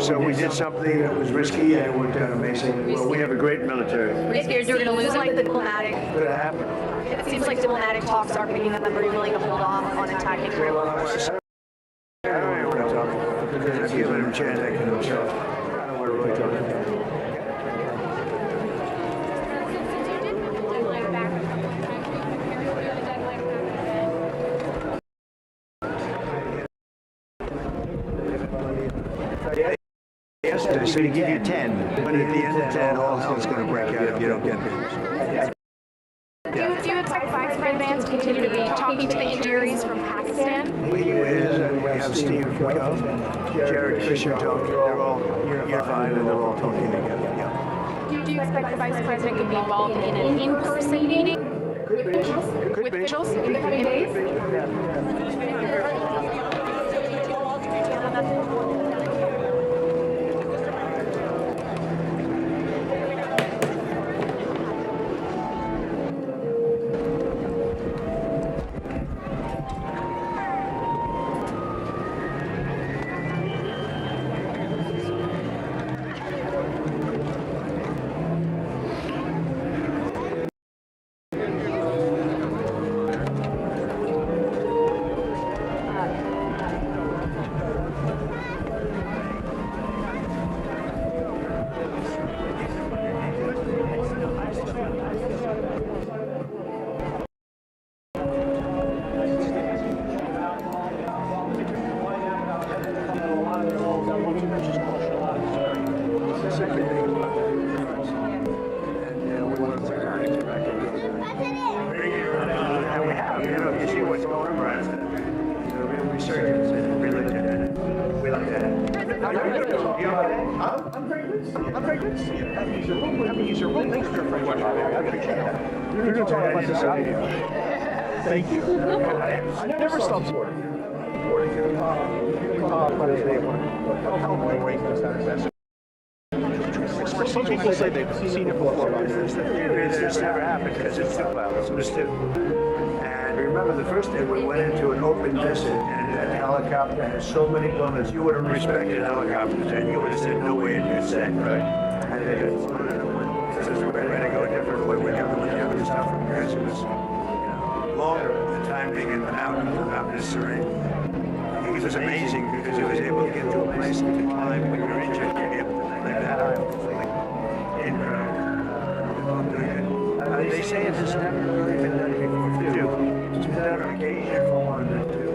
Speaker 15: So we did something that was risky and it worked out amazing. Well, we have a great military.
Speaker 9: Were you scared you were going to lose like the diplomatic?
Speaker 15: Could have happened.
Speaker 9: It seems like diplomatic talks aren't making them very willing to hold off on attacking real wars.
Speaker 15: I don't know what I'm talking about. Because I've given him a chance to himself. I don't want to really talk about it. Yesterday, so to give you 10, but at the end of 10, all hell's going to break out if you don't get this.
Speaker 20: Do you expect Vice President to continue to be talking to the Indiaris from Pakistan?
Speaker 15: We have Steve Wickoff, Jared Fisher talking. They're all unified and they're all talking together. Yeah.
Speaker 20: Do you expect the Vice President to be involved in an in-person meeting with officials in the coming days?
Speaker 19: I'm very good. I'm very good. Happy Easter. Well, thanks for your friendship, baby. I appreciate it. You're going to talk about this out here. Thank you. I never stop supporting you. Some people say they've seen it before, but it's never happened because it's too loud. It's just
Speaker 21: And remember the first day we went into an open desert and that helicopter had so many gunners, you would have respected helicopters and you would have said no way in your set. Right. And they just says we're going to go a different way. We're going to do stuff because it was longer the time being in and out this terrain. It was amazing because he was able to get to a place at the time when we were in Czechia like that. They say it has never really been done before too. It's never an occasion for one to do.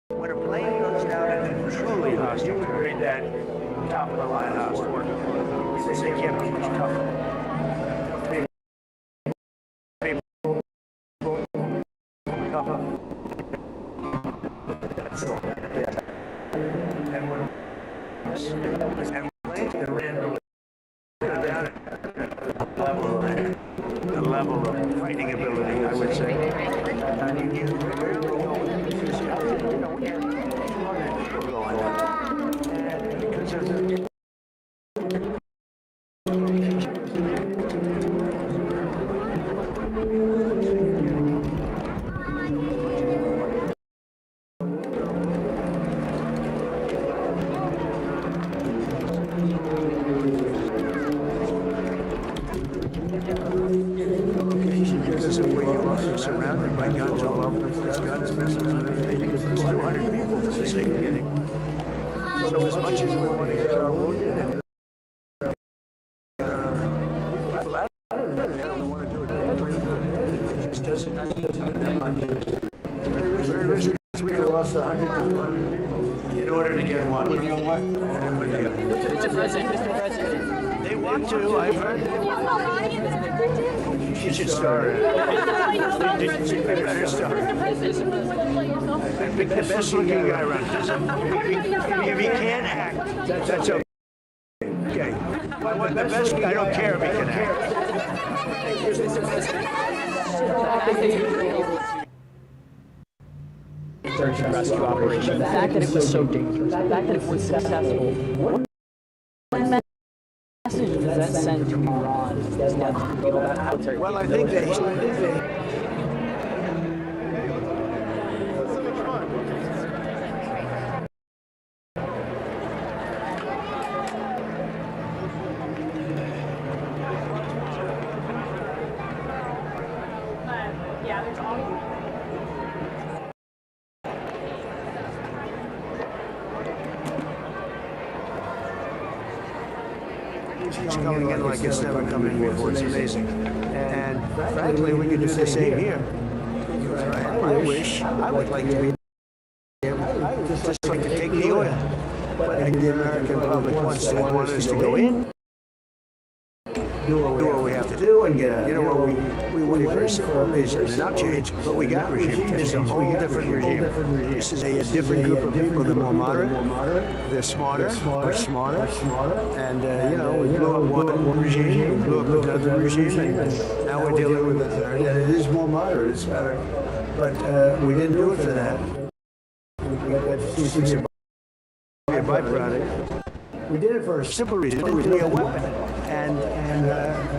Speaker 21: When a plane goes down in a truly hostile, we read that top of the line hostile. They say can't be tough. And planes that ran down the level of fighting ability, I would say. And you surrounded by guns all over the place, guns, missiles, and everything. It's 200 people to the same beginning. So as much as we want to get our wounded and I don't want to do it. It just doesn't. Very risky. We could have lost 100 people in order to get one.
Speaker 14: Mr. President.
Speaker 21: They want to, I've heard. You should start it. You better start it. Pick the best looking guy around. If he can't act, that's okay. Okay. The best guy, I don't care if he can act.
Speaker 2: Search and rescue operation. The fact that it was so dangerous, the fact that it was successful. What message does that send to Iran?
Speaker 21: Well, I think they It's coming in like it's never come in before. It's amazing. And frankly, we could do the same here. I wish, I would like to be able just like to take the oil. But the American public wants to want us to go in, do what we have to do, and get out. You know what, we wait for they're not changed, but we got regime. It's a whole different regime. This is a different group of people. They're more moderate. They're smarter. We're smarter. And, you know, we blew up one regime, we blew up another regime, and now we're dealing with a third. And it is more moderate. It's better. But we didn't do it for that. It's a byproduct. We did it for a simple reason. It would be a weapon. And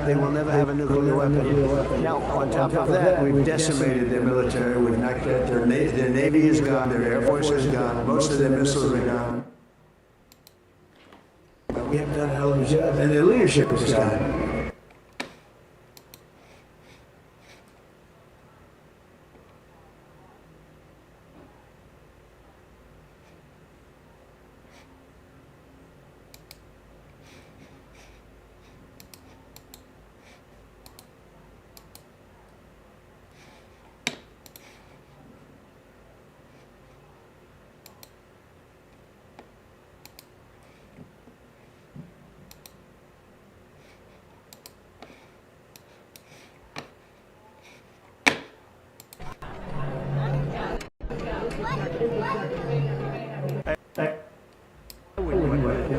Speaker 21: they will never have a nuclear weapon. Now, on top of that, we've decimated their military. We've knocked out their Navy is gone, their Air Force is gone, most of their missiles are gone. We have done a hell of a job, and their leadership is gone.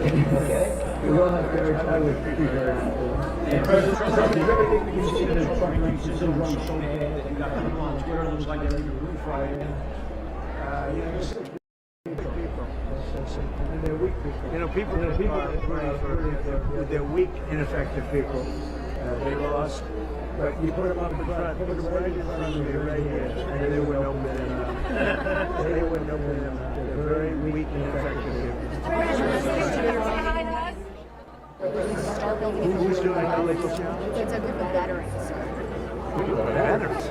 Speaker 21: Okay? We will have courage. I would be very important. And President Trump, is everything that you see in the Trump ranks is still run so bad that you got people on Twitter that looks like they're in the roof right in? You know, just people. And they're weak people. You know, people are rooting for they're weak, ineffective people. They lost. But you put them up in front, put them right in front of you, right here, and they would know better enough. They would know better enough. They're very weak and ineffective people. Who's doing the challenge?
Speaker 20: It's a group of veterans.
Speaker 21: Veterans?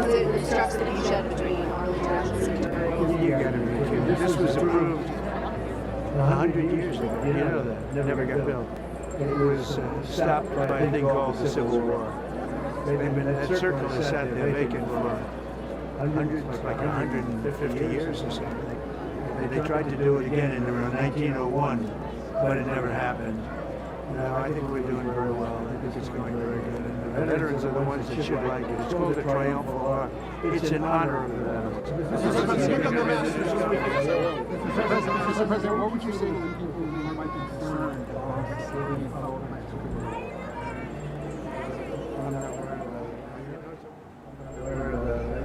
Speaker 20: It obstructs the beachhead between Arlington and Secretary.
Speaker 21: You gotta be kidding. This was approved 100 years ago. You know that. Never got built. It was stopped by a thing called the Civil War. That circle has sat there vacant for like 150 years or so. They tried to do it again in around 1901, but it never happened. No, I think we're doing very well. I think it's going very good. And the veterans are the ones that should like it. It's called the Triumphal Arch. It's in honor of the veterans.
Speaker 19: Mr. President, what would you say to the people who might be concerned about saving and following the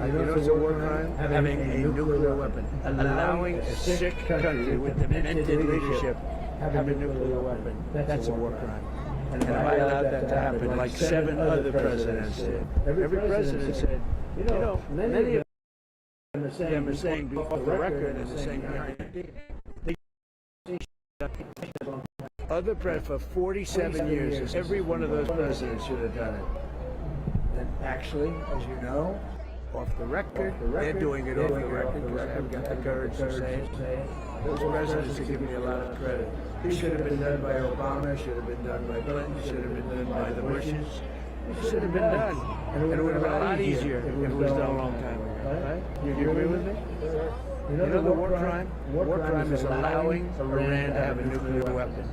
Speaker 21: You know it's a war crime? Having a nuclear weapon. Allowing a sick country with demented leadership have a nuclear weapon. That's a war crime. And if I allowed that to happen, like 7 other presidents did. Every president said, you know, many of them are saying off the record and they're saying other presidents for 47 years, every one of those presidents should have done it. And actually, as you know, off the record, they're doing it off the record because they haven't got the courage to say it. Those presidents are giving me a lot of credit. It should have been done by Obama, should have been done by Clinton, should have been done by the Bushes. It should have been done. And it would have been a lot easier if it was done a long time ago. Right? You agree with me? You know the war crime? War crime is allowing Iran to have a nuclear weapon.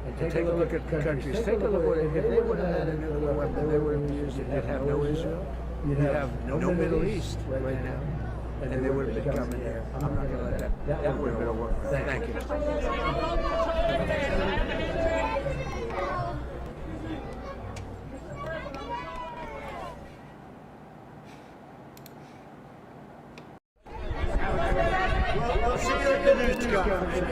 Speaker 21: And take a look at countries. Take a look at if they would have had a nuclear weapon, they would have used it. You'd have no Israel. You'd have no Middle East right now. And they would have been coming here. I'm not going to let that. That would have been a war crime. Thank you. We'll see you at the news conference.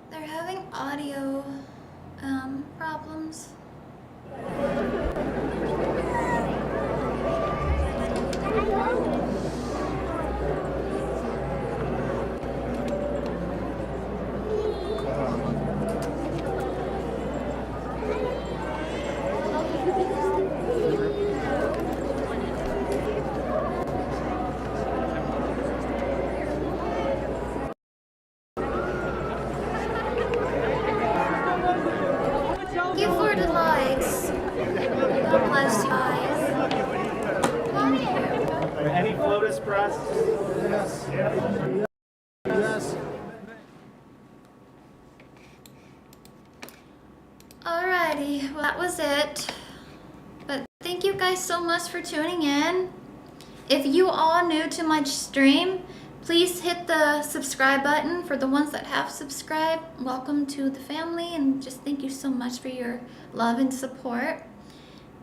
Speaker 8: They're having audio problems. Thank you for the likes. God bless you guys.
Speaker 21: Any Flotus press? Yes. Yes.
Speaker 8: Alrighty, well that was it. But thank you guys so much for tuning in. If you are new to my stream, please hit the subscribe button. For the ones that have subscribed, welcome to the family, and just thank you so much for your love and support.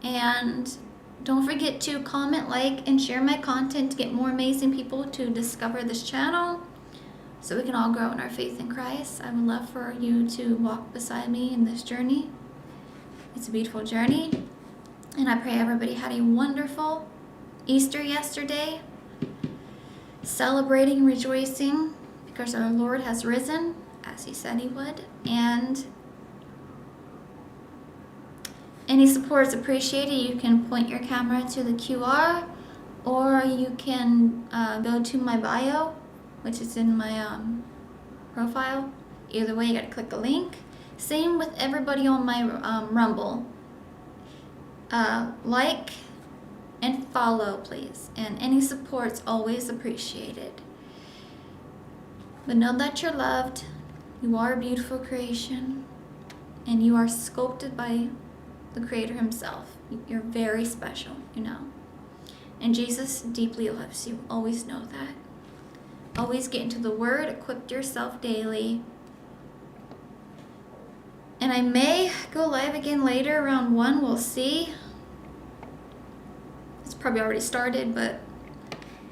Speaker 8: And don't forget to comment, like, and share my content to get more amazing people to discover this channel so we can all grow in our faith in Christ. I would love for you to walk beside me in this journey. It's a beautiful journey, and I pray everybody had a wonderful Easter yesterday, celebrating, rejoicing, because our Lord has risen, as he said he would, and any support is appreciated. You can point your camera to the QR, or you can go to my bio, which is in my profile. Either way, you gotta click a link. Same with everybody on my Rumble. Like and follow, please. And any support's always appreciated. But know that you're loved. You are a beautiful creation. And you are sculpted by the Creator Himself. You're very special, you know. And Jesus deeply loves you. Always know that. Always get into the Word. Equip yourself daily. And I may go live again later around 1. We'll see. It's probably already started, but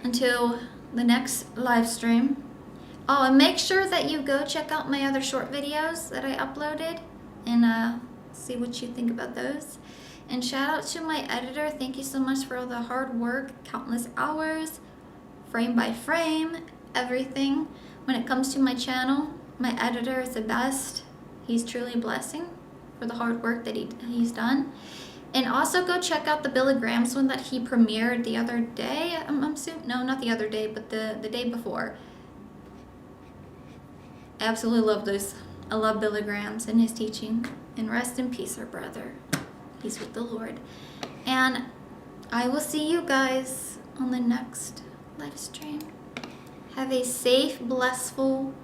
Speaker 8: until the next live stream. Oh, and make sure that you go check out my other short videos that I uploaded and see what you think about those. And shout out to my editor. Thank you so much for all the hard work, countless hours, frame by frame, everything. When it comes to my channel, my editor is the best. He's truly a blessing for the hard work that he's done. And also go check out the Billy Graham's one that he premiered the other day. No, not the other day, but the day before. Absolutely love those. I love Billy Graham's and his teaching. And rest in peace, our brother. He's with the Lord. And I will see you guys on the next live stream. Have a safe, blissful